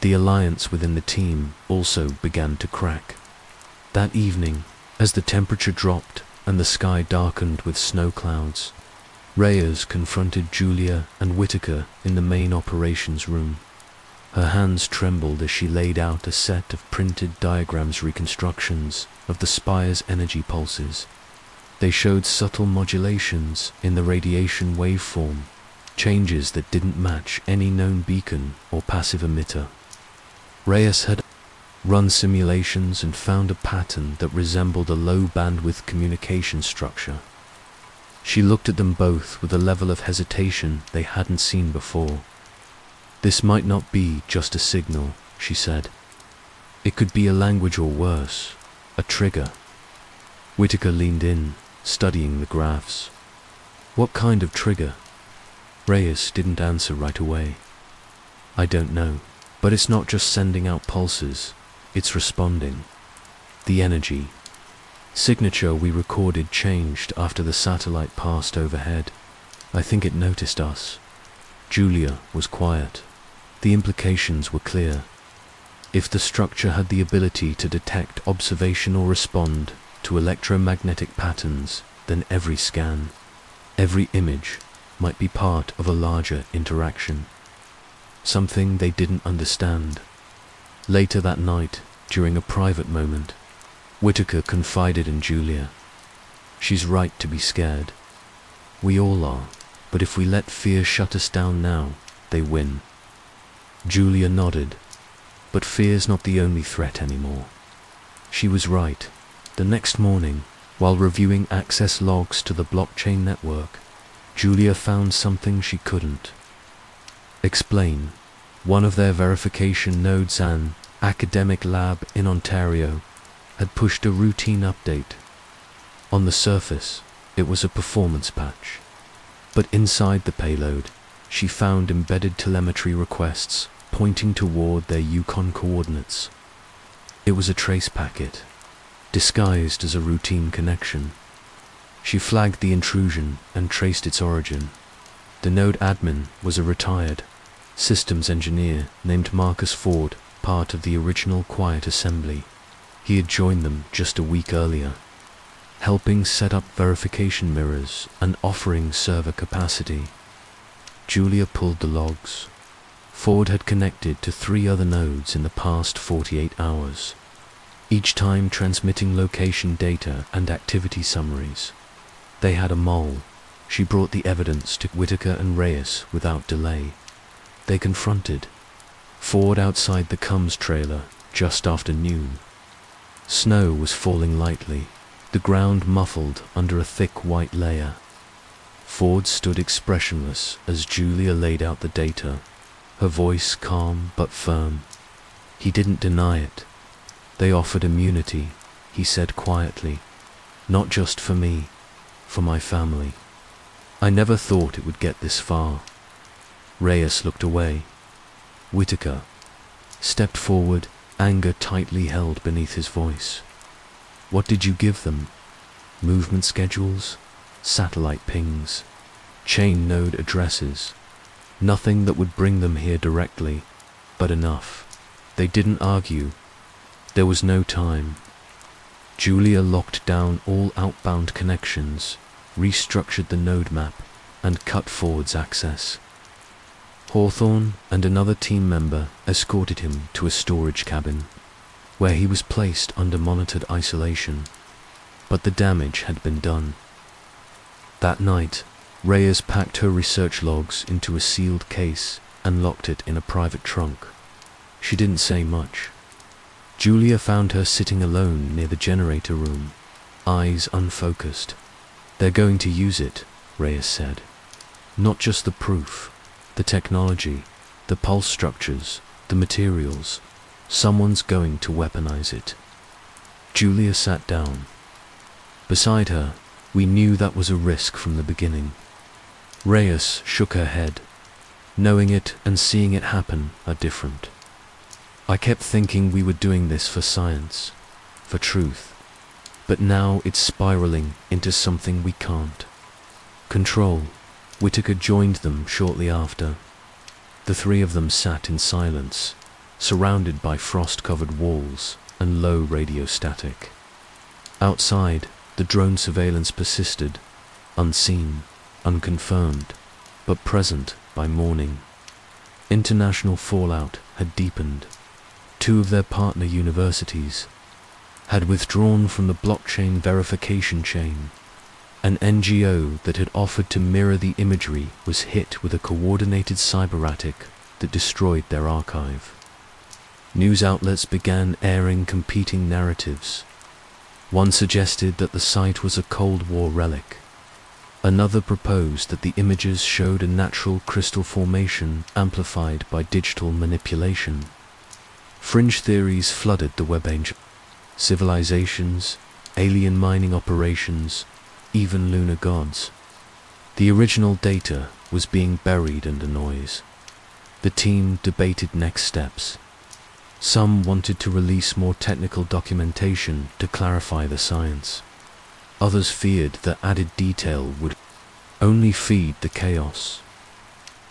The alliance within the team also began to crack. That evening, as the temperature dropped and the sky darkened with snow clouds, Reyes confronted Julia and Whitaker in the main operations room. Her hands trembled as she laid out a set of printed diagrams reconstructions of the spire's energy pulses. They showed subtle modulations in the radiation waveform, changes that didn't match any known beacon or passive emitter. Reyes had run simulations and found a pattern that resembled a low-bandwidth communication structure. She looked at them both with a level of hesitation they hadn't seen before. "This might not be just a signal," she said. "It could be a language or worse, a trigger." Whitaker leaned in, studying the graphs. "What kind of trigger?" Reyes didn't answer right away. "I don't know, but it's not just sending out pulses, it's responding. The energy signature we recorded changed after the satellite passed overhead. I think it noticed us." Julia was quiet. The implications were clear. If the structure had the ability to detect observation or respond to electromagnetic patterns, then every scan, every image might be part of a larger interaction. Something they didn't understand. Later that night, during a private moment, Whitaker confided in Julia. "She's right to be scared. We all are, but if we let fear shut us down now, they win." Julia nodded, but fear's not the only threat anymore. She was right. The next morning, while reviewing access logs to the blockchain network, Julia found something she couldn't explain. One of their verification nodes, an academic lab in Ontario, had pushed a routine update. On the surface, it was a performance patch. But inside the payload, she found embedded telemetry requests pointing toward their Yukon coordinates. It was a trace packet, disguised as a routine connection. She flagged the intrusion and traced its origin. The node admin was a retired systems engineer named Marcus Ford, part of the original Quiet Assembly. He had joined them just a week earlier, helping set up verification mirrors and offering server capacity. Julia pulled the logs. Ford had connected to 3 other nodes in the past 48 hours. each time transmitting location data and activity summaries. They had a mole. She brought the evidence to Whitaker and Reyes without delay. They confronted Ford outside the Cums trailer just after noon. Snow was falling lightly, the ground muffled under a thick white layer. Ford stood expressionless as Julia laid out the data, her voice calm but firm. He didn't deny it. They offered immunity, he said quietly. Not just for me, for my family. I never thought it would get this far. Reyes looked away. Whitaker stepped forward, anger tightly held beneath his voice. What did you give them? Movement schedules? Satellite pings? Chain node addresses? Nothing that would bring them here directly, but enough. They didn't argue. There was no time. Julia locked down all outbound connections, restructured the node map, and cut Ford's access. Hawthorne and another team member escorted him to a storage cabin, where he was placed under monitored isolation. But the damage had been done. That night, Reyes packed her research logs into a sealed case and locked it in a private trunk. She didn't say much. Julia found her sitting alone near the generator room, eyes unfocused. They're going to use it, Reyes said. Not just the proof, the technology, the pulse structures, the materials. Someone's going to weaponize it. Julia sat down. Beside her, we knew that was a risk from the beginning. Reyes shook her head. Knowing it and seeing it happen are different. I kept thinking we were doing this for science, for truth. But now it's spiraling into something we can't control. Whitaker joined them shortly after. The three of them sat in silence, surrounded by frost-covered walls and low radio static. Outside, the drone surveillance persisted, unseen, unconfirmed, but present by morning. International fallout had deepened. Two of their partner universities had withdrawn from the blockchain verification chain. An NGO that had offered to mirror the imagery was hit with a coordinated cyber attack that destroyed their archive. News outlets began airing competing narratives. One suggested that the site was a Cold War relic. Another proposed that the images showed a natural crystal formation amplified by digital manipulation. Fringe theories flooded the web. Civilizations, alien mining operations, even lunar gods. The original data was being buried under noise. The team debated next steps. Some wanted to release more technical documentation to clarify the science. Others feared that added detail would only feed the chaos.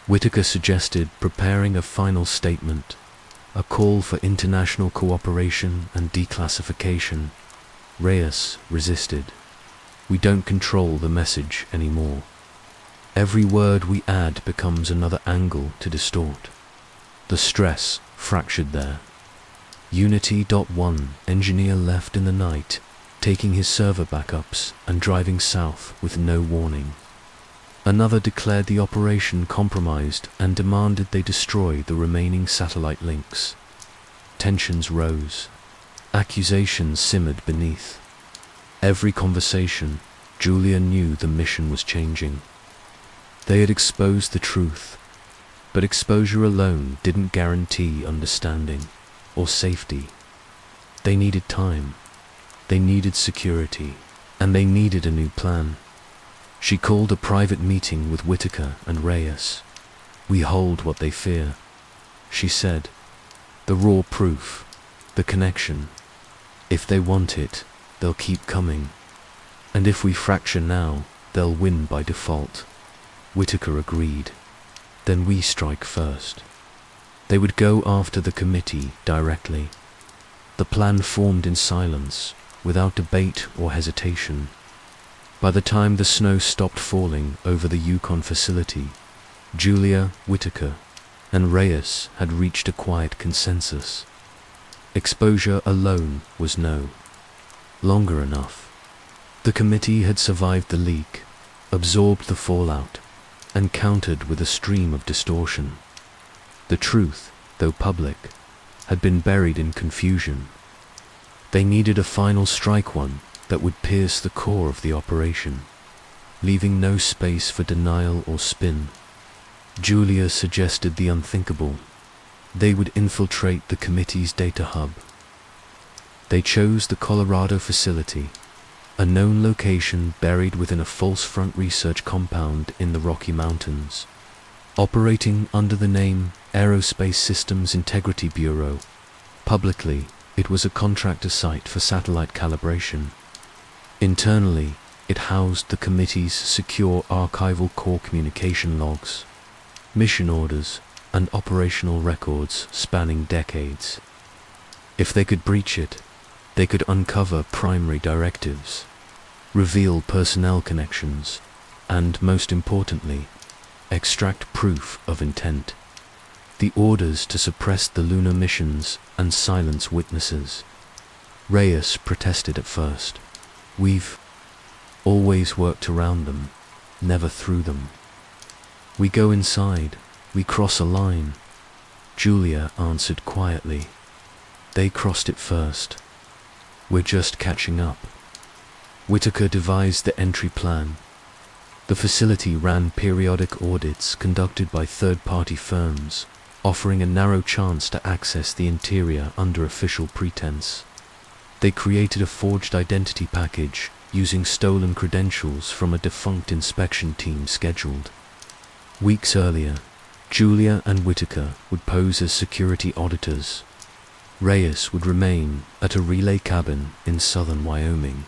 Whitaker suggested preparing a final statement, a call for international cooperation and declassification. Reyes resisted. We don't control the message anymore. Every word we add becomes another angle to distort. The stress fractured there. Unity.1 engineer left in the night, taking his server backups and driving south with no warning. Another declared the operation compromised and demanded they destroy the remaining satellite links. Tensions rose. Accusations simmered beneath. Every conversation, Julia knew the mission was changing. They had exposed the truth, but exposure alone didn't guarantee understanding or safety. They needed time, they needed security, and they needed a new plan. She called a private meeting with Whitaker and Reyes. We hold what they fear, she said. The raw proof, the connection. If they want it, they'll keep coming. And if we fracture now, they'll win by default. Whitaker agreed. Then we strike first. They would go after the committee directly. The plan formed in silence, without debate or hesitation. By the time the snow stopped falling over the Yukon facility, Julia, Whitaker, and Reyes had reached a quiet consensus. Exposure alone was no longer enough. The committee had survived the leak, absorbed the fallout, and countered with a stream of distortion. The truth, though public, had been buried in confusion. They needed a final strike, one that would pierce the core of the operation, leaving no space for denial or spin. Julia suggested the unthinkable. They would infiltrate the committee's data hub. They chose the Colorado facility, a known location buried within a false front research compound in the Rocky Mountains. Operating under the name Aerospace Systems Integrity Bureau, publicly, it was a contractor site for satellite calibration. Internally, it housed the committee's secure archival core communication logs, mission orders, and operational records spanning decades. If they could breach it, they could uncover primary directives, reveal personnel connections, and, most importantly, extract proof of intent. The orders to suppress the lunar missions and silence witnesses. Reyes protested at first. "We've always worked around them, never through them. We go inside, we cross a line," Julia answered quietly. "They crossed it first. We're just catching up." Whitaker devised the entry plan. The facility ran periodic audits conducted by third-party firms, offering a narrow chance to access the interior under official pretense. They created a forged identity package using stolen credentials from a defunct inspection team scheduled. Weeks earlier, Julia and Whitaker would pose as security auditors. Reyes would remain at a relay cabin in southern Wyoming,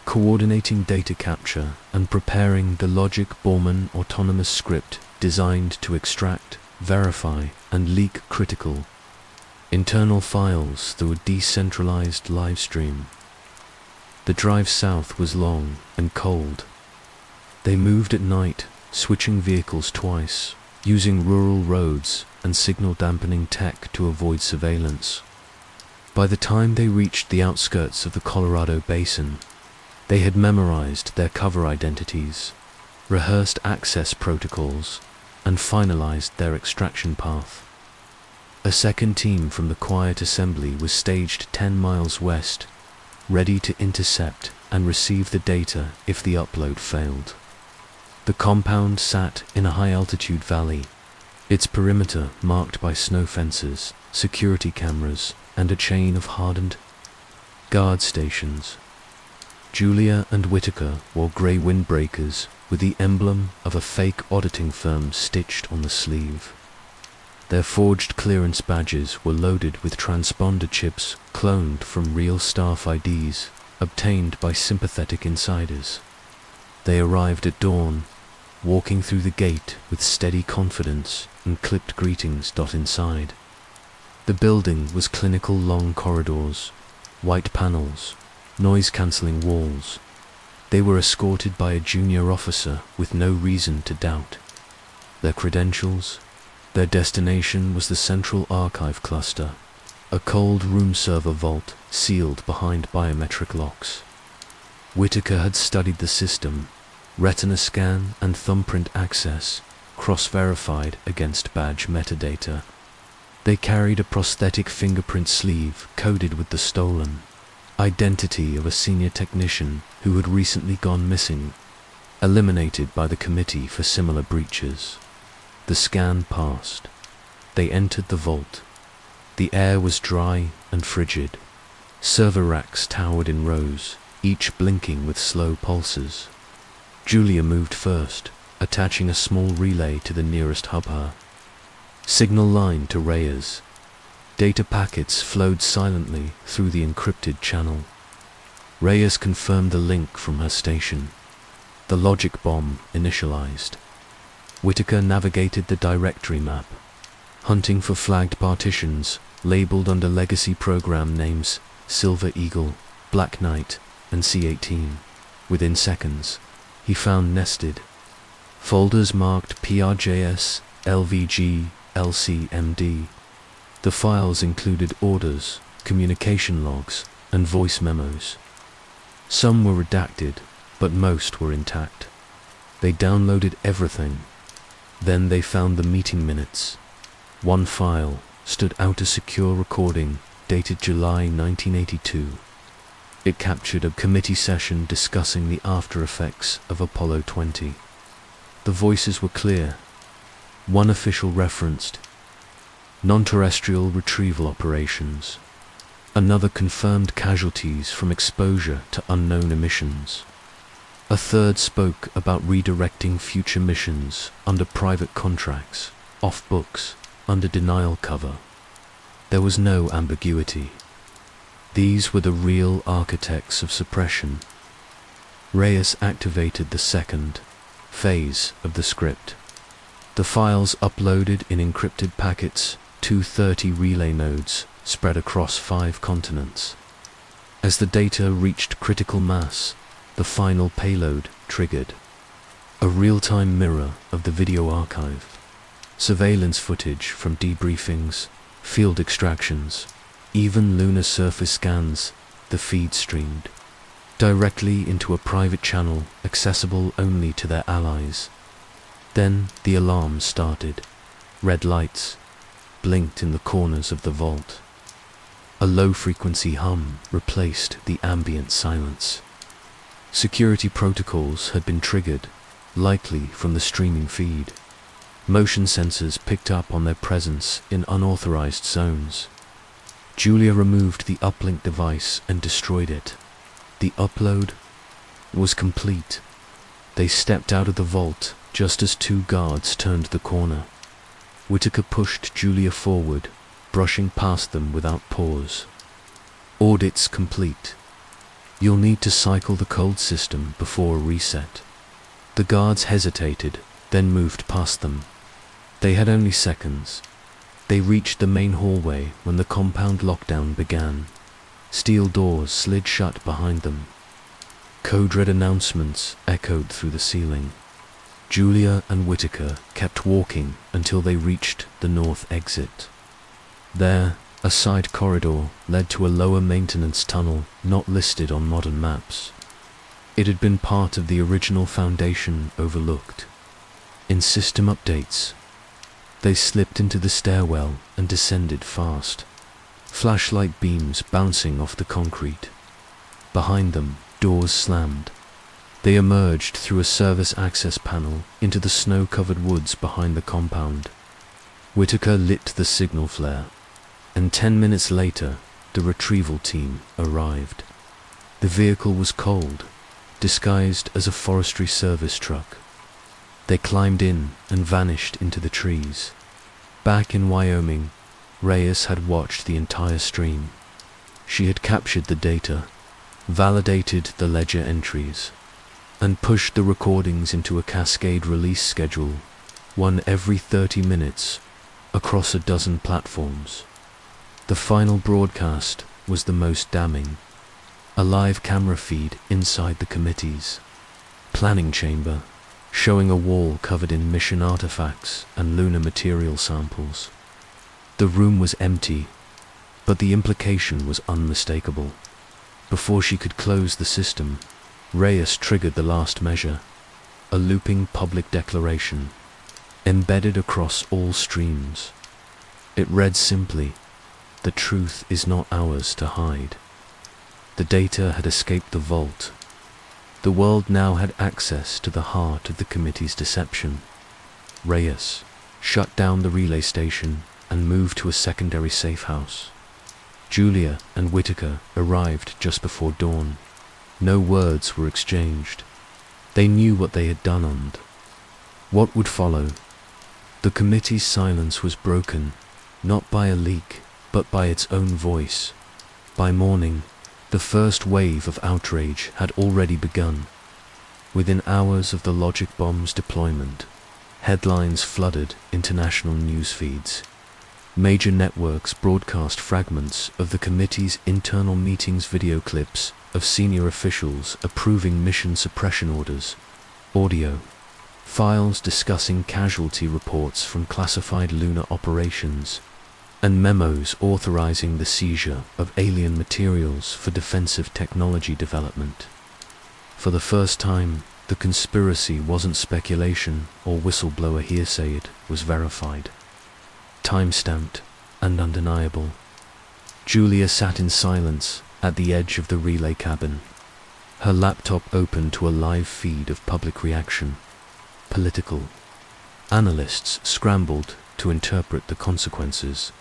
coordinating data capture and preparing the Logic Borman autonomous script designed to extract, verify, and leak critical internal files through a decentralized live stream. The drive south was long and cold. They moved at night, switching vehicles twice, using rural roads and signal dampening tech to avoid surveillance. By the time they reached the outskirts of the Colorado Basin, they had memorized their cover identities, rehearsed access protocols, and finalized their extraction path. A second team from the quiet assembly was staged 10 miles west, ready to intercept and receive the data if the upload failed. The compound sat in a high-altitude valley, its perimeter marked by snow fences, security cameras, and a chain of hardened guard stations. Julia and Whitaker wore grey windbreakers with the emblem of a fake auditing firm stitched on the sleeve. Their forged clearance badges were loaded with transponder chips cloned from real staff IDs obtained by sympathetic insiders. They arrived at dawn, walking through the gate with steady confidence and clipped greetings inside. The building was clinical long corridors, white panels, noise-cancelling walls. They were escorted by a junior officer with no reason to doubt their credentials. Their destination was the Central Archive Cluster, a cold room server vault sealed behind biometric locks. Whitaker had studied the system, retina scan and thumbprint access, cross-verified against badge metadata. They carried a prosthetic fingerprint sleeve coded with the stolen identity of a senior technician who had recently gone missing, eliminated by the committee for similar breaches. The scan passed. They entered the vault. The air was dry and frigid. Server racks towered in rows, each blinking with slow pulses. Julia moved first, attaching a small relay to the nearest hub. Her signal line to Reyes. Data packets flowed silently through the encrypted channel. Reyes confirmed the link from her station. The logic bomb initialized. Whitaker navigated the directory map, hunting for flagged partitions labeled under legacy program names Silver Eagle, Black Knight, and C-18. Within seconds, he found nested folders marked PRJS, LVG, LCMD. The files included orders, communication logs, and voice memos. Some were redacted, but most were intact. They downloaded everything. Then they found the meeting minutes. One file stood out, a secure recording dated July 1982. It captured a committee session discussing the after effects of Apollo 20. The voices were clear. One official referenced non-terrestrial retrieval operations. Another confirmed casualties from exposure to unknown emissions. A third spoke about redirecting future missions under private contracts, off books, under denial cover. There was no ambiguity. These were the real architects of suppression. Reyes activated the second phase of the script. The files uploaded in encrypted packets, 230 relay nodes spread across 5 continents. As the data reached critical mass, the final payload triggered. A real-time mirror of the video archive. Surveillance footage from debriefings, field extractions, even lunar surface scans. The feed streamed directly into a private channel accessible only to their allies. Then the alarm started. Red lights blinked in the corners of the vault. A low-frequency hum replaced the ambient silence. Security protocols had been triggered, likely from the streaming feed. Motion sensors picked up on their presence in unauthorized zones. Julia removed the uplink device and destroyed it. The upload was complete. They stepped out of the vault just as 2 guards turned the corner. Whitaker pushed Julia forward, brushing past them without pause. Audits complete. You'll need to cycle the cold system before a reset. The guards hesitated, then moved past them. They had only seconds. They reached the main hallway when the compound lockdown began. Steel doors slid shut behind them. Code red announcements echoed through the ceiling. Julia and Whitaker kept walking until they reached the north exit. There, a side corridor led to a lower maintenance tunnel not listed on modern maps. It had been part of the original Foundation overlooked. In system updates, they slipped into the stairwell and descended fast. Flashlight beams bouncing off the concrete. Behind them, doors slammed. They emerged through a service access panel into the snow-covered woods behind the compound. Whitaker lit the signal flare, and 10 minutes later, the retrieval team arrived. The vehicle was cold, disguised as a forestry service truck. They climbed in and vanished into the trees. Back in Wyoming, Reyes had watched the entire stream. She had captured the data, validated the ledger entries, and pushed the recordings into a cascade release schedule, one every 30 minutes, across a dozen platforms. The final broadcast was the most damning. A live camera feed inside the committee's planning chamber, showing a wall covered in mission artifacts and lunar material samples. The room was empty, but the implication was unmistakable. Before she could close the system, Reyes triggered the last measure, a looping public declaration, embedded across all streams. It read simply, "The truth is not ours to hide." The data had escaped the vault. The world now had access to the heart of the committee's deception. Reyes shut down the relay station and moved to a secondary safe house. Julia and Whitaker arrived just before dawn. No words were exchanged. They knew what they had done and what would follow. The committee's silence was broken, not by a leak, but by its own voice. By morning, the first wave of outrage had already begun. Within hours of the logic bomb's deployment, headlines flooded international news feeds. Major networks broadcast fragments of the committee's internal meetings, video clips of senior officials approving mission suppression orders, audio, files discussing casualty reports from classified lunar operations, and memos authorizing the seizure of alien materials for defensive technology development. For the first time, the conspiracy wasn't speculation or whistleblower hearsay, it was verified, time-stamped, and undeniable. Julia sat in silence at the edge of the relay cabin, her laptop open to a live feed of public reaction. Political analysts scrambled to interpret the consequences.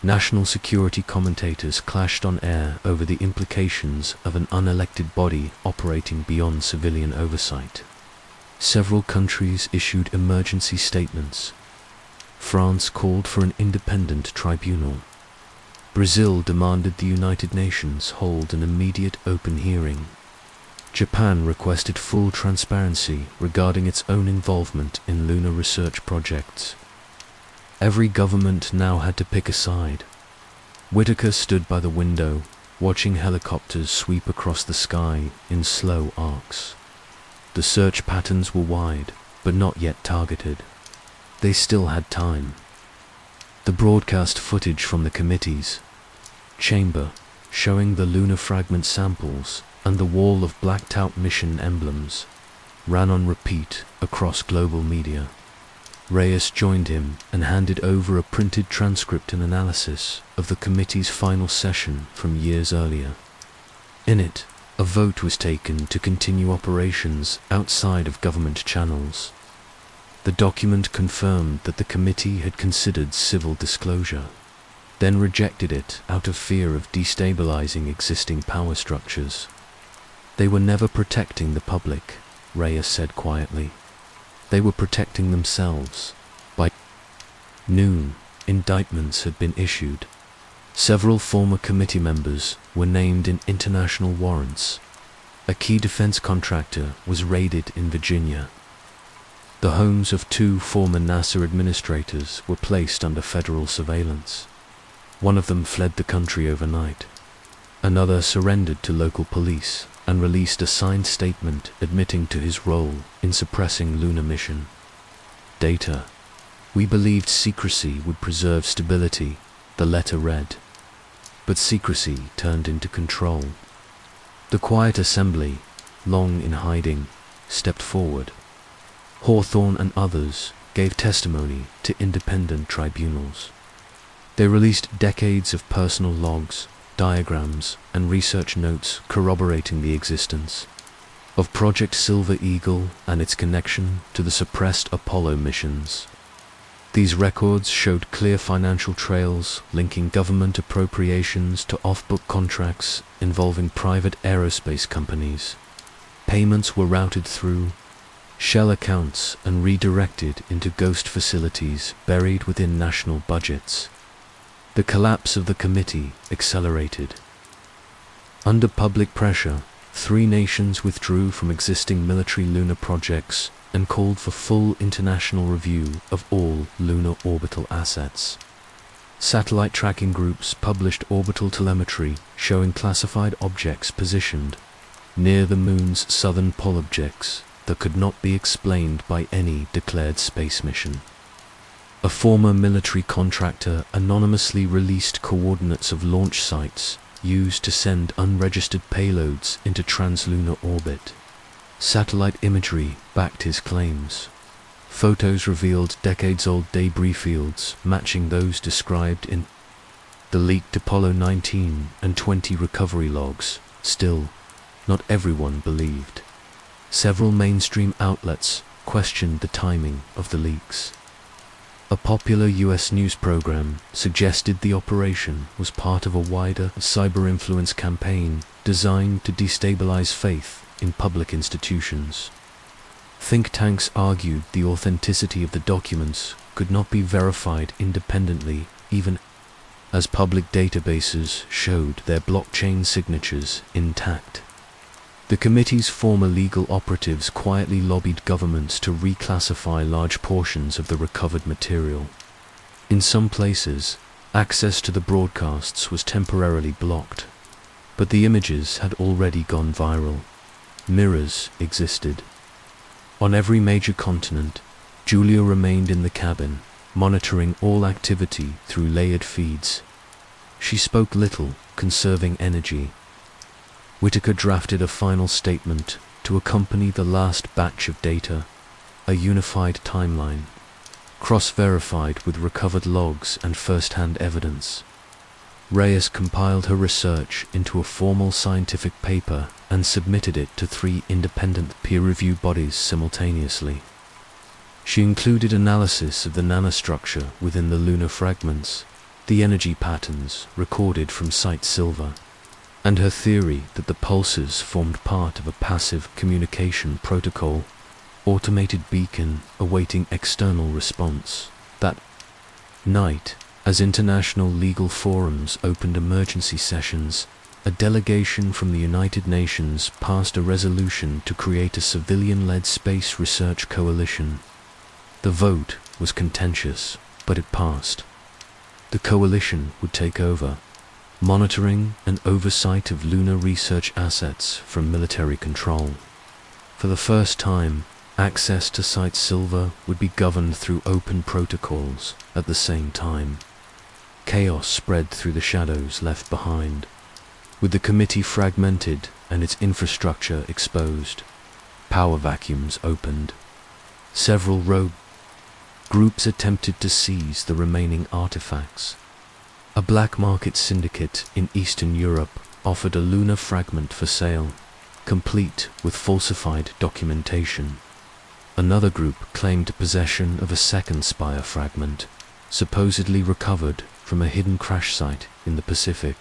National security commentators clashed on air over the implications of an unelected body operating beyond civilian oversight. Several countries issued emergency statements. France called for an independent tribunal. Brazil demanded the United Nations hold an immediate open hearing. Japan requested full transparency regarding its own involvement in lunar research projects. Every government now had to pick a side. Whitaker stood by the window, watching helicopters sweep across the sky in slow arcs. The search patterns were wide, but not yet targeted. They still had time. The broadcast footage from the committee's chamber, showing the lunar fragment samples and the wall of blacked-out mission emblems, ran on repeat across global media. Reyes joined him and handed over a printed transcript and analysis of the committee's final session from years earlier. In it, a vote was taken to continue operations outside of government channels. The document confirmed that the committee had considered civil disclosure, then rejected it out of fear of destabilizing existing power structures. They were never protecting the public, Reyes said quietly. They were protecting themselves. By noon, indictments had been issued. Several former committee members were named in international warrants. A key defense contractor was raided in Virginia. The homes of 2 former NASA administrators were placed under federal surveillance. One of them fled the country overnight. Another surrendered to local police and released a signed statement admitting to his role in suppressing lunar mission data. We believed secrecy would preserve stability, the letter read. But secrecy turned into control. The quiet assembly, long in hiding, stepped forward. Hawthorne and others gave testimony to independent tribunals. They released decades of personal logs, diagrams, and research notes corroborating the existence of Project Silver Eagle and its connection to the suppressed Apollo missions. These records showed clear financial trails linking government appropriations to off-book contracts involving private aerospace companies. Payments were routed through shell accounts and redirected into ghost facilities buried within national budgets. The collapse of the committee accelerated. Under public pressure, 3 nations withdrew from existing military lunar projects and called for full international review of all lunar orbital assets. Satellite tracking groups published orbital telemetry showing classified objects positioned near the moon's southern pole objects that could not be explained by any declared space mission. A former military contractor anonymously released coordinates of launch sites used to send unregistered payloads into translunar orbit. Satellite imagery backed his claims. Photos revealed decades-old debris fields matching those described in the leaked Apollo 19 and 20 recovery logs. Still, not everyone believed. Several mainstream outlets questioned the timing of the leaks. A popular US news program suggested the operation was part of a wider cyber-influence campaign designed to destabilize faith in public institutions. Think tanks argued the authenticity of the documents could not be verified independently, even as public databases showed their blockchain signatures intact. The committee's former legal operatives quietly lobbied governments to reclassify large portions of the recovered material. In some places, access to the broadcasts was temporarily blocked, but the images had already gone viral. Mirrors existed. On every major continent, Julia remained in the cabin, monitoring all activity through layered feeds. She spoke little, conserving energy. Whitaker drafted a final statement to accompany the last batch of data, a unified timeline, cross-verified with recovered logs and first-hand evidence. Reyes compiled her research into a formal scientific paper and submitted it to 3 independent peer-review bodies simultaneously. She included analysis of the nanostructure within the lunar fragments, the energy patterns recorded from Site Silver, and her theory that the pulses formed part of a passive communication protocol, automated beacon awaiting external response. That night, as international legal forums opened emergency sessions, a delegation from the United Nations passed a resolution to create a civilian-led space research coalition. The vote was contentious, but it passed. The coalition would take over, monitoring and oversight of lunar research assets from military control. For the first time, access to Site Silver would be governed through open protocols at the same time. Chaos spread through the shadows left behind, with the committee fragmented and its infrastructure exposed. Power vacuums opened. Several rogue groups attempted to seize the remaining artifacts. A black market syndicate in Eastern Europe offered a lunar fragment for sale, complete with falsified documentation. Another group claimed possession of a second Spire fragment, supposedly recovered from a hidden crash site in the Pacific.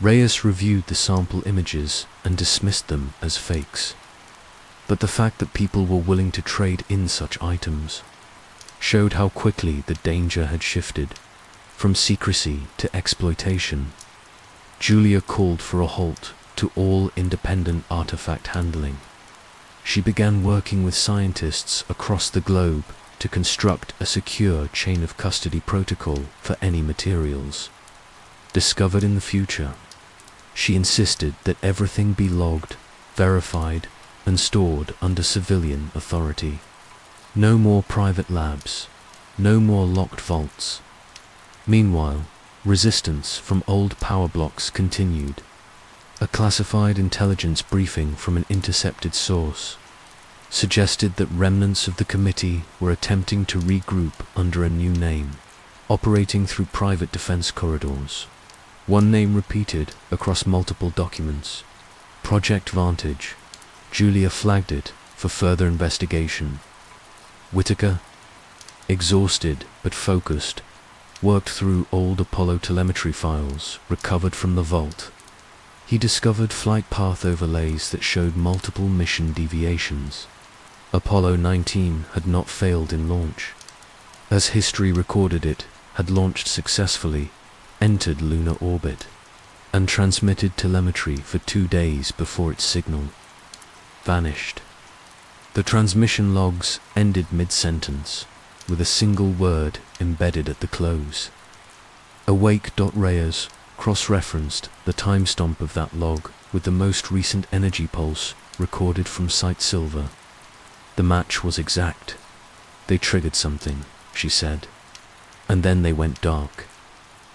Reyes reviewed the sample images and dismissed them as fakes. But the fact that people were willing to trade in such items showed how quickly the danger had shifted, from secrecy to exploitation. Julia called for a halt to all independent artifact handling. She began working with scientists across the globe to construct a secure chain of custody protocol for any materials discovered in the future. She insisted that everything be logged, verified, and stored under civilian authority. No more private labs, no more locked vaults. Meanwhile, resistance from old power blocks continued. A classified intelligence briefing from an intercepted source suggested that remnants of the committee were attempting to regroup under a new name, operating through private defense corridors. One name repeated across multiple documents: Project Vantage. Julia flagged it for further investigation. Whitaker, exhausted but focused, worked through old Apollo telemetry files recovered from the vault. He discovered flight path overlays that showed multiple mission deviations. Apollo 19 had not failed in launch. As history recorded it, had launched successfully, entered lunar orbit, and transmitted telemetry for 2 days before its signal vanished. The transmission logs ended mid-sentence, with a single word embedded at the close. Awake.Reyes cross-referenced the timestamp of that log with the most recent energy pulse recorded from Site Silver. The match was exact. They triggered something, she said. And then they went dark.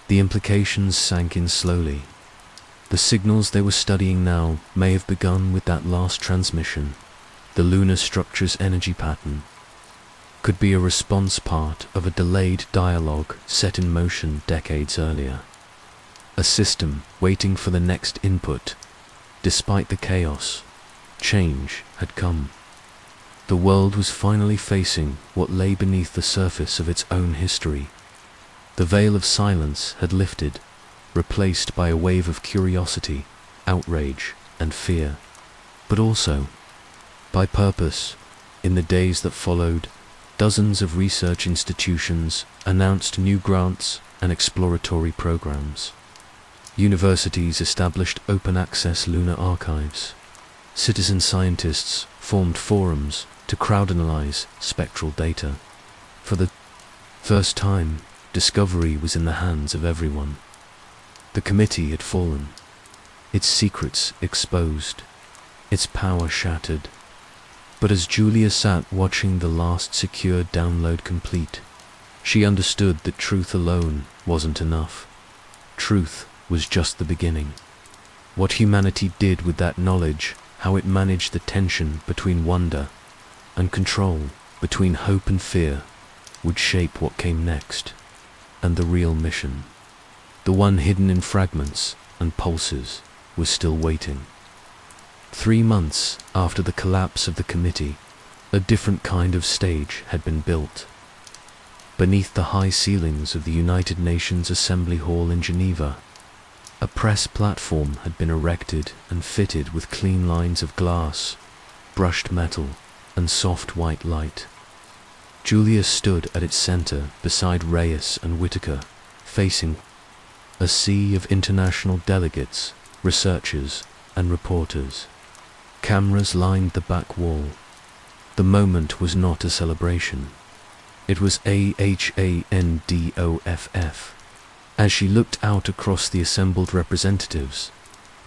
The implications sank in slowly. The signals they were studying now may have begun with that last transmission. The lunar structure's energy pattern could be a response part of a delayed dialogue set in motion decades earlier. A system waiting for the next input. Despite the chaos, change had come. The world was finally facing what lay beneath the surface of its own history. The veil of silence had lifted, replaced by a wave of curiosity, outrage, and fear. But also, by purpose, in the days that followed, dozens of research institutions announced new grants and exploratory programs. Universities established open-access lunar archives. Citizen scientists formed forums to crowd-analyze spectral data. For the first time, discovery was in the hands of everyone. The committee had fallen, its secrets exposed, its power shattered. But as Julia sat watching the last secure download complete, She understood that truth alone wasn't enough. Truth was just the beginning. What humanity did with that knowledge, how it managed the tension between wonder and control, between hope and fear, would shape what came next. And the real mission, the one hidden in fragments and pulses, was still waiting. 3 months after the collapse of the committee, a different kind of stage had been built. Beneath the high ceilings of the United Nations Assembly Hall in Geneva, a press platform had been erected and fitted with clean lines of glass, brushed metal, and soft white light. Julia stood at its center beside Reyes and Whitaker, facing a sea of international delegates, researchers, and reporters. Cameras lined the back wall. The moment was not a celebration. It was AHANDOFF. As she looked out across the assembled representatives,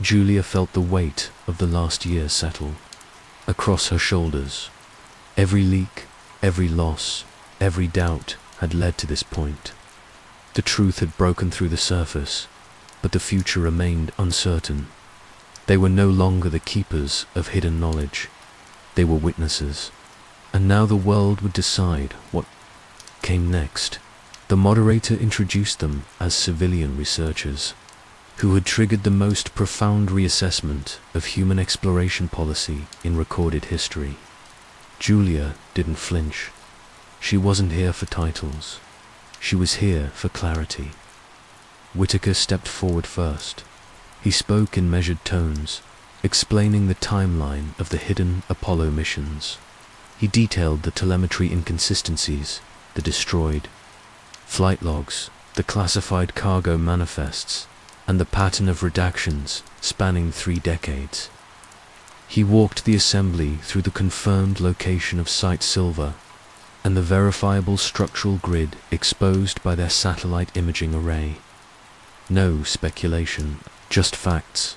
Julia felt the weight of the last year settle across her shoulders. Every leak, every loss, every doubt had led to this point. The truth had broken through the surface, but the future remained uncertain. They were no longer the keepers of hidden knowledge. They were witnesses. And now the world would decide what came next. The moderator introduced them as civilian researchers, who had triggered the most profound reassessment of human exploration policy in recorded history. Julia didn't flinch. She wasn't here for titles. She was here for clarity. Whitaker stepped forward first. He spoke in measured tones, explaining the timeline of the hidden Apollo missions. He detailed the telemetry inconsistencies, the destroyed flight logs, the classified cargo manifests, and the pattern of redactions spanning 3 decades. He walked the assembly through the confirmed location of Site Silver and the verifiable structural grid exposed by their satellite imaging array. No speculation, just facts.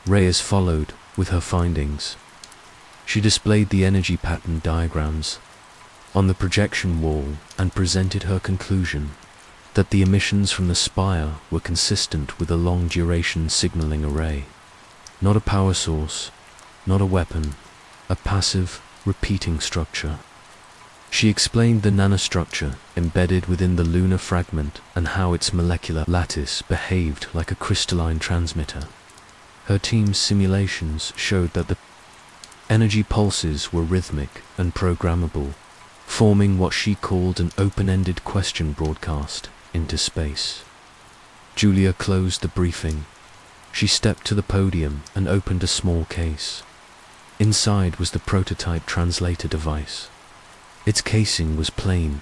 Reyes followed with her findings. She displayed the energy pattern diagrams on the projection wall and presented her conclusion that the emissions from the spire were consistent with a long-duration signaling array. Not a power source, not a weapon, a passive, repeating structure. She explained the nanostructure embedded within the lunar fragment and how its molecular lattice behaved like a crystalline transmitter. Her team's simulations showed that the energy pulses were rhythmic and programmable, forming what she called an open-ended question broadcast into space. Julia closed the briefing. She stepped to the podium and opened a small case. Inside was the prototype translator device. Its casing was plain,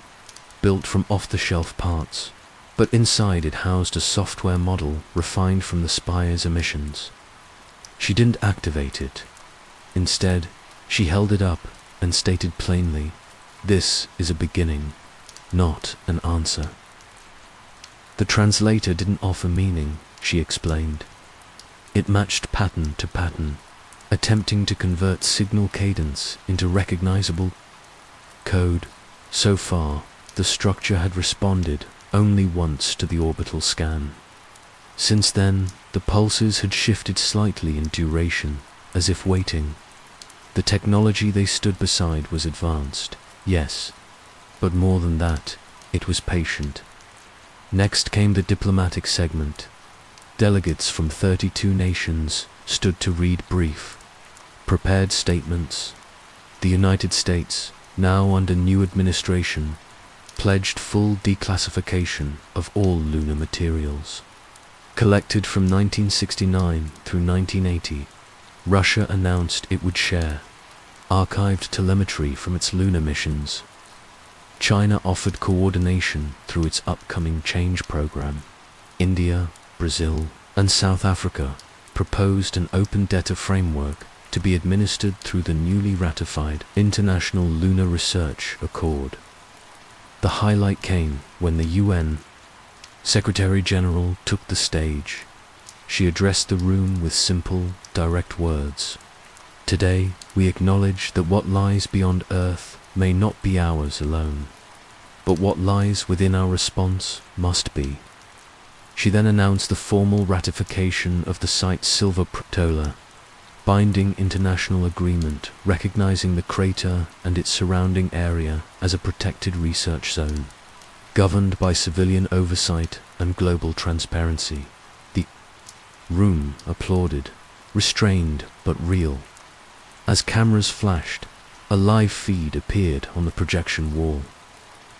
built from off-the-shelf parts, but inside it housed a software model refined from the spire's emissions. She didn't activate it. Instead, she held it up and stated plainly, "This is a beginning, not an answer." The translator didn't offer meaning, she explained. It matched pattern to pattern, attempting to convert signal cadence into recognizable code. So far, the structure had responded only once to the orbital scan. Since then, the pulses had shifted slightly in duration, as if waiting. The technology they stood beside was advanced, yes, but more than that, it was patient. Next came the diplomatic segment. Delegates from 32 nations stood to read brief, prepared statements. The United States, now under new administration, pledged full declassification of all lunar materials. Collected from 1969 through 1980, Russia announced it would share archived telemetry from its lunar missions. China offered coordination through its upcoming change program. India, Brazil, and South Africa proposed an open data framework to be administered through the newly ratified International Lunar Research Accord. The highlight came when the UN Secretary-General took the stage. She addressed the room with simple, direct words. "Today, we acknowledge that what lies beyond Earth may not be ours alone. but what lies within our response must be. She then announced the formal ratification of the site's silver protola, binding international agreement recognizing the crater and its surrounding area as a protected research zone, governed by civilian oversight and global transparency. The room applauded, restrained but real. As cameras flashed, a live feed appeared on the projection wall.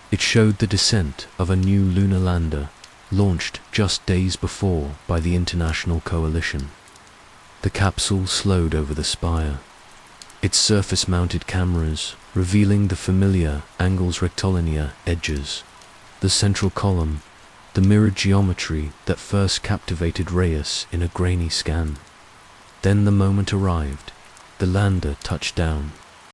It showed the descent of a new lunar lander, launched just days before by the international coalition. The capsule slowed over the spire, its surface-mounted cameras revealing the familiar angles rectilinear edges, the central column, the mirrored geometry that first captivated Reyes in a grainy scan. Then the moment arrived. The lander touched down,